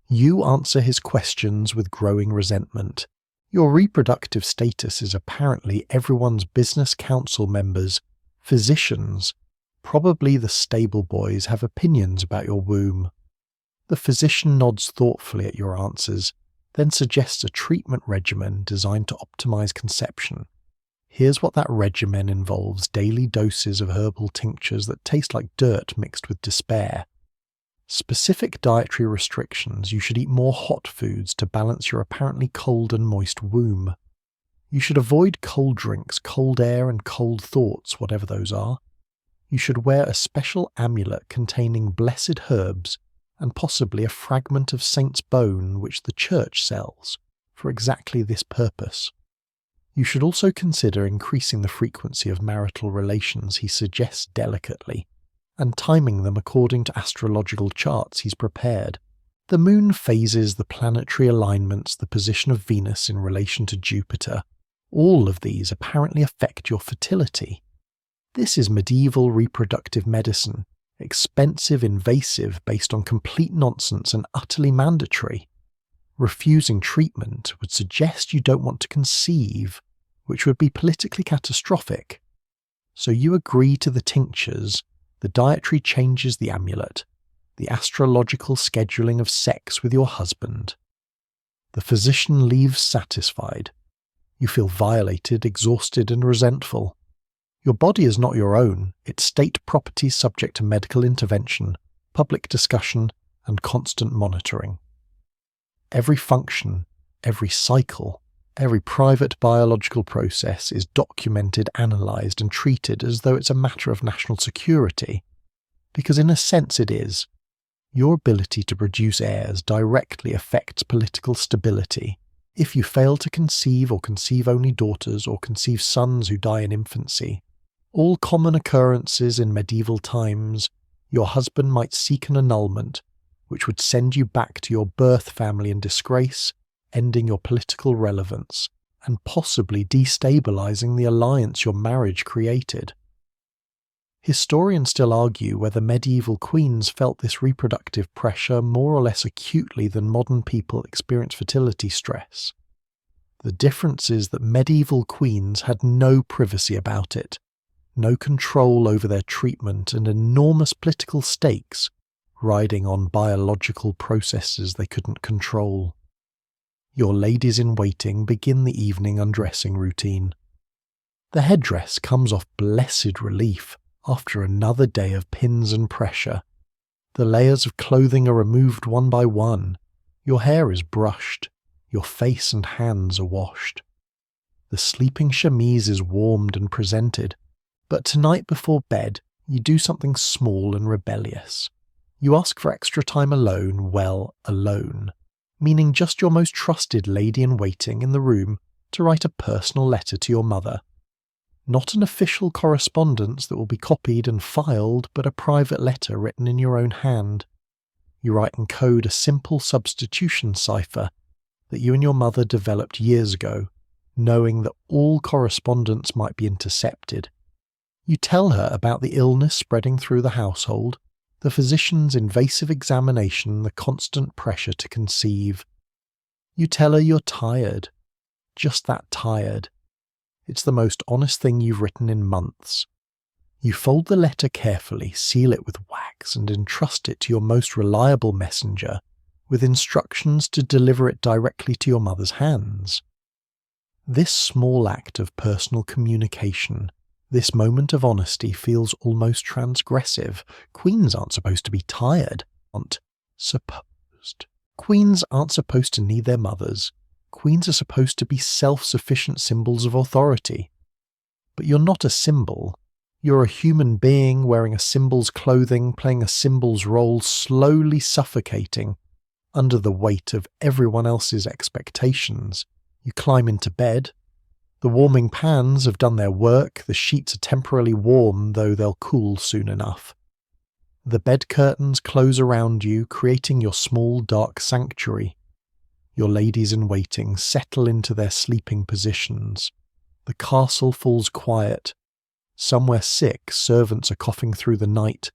You answer his questions with growing resentment. Your reproductive status is apparently everyone's business council members, physicians. Probably the stable boys have opinions about your womb. The physician nods thoughtfully at your answers, then suggests a treatment regimen designed to optimize conception. Here's what that regimen involves: daily doses of herbal tinctures that taste like dirt mixed with despair. Specific dietary restrictions: you should eat more hot foods to balance your apparently cold and moist womb. You should avoid cold drinks, cold air, and cold thoughts, whatever those are. You should wear a special amulet containing blessed herbs and possibly a fragment of saint's bone which the church sells for exactly this purpose. You should also consider increasing the frequency of marital relations, he suggests delicately, and timing them according to astrological charts he's prepared. The moon phases, the planetary alignments, the position of Venus in relation to Jupiter. All of these apparently affect your fertility. This is medieval reproductive medicine, expensive, invasive, based on complete nonsense and utterly mandatory. Refusing treatment would suggest you don't want to conceive, which would be politically catastrophic. So you agree to the tinctures, the dietary changes, the amulet, the astrological scheduling of sex with your husband. The physician leaves satisfied. You feel violated, exhausted, and resentful. Your body is not your own, its state property subject to medical intervention, public discussion, and constant monitoring. Every function, every cycle, every private biological process is documented, analysed, and treated as though it's a matter of national security, because in a sense it is. Your ability to produce heirs directly affects political stability. If you fail to conceive or conceive only daughters or conceive sons who die in infancy, all common occurrences in medieval times, your husband might seek an annulment, which would send you back to your birth family in disgrace, ending your political relevance, and possibly destabilising the alliance your marriage created. Historians still argue whether medieval queens felt this reproductive pressure more or less acutely than modern people experience fertility stress. The difference is that medieval queens had no privacy about it, no control over their treatment, and enormous political stakes riding on biological processes they couldn't control. Your ladies-in-waiting begin the evening undressing routine. The headdress comes off blessed relief after another day of pins and pressure. The layers of clothing are removed one by one. Your hair is brushed. Your face and hands are washed. The sleeping chemise is warmed and presented. But tonight before bed, you do something small and rebellious. You ask for extra time alone, alone, meaning just your most trusted lady-in-waiting in the room to write a personal letter to your mother. Not an official correspondence that will be copied and filed, but a private letter written in your own hand. You write and code a simple substitution cipher that you and your mother developed years ago, knowing that all correspondence might be intercepted. You tell her about the illness spreading through the household, the physician's invasive examination, the constant pressure to conceive. You tell her you're tired, just that tired. It's the most honest thing you've written in months. You fold the letter carefully, seal it with wax, and entrust it to your most reliable messenger, with instructions to deliver it directly to your mother's hands. This small act of personal communication, this moment of honesty, feels almost transgressive. Queens aren't supposed to be tired. Queens aren't supposed to need their mothers. Queens are supposed to be self-sufficient symbols of authority. But you're not a symbol. You're a human being wearing a symbol's clothing, playing a symbol's role, slowly suffocating under the weight of everyone else's expectations. You climb into bed. The warming pans have done their work. The sheets are temporarily warm, though they'll cool soon enough. The bed curtains close around you, creating your small dark sanctuary. Your ladies-in-waiting settle into their sleeping positions. The castle falls quiet. Somewhere sick, servants are coughing through the night.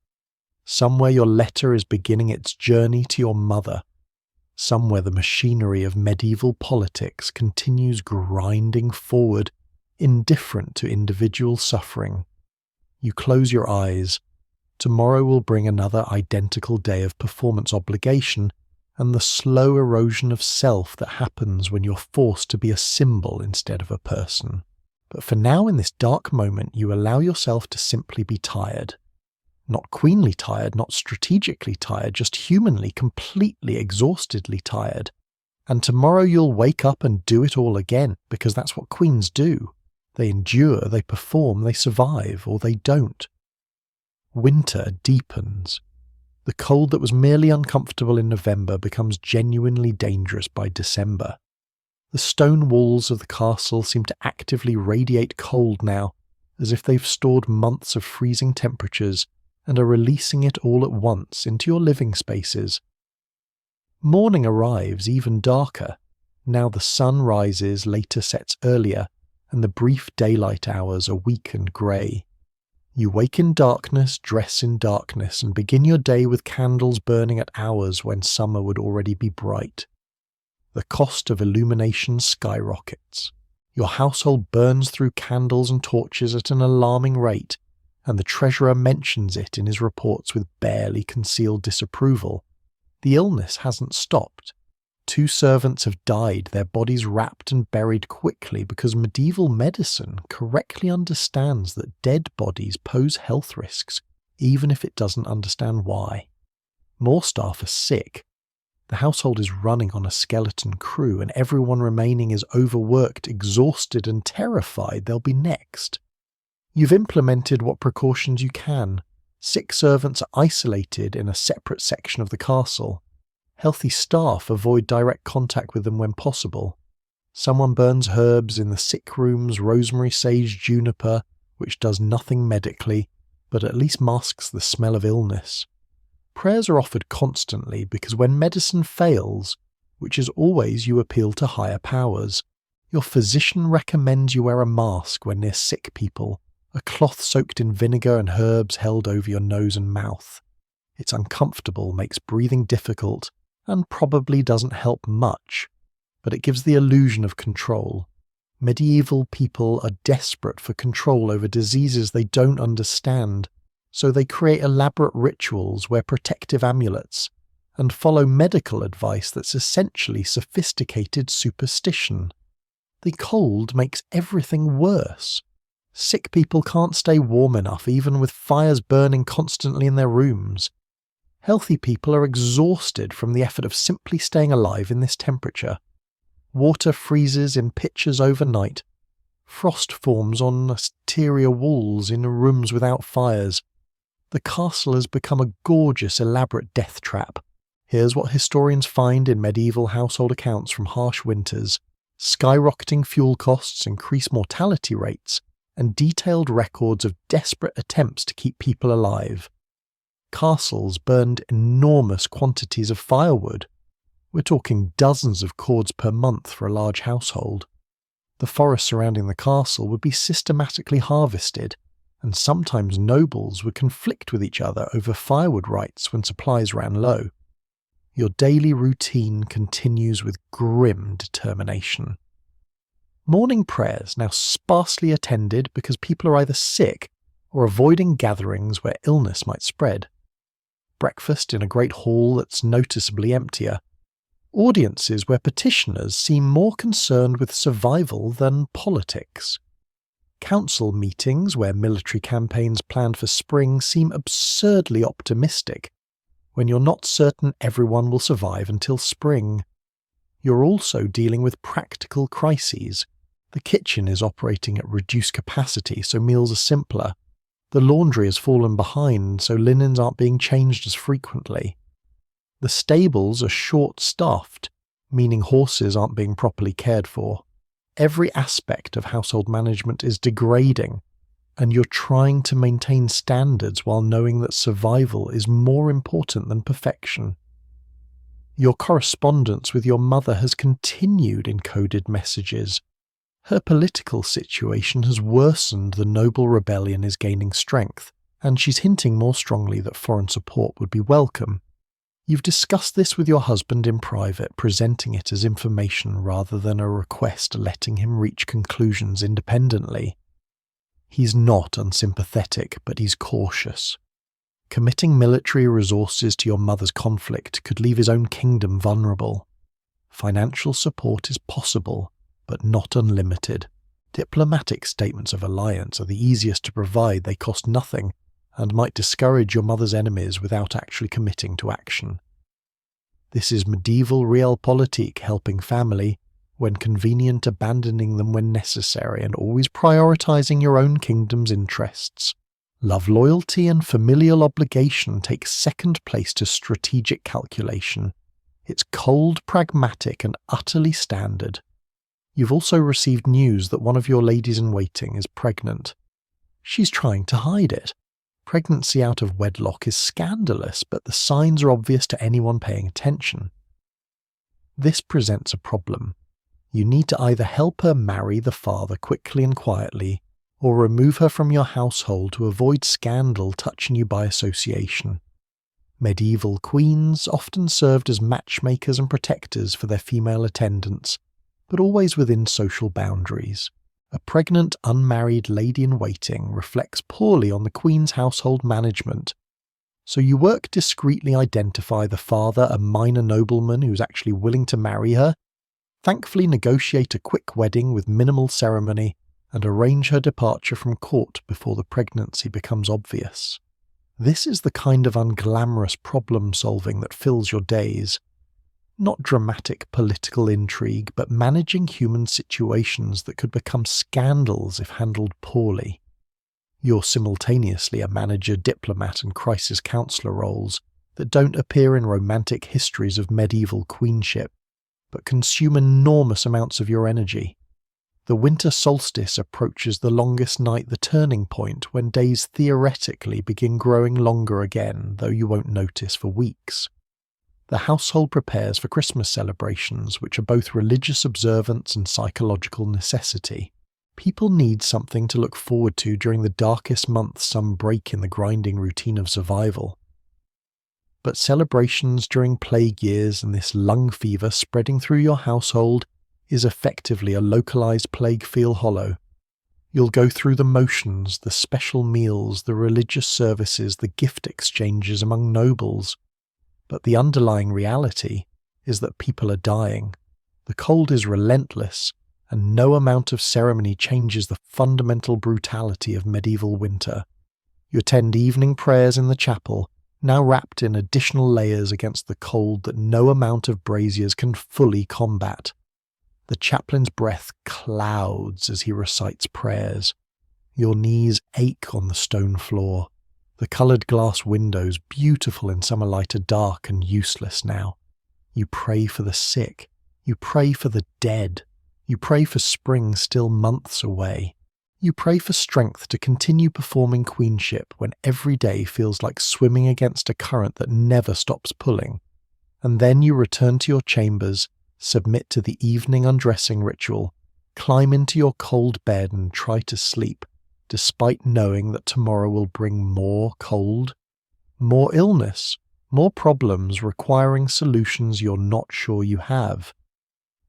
Somewhere your letter is beginning its journey to your mother. Somewhere the machinery of medieval politics continues grinding forward, indifferent to individual suffering. You close your eyes. Tomorrow will bring another identical day of performance obligation, and the slow erosion of self that happens when you're forced to be a symbol instead of a person. But for now, in this dark moment, you allow yourself to simply be tired. Not queenly tired, not strategically tired, just humanly, completely, exhaustedly tired. And tomorrow you'll wake up and do it all again, because that's what queens do. They endure, they perform, they survive, or they don't. Winter deepens. The cold that was merely uncomfortable in November becomes genuinely dangerous by December. The stone walls of the castle seem to actively radiate cold now, as if they've stored months of freezing temperatures and are releasing it all at once into your living spaces. Morning arrives even darker. Now the sun rises, later sets earlier, and the brief daylight hours are weak and grey. You wake in darkness, dress in darkness, and begin your day with candles burning at hours when summer would already be bright. The cost of illumination skyrockets. Your household burns through candles and torches at an alarming rate, and the treasurer mentions it in his reports with barely concealed disapproval. The illness hasn't stopped. 2 servants have died, their bodies wrapped and buried quickly because medieval medicine correctly understands that dead bodies pose health risks, even if it doesn't understand why. More staff are sick. The household is running on a skeleton crew, and everyone remaining is overworked, exhausted, and terrified they'll be next. You've implemented what precautions you can. Sick servants are isolated in a separate section of the castle. Healthy staff avoid direct contact with them when possible. Someone burns herbs in the sick rooms, rosemary, sage, juniper, which does nothing medically, but at least masks the smell of illness. Prayers are offered constantly because when medicine fails, which is always you appeal to higher powers, your physician recommends you wear a mask when near sick people, a cloth soaked in vinegar and herbs held over your nose and mouth. It's uncomfortable, makes breathing difficult, and probably doesn't help much, but it gives the illusion of control. Medieval people are desperate for control over diseases they don't understand, so they create elaborate rituals, wear protective amulets, and follow medical advice that's essentially sophisticated superstition. The cold makes everything worse. Sick people can't stay warm enough even with fires burning constantly in their rooms. Healthy people are exhausted from the effort of simply staying alive in this temperature. Water freezes in pitchers overnight. Frost forms on exterior walls in rooms without fires. The castle has become a gorgeous, elaborate death trap. Here's what historians find in medieval household accounts from harsh winters: skyrocketing fuel costs, increased mortality rates, and detailed records of desperate attempts to keep people alive. Castles burned enormous quantities of firewood. We're talking dozens of cords per month for a large household. The forest surrounding the castle would be systematically harvested, and sometimes nobles would conflict with each other over firewood rights when supplies ran low. Your daily routine continues with grim determination. Morning prayers now sparsely attended because people are either sick or avoiding gatherings where illness might spread. Breakfast in a great hall that's noticeably emptier. Audiences where petitioners seem more concerned with survival than politics. Council meetings where military campaigns planned for spring seem absurdly optimistic, when you're not certain everyone will survive until spring. You're also dealing with practical crises. The kitchen is operating at reduced capacity, so meals are simpler. The laundry has fallen behind, so linens aren't being changed as frequently. The stables are short-staffed, meaning horses aren't being properly cared for. Every aspect of household management is degrading, and you're trying to maintain standards while knowing that survival is more important than perfection. Your correspondence with your mother has continued in coded messages. Her political situation has worsened, the noble rebellion is gaining strength, and she's hinting more strongly that foreign support would be welcome. You've discussed this with your husband in private, presenting it as information rather than a request, letting him reach conclusions independently. He's not unsympathetic, but he's cautious. Committing military resources to your mother's conflict could leave his own kingdom vulnerable. Financial support is possible, but not unlimited. Diplomatic statements of alliance are the easiest to provide, they cost nothing, and might discourage your mother's enemies without actually committing to action. This is medieval realpolitik, helping family, when convenient abandoning them when necessary, and always prioritizing your own kingdom's interests. Love, loyalty, and familial obligation take second place to strategic calculation. It's cold, pragmatic, and utterly standard. You've also received news that one of your ladies-in-waiting is pregnant. She's trying to hide it. Pregnancy out of wedlock is scandalous, but the signs are obvious to anyone paying attention. This presents a problem. You need to either help her marry the father quickly and quietly, or remove her from your household to avoid scandal touching you by association. Medieval queens often served as matchmakers and protectors for their female attendants, but always within social boundaries. A pregnant, unmarried lady-in-waiting reflects poorly on the queen's household management. So you work discreetly identify the father, a minor nobleman who's actually willing to marry her, thankfully negotiate a quick wedding with minimal ceremony, and arrange her departure from court before the pregnancy becomes obvious. This is the kind of unglamorous problem-solving that fills your days. Not dramatic political intrigue, but managing human situations that could become scandals if handled poorly. You're simultaneously a manager, diplomat, and crisis counsellor roles that don't appear in romantic histories of medieval queenship, but consume enormous amounts of your energy. The winter solstice approaches the longest night, the turning point when days theoretically begin growing longer again, though you won't notice for weeks. The household prepares for Christmas celebrations, which are both religious observance and psychological necessity. People need something to look forward to during the darkest months, some break in the grinding routine of survival. But celebrations during plague years and this lung fever spreading through your household is effectively a localized plague feel hollow. You'll go through the motions, the special meals, the religious services, the gift exchanges among nobles. But the underlying reality is that people are dying. The cold is relentless, and no amount of ceremony changes the fundamental brutality of medieval winter. You attend evening prayers in the chapel, now wrapped in additional layers against the cold that no amount of braziers can fully combat. The chaplain's breath clouds as he recites prayers. Your knees ache on the stone floor. The coloured glass windows, beautiful in summer light, are dark and useless now. You pray for the sick. You pray for the dead. You pray for spring still months away. You pray for strength to continue performing queenship when every day feels like swimming against a current that never stops pulling. And then you return to your chambers, submit to the evening undressing ritual, climb into your cold bed and try to sleep, despite knowing that tomorrow will bring more cold, more illness, more problems requiring solutions you're not sure you have.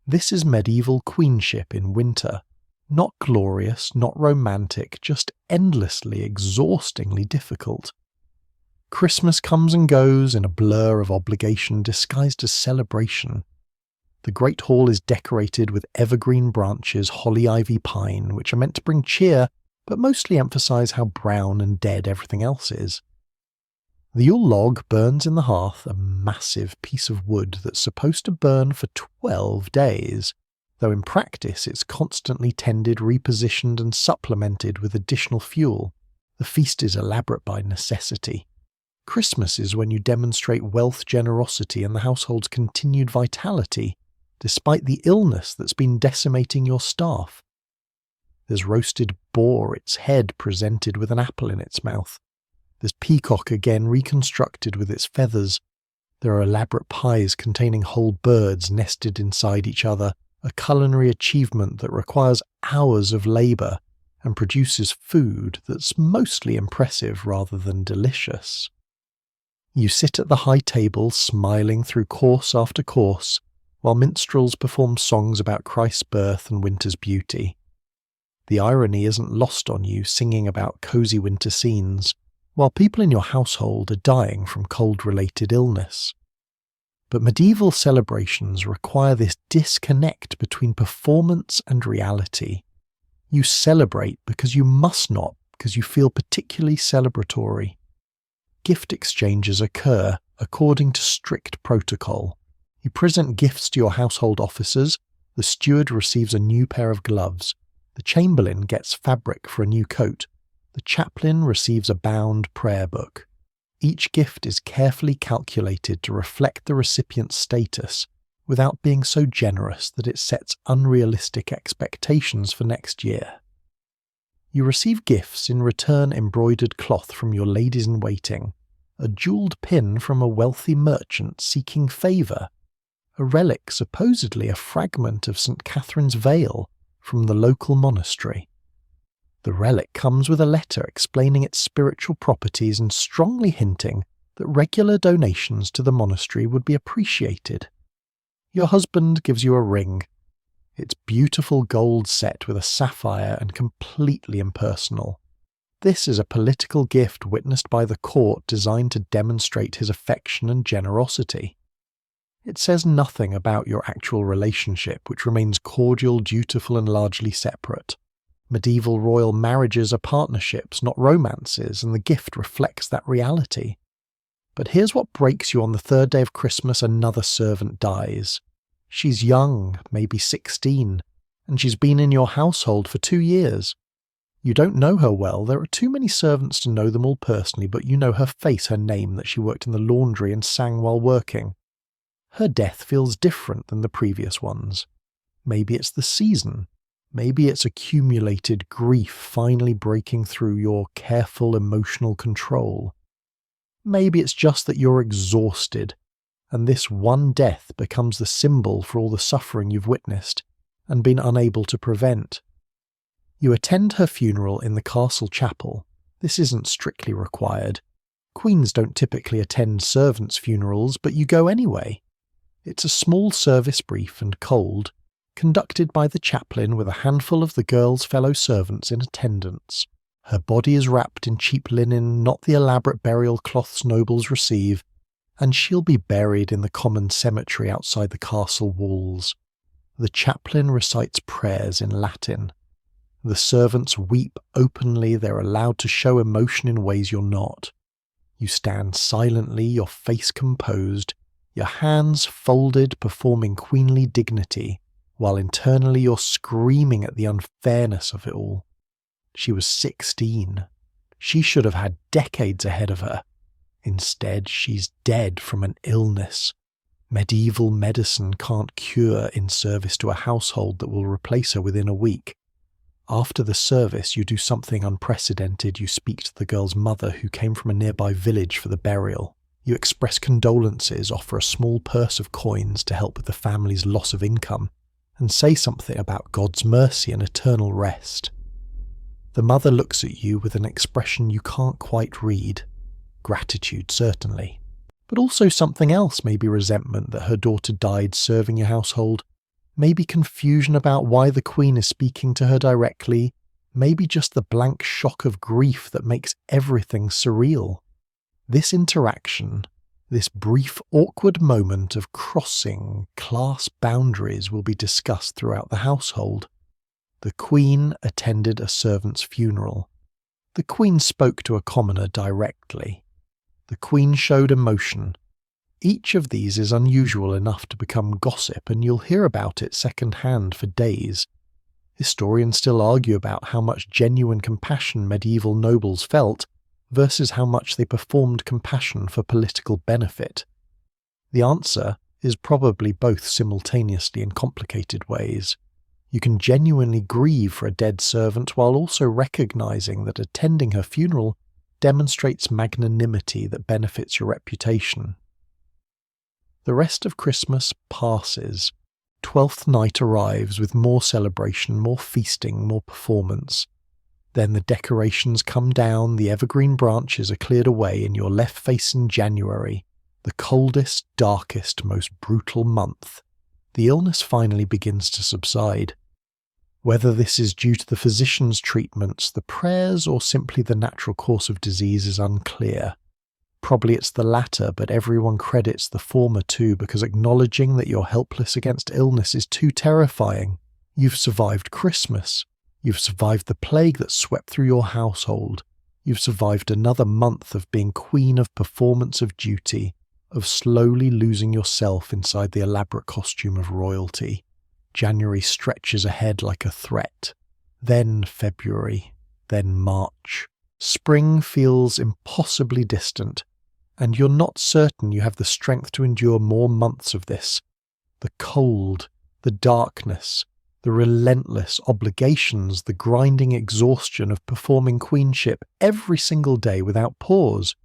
This is medieval queenship in winter. Not glorious, not romantic, just endlessly, exhaustingly difficult. Christmas comes and goes in a blur of obligation disguised as celebration. The great hall is decorated with evergreen branches, holly, ivy, pine, which are meant to bring cheer, but mostly emphasize how brown and dead everything else is. The Yule log burns in the hearth, a massive piece of wood that's supposed to burn for 12 days, though in practice it's constantly tended, repositioned and supplemented with additional fuel. The feast is elaborate by necessity. Christmas is when you demonstrate wealth, generosity and the household's continued vitality, despite the illness that's been decimating your staff. There's roasted boar, its head presented with an apple in its mouth. There's peacock again reconstructed with its feathers. There are elaborate pies containing whole birds nested inside each other, a culinary achievement that requires hours of labour and produces food that's mostly impressive rather than delicious. You sit at the high table smiling through course after course, while minstrels perform songs about Christ's birth and winter's beauty. The irony isn't lost on you singing about cosy winter scenes, while people in your household are dying from cold-related illness. But medieval celebrations require this disconnect between performance and reality. You celebrate because you must not, because you feel particularly celebratory. Gift exchanges occur according to strict protocol. You present gifts to your household officers, the steward receives a new pair of gloves, the chamberlain gets fabric for a new coat, the chaplain receives a bound prayer book. Each gift is carefully calculated to reflect the recipient's status without being so generous that it sets unrealistic expectations for next year. You receive gifts in return: embroidered cloth from your ladies-in-waiting, a jewelled pin from a wealthy merchant seeking favour, a relic supposedly a fragment of St. Catherine's veil from the local monastery. The relic comes with a letter explaining its spiritual properties and strongly hinting that regular donations to the monastery would be appreciated. Your husband gives you a ring. It's beautiful gold set with a sapphire and completely impersonal. This is a political gift witnessed by the court designed to demonstrate his affection and generosity. It says nothing about your actual relationship, which remains cordial, dutiful, and largely separate. Medieval royal marriages are partnerships, not romances, and the gift reflects that reality. But here's what breaks you on the third day of Christmas: another servant dies. She's young, maybe 16, and she's been in your household for 2 years. You don't know her well, there are too many servants to know them all personally, but you know her face, her name, that she worked in the laundry and sang while working. Her death feels different than the previous ones. Maybe it's the season. Maybe it's accumulated grief finally breaking through your careful emotional control. Maybe it's just that you're exhausted, and this one death becomes the symbol for all the suffering you've witnessed and been unable to prevent. You attend her funeral in the castle chapel. This isn't strictly required. Queens don't typically attend servants' funerals, but you go anyway. It's a small service, brief and cold, conducted by the chaplain with a handful of the girl's fellow servants in attendance. Her body is wrapped in cheap linen, not the elaborate burial cloths nobles receive, and she'll be buried in the common cemetery outside the castle walls. The chaplain recites prayers in Latin. The servants weep openly, they're allowed to show emotion in ways you're not. You stand silently, your face composed, your hands folded, performing queenly dignity, while internally you're screaming at the unfairness of it all. She was 16. She should have had decades ahead of her. Instead, she's dead from an illness. Medieval medicine can't cure in service to a household that will replace her within a week. After the service, you do something unprecedented. You speak to the girl's mother, who came from a nearby village for the burial. You express condolences, offer a small purse of coins to help with the family's loss of income, and say something about God's mercy and eternal rest. The mother looks at you with an expression you can't quite read. Gratitude, certainly. But also something else, maybe resentment that her daughter died serving your household, maybe confusion about why the Queen is speaking to her directly, maybe just the blank shock of grief that makes everything surreal. This interaction, this brief, awkward moment of crossing class boundaries will be discussed throughout the household. The Queen attended a servant's funeral. The Queen spoke to a commoner directly. The Queen showed emotion. Each of these is unusual enough to become gossip, and you'll hear about it second-hand for days. Historians still argue about how much genuine compassion medieval nobles felt versus how much they performed compassion for political benefit. The answer is probably both simultaneously in complicated ways. You can genuinely grieve for a dead servant while also recognizing that attending her funeral demonstrates magnanimity that benefits your reputation. The rest of Christmas passes. 12th night arrives with more celebration, more feasting, more performance. Then the decorations come down, the evergreen branches are cleared away, and you're left facing January, the coldest, darkest, most brutal month. The illness finally begins to subside. Whether this is due to the physician's treatments, the prayers, or simply the natural course of disease is unclear. Probably it's the latter, but everyone credits the former too, because acknowledging that you're helpless against illness is too terrifying. You've survived Christmas. You've survived the plague that swept through your household. You've survived another month of being queen of performance of duty, of slowly losing yourself inside the elaborate costume of royalty. January stretches ahead like a threat. Then February. Then March. Spring feels impossibly distant, and you're not certain you have the strength to endure more months of this. The cold, the darkness, the relentless obligations, the grinding exhaustion of performing queenship every single day without pause.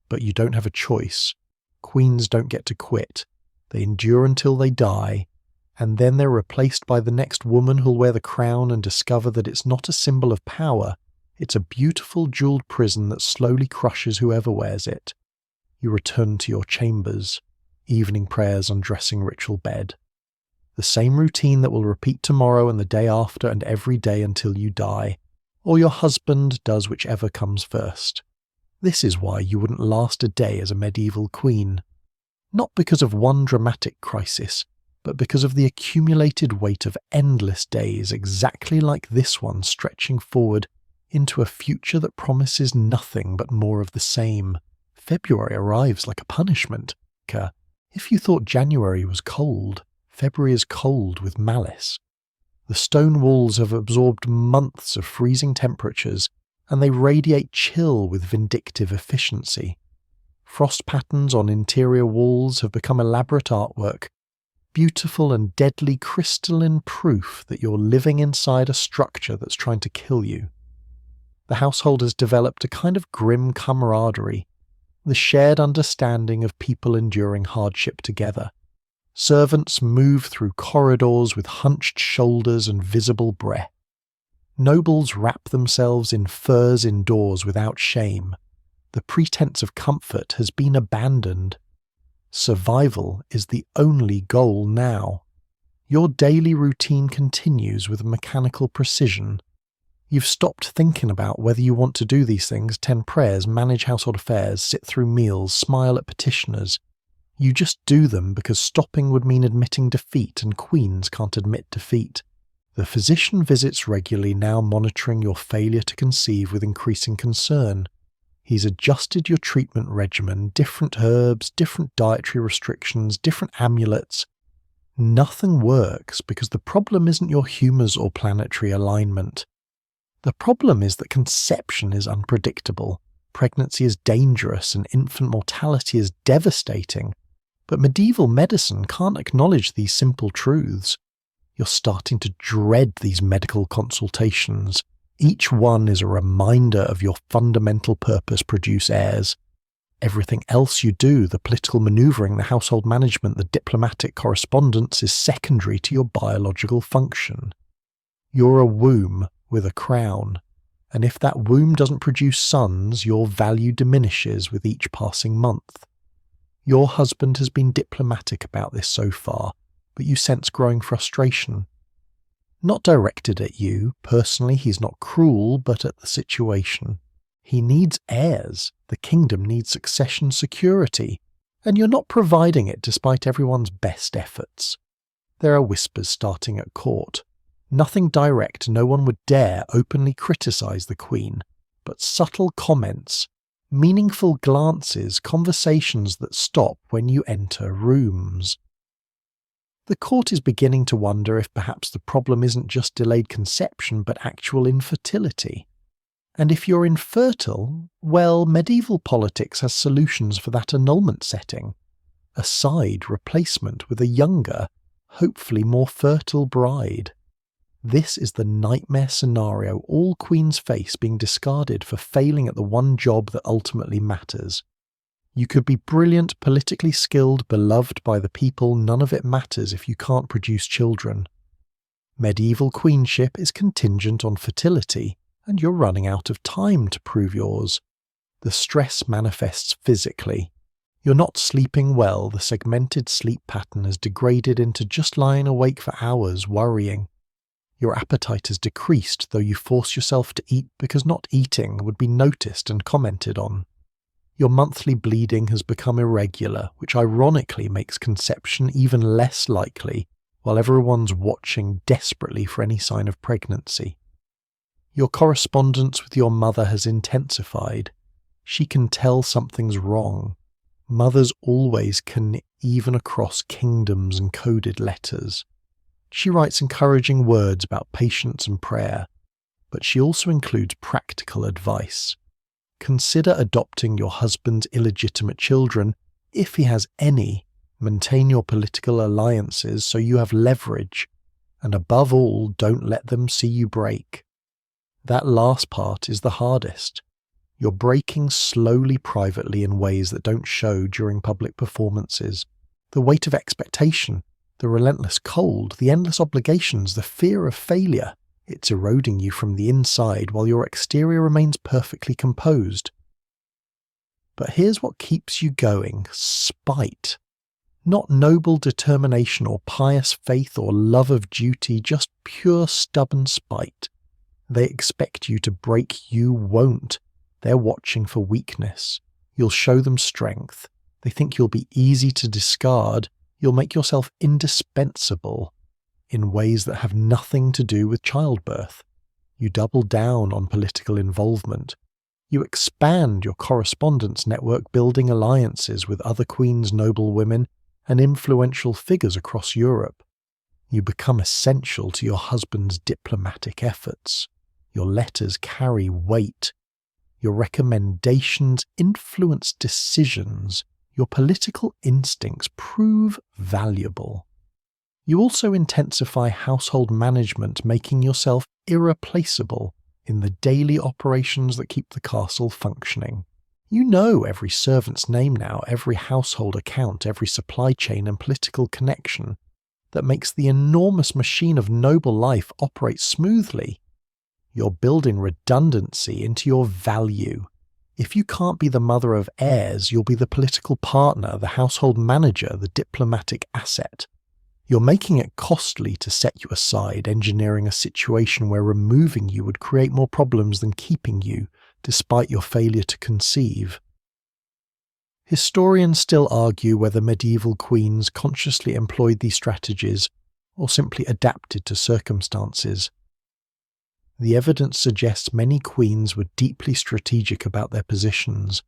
But you don't have a choice. Queens don't get to quit. They endure until they die, and then they're replaced by the next woman who'll wear the crown and discover that it's not a symbol of power. It's a beautiful jeweled prison that slowly crushes whoever wears it. You return to your chambers, evening prayers on dressing ritual bed. The same routine that will repeat tomorrow and the day after and every day until you die. or your husband does whichever comes first. This is why you wouldn't last a day as a medieval queen. Not because of one dramatic crisis, but because of the accumulated weight of endless days exactly like this one stretching forward into a future that promises nothing but more of the same. February arrives like a punishment. If you thought January was cold, February is cold with malice. The stone walls have absorbed months of freezing temperatures, and they radiate chill with vindictive efficiency. Frost patterns on interior walls have become elaborate artwork, beautiful and deadly crystalline proof that you're living inside a structure that's trying to kill you. The household has developed a kind of grim camaraderie, the shared understanding of people enduring hardship together. Servants move through corridors with hunched shoulders and visible breath. Nobles wrap themselves in furs indoors without shame. The pretense of comfort has been abandoned. Survival is the only goal now. Your daily routine continues with mechanical precision. You've stopped thinking about whether you want to do these things, 10 prayers, manage household affairs, sit through meals, smile at petitioners. You just do them because stopping would mean admitting defeat, and queens can't admit defeat. The physician visits regularly, now monitoring your failure to conceive with increasing concern. He's adjusted your treatment regimen, different herbs, different dietary restrictions, different amulets. Nothing works because the problem isn't your humours or planetary alignment. The problem is that conception is unpredictable, pregnancy is dangerous, and infant mortality is devastating. But medieval medicine can't acknowledge these simple truths. You're starting to dread these medical consultations. Each one is a reminder of your fundamental purpose: produce heirs. Everything else you do, the political manoeuvring, the household management, the diplomatic correspondence, is secondary to your biological function. You're a womb with a crown, and if that womb doesn't produce sons, your value diminishes with each passing month. Your husband has been diplomatic about this so far, but you sense growing frustration. Not directed at you, personally he's not cruel, but at the situation. He needs heirs, the kingdom needs succession security, and you're not providing it despite everyone's best efforts. There are whispers starting at court. Nothing direct, no one would dare openly criticise the Queen, but subtle comments, meaningful glances, conversations that stop when you enter rooms. The court is beginning to wonder if perhaps the problem isn't just delayed conception but actual infertility. And if you're infertile, well, medieval politics has solutions for that annulment setting. A side replacement with a younger, hopefully more fertile bride. This is the nightmare scenario all queens face, being discarded for failing at the one job that ultimately matters. You could be brilliant, politically skilled, beloved by the people, none of it matters if you can't produce children. Medieval queenship is contingent on fertility, and you're running out of time to prove yours. The stress manifests physically. You're not sleeping well, the segmented sleep pattern has degraded into just lying awake for hours, worrying. Your appetite has decreased, though you force yourself to eat because not eating would be noticed and commented on. Your monthly bleeding has become irregular, which ironically makes conception even less likely, while everyone's watching desperately for any sign of pregnancy. Your correspondence with your mother has intensified. She can tell something's wrong. Mothers always can, even across kingdoms and coded letters. She writes encouraging words about patience and prayer, but she also includes practical advice. Consider adopting your husband's illegitimate children, if he has any. Maintain your political alliances so you have leverage, and above all, don't let them see you break. That last part is the hardest. You're breaking slowly privately in ways that don't show during public performances. The weight of expectation, the relentless cold, the endless obligations, the fear of failure. It's eroding you from the inside while your exterior remains perfectly composed. But here's what keeps you going: spite. Not noble determination or pious faith or love of duty, just pure stubborn spite. They expect you to break, you won't. They're watching for weakness. You'll show them strength. They think you'll be easy to discard. You'll make yourself indispensable in ways that have nothing to do with childbirth. You double down on political involvement. You expand your correspondence network, building alliances with other queens, noblewomen, and influential figures across Europe. You become essential to your husband's diplomatic efforts. Your letters carry weight. Your recommendations influence decisions. Your political instincts prove valuable. You also intensify household management, making yourself irreplaceable in the daily operations that keep the castle functioning. You know every servant's name now, every household account, every supply chain and political connection that makes the enormous machine of noble life operate smoothly. You're building redundancy into your value. If you can't be the mother of heirs, you'll be the political partner, the household manager, the diplomatic asset. You're making it costly to set you aside, engineering a situation where removing you would create more problems than keeping you, despite your failure to conceive. Historians still argue whether medieval queens consciously employed these strategies or simply adapted to circumstances. The evidence suggests many queens were deeply strategic about their positions,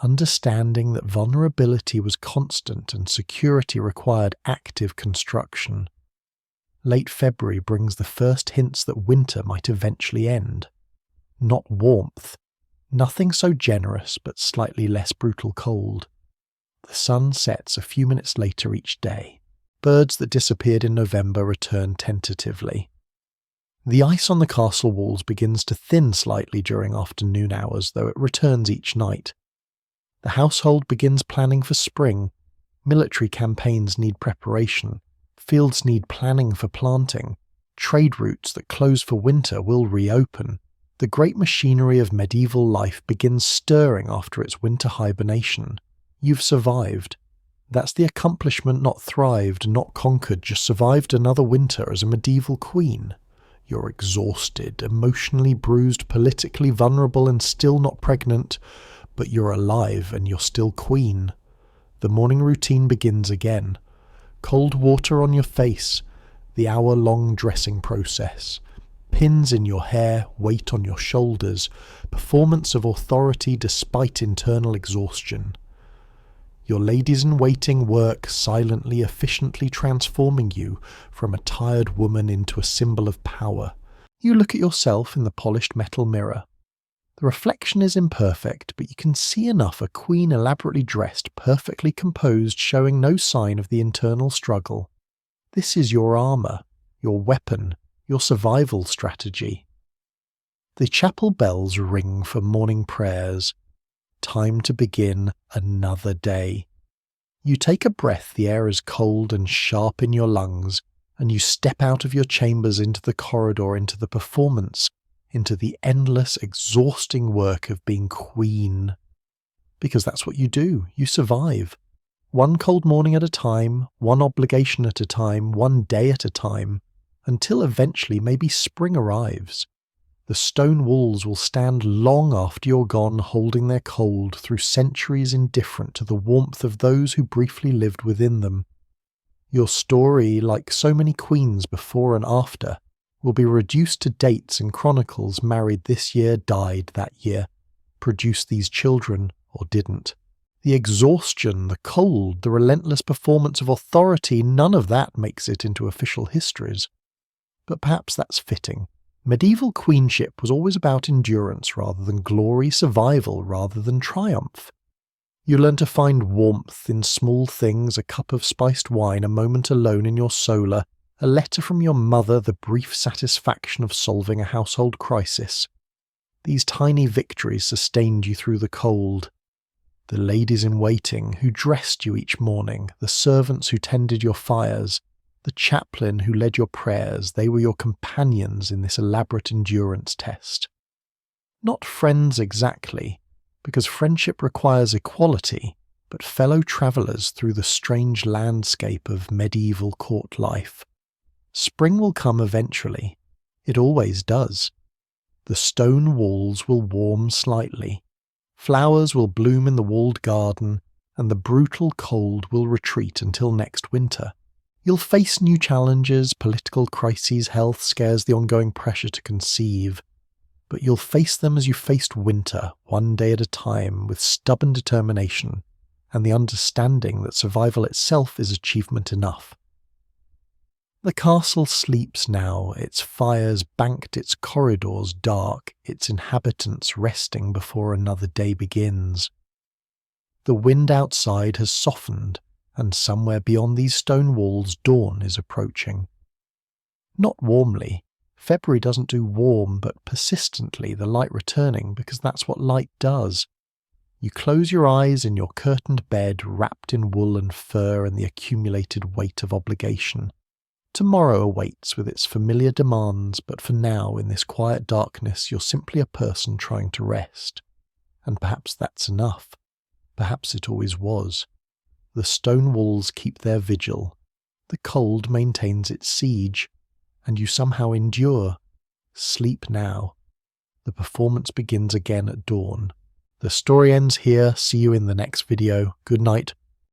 understanding that vulnerability was constant and security required active construction. Late February brings the first hints that winter might eventually end. Not warmth, nothing so generous but slightly less brutal cold. The sun sets a few minutes later each day. Birds that disappeared in November return tentatively. The ice on the castle walls begins to thin slightly during afternoon hours, though it returns each night. The household begins planning for spring. Military campaigns need preparation. Fields need planning for planting. Trade routes that close for winter will reopen. The great machinery of medieval life begins stirring after its winter hibernation. You've survived. That's the accomplishment, not thrived, not conquered, just survived another winter as a medieval queen. You're exhausted, emotionally bruised, politically vulnerable and still not pregnant, but you're alive and you're still queen. The morning routine begins again. Cold water on your face, the hour-long dressing process, pins in your hair, weight on your shoulders, performance of authority despite internal exhaustion. Your ladies-in-waiting work silently, efficiently transforming you from a tired woman into a symbol of power. You look at yourself in the polished metal mirror. The reflection is imperfect, but you can see enough, a queen elaborately dressed, perfectly composed, showing no sign of the internal struggle. This is your armour, your weapon, your survival strategy. The chapel bells ring for morning prayers. Time to begin another day. You take a breath, the air is cold and sharp in your lungs, and you step out of your chambers into the corridor, into the performance, into the endless, exhausting work of being queen. Because that's what you do, you survive. One cold morning at a time, one obligation at a time, one day at a time, until eventually maybe spring arrives. The stone walls will stand long after you're gone, holding their cold through centuries, indifferent to the warmth of those who briefly lived within them. Your story, like so many queens before and after, will be reduced to dates and chronicles: married this year, died that year, produced these children, or didn't. The exhaustion, the cold, the relentless performance of authority, none of that makes it into official histories. But perhaps that's fitting. Medieval queenship was always about endurance rather than glory, survival rather than triumph. You learn to find warmth in small things: a cup of spiced wine, a moment alone in your solar, a letter from your mother, the brief satisfaction of solving a household crisis. These tiny victories sustained you through the cold. The ladies-in-waiting who dressed you each morning, the servants who tended your fires, the chaplain who led your prayers, they were your companions in this elaborate endurance test. Not friends exactly, because friendship requires equality, but fellow travellers through the strange landscape of medieval court life. Spring will come eventually. It always does. The stone walls will warm slightly. Flowers will bloom in the walled garden, and the brutal cold will retreat until next winter. You'll face new challenges, political crises, health scares, the ongoing pressure to conceive. But you'll face them as you faced winter, one day at a time, with stubborn determination, and the understanding that survival itself is achievement enough. The castle sleeps now, its fires banked, its corridors dark, its inhabitants resting before another day begins. The wind outside has softened, and somewhere beyond these stone walls dawn is approaching. Not warmly. February doesn't do warm, but persistently, the light returning, because that's what light does. You close your eyes in your curtained bed, wrapped in wool and fur and the accumulated weight of obligation. Tomorrow awaits with its familiar demands, but for now, in this quiet darkness, you're simply a person trying to rest. And perhaps that's enough. Perhaps it always was. The stone walls keep their vigil. The cold maintains its siege. And you somehow endure. Sleep now. The performance begins again at dawn. The story ends here. See you in the next video. Good night.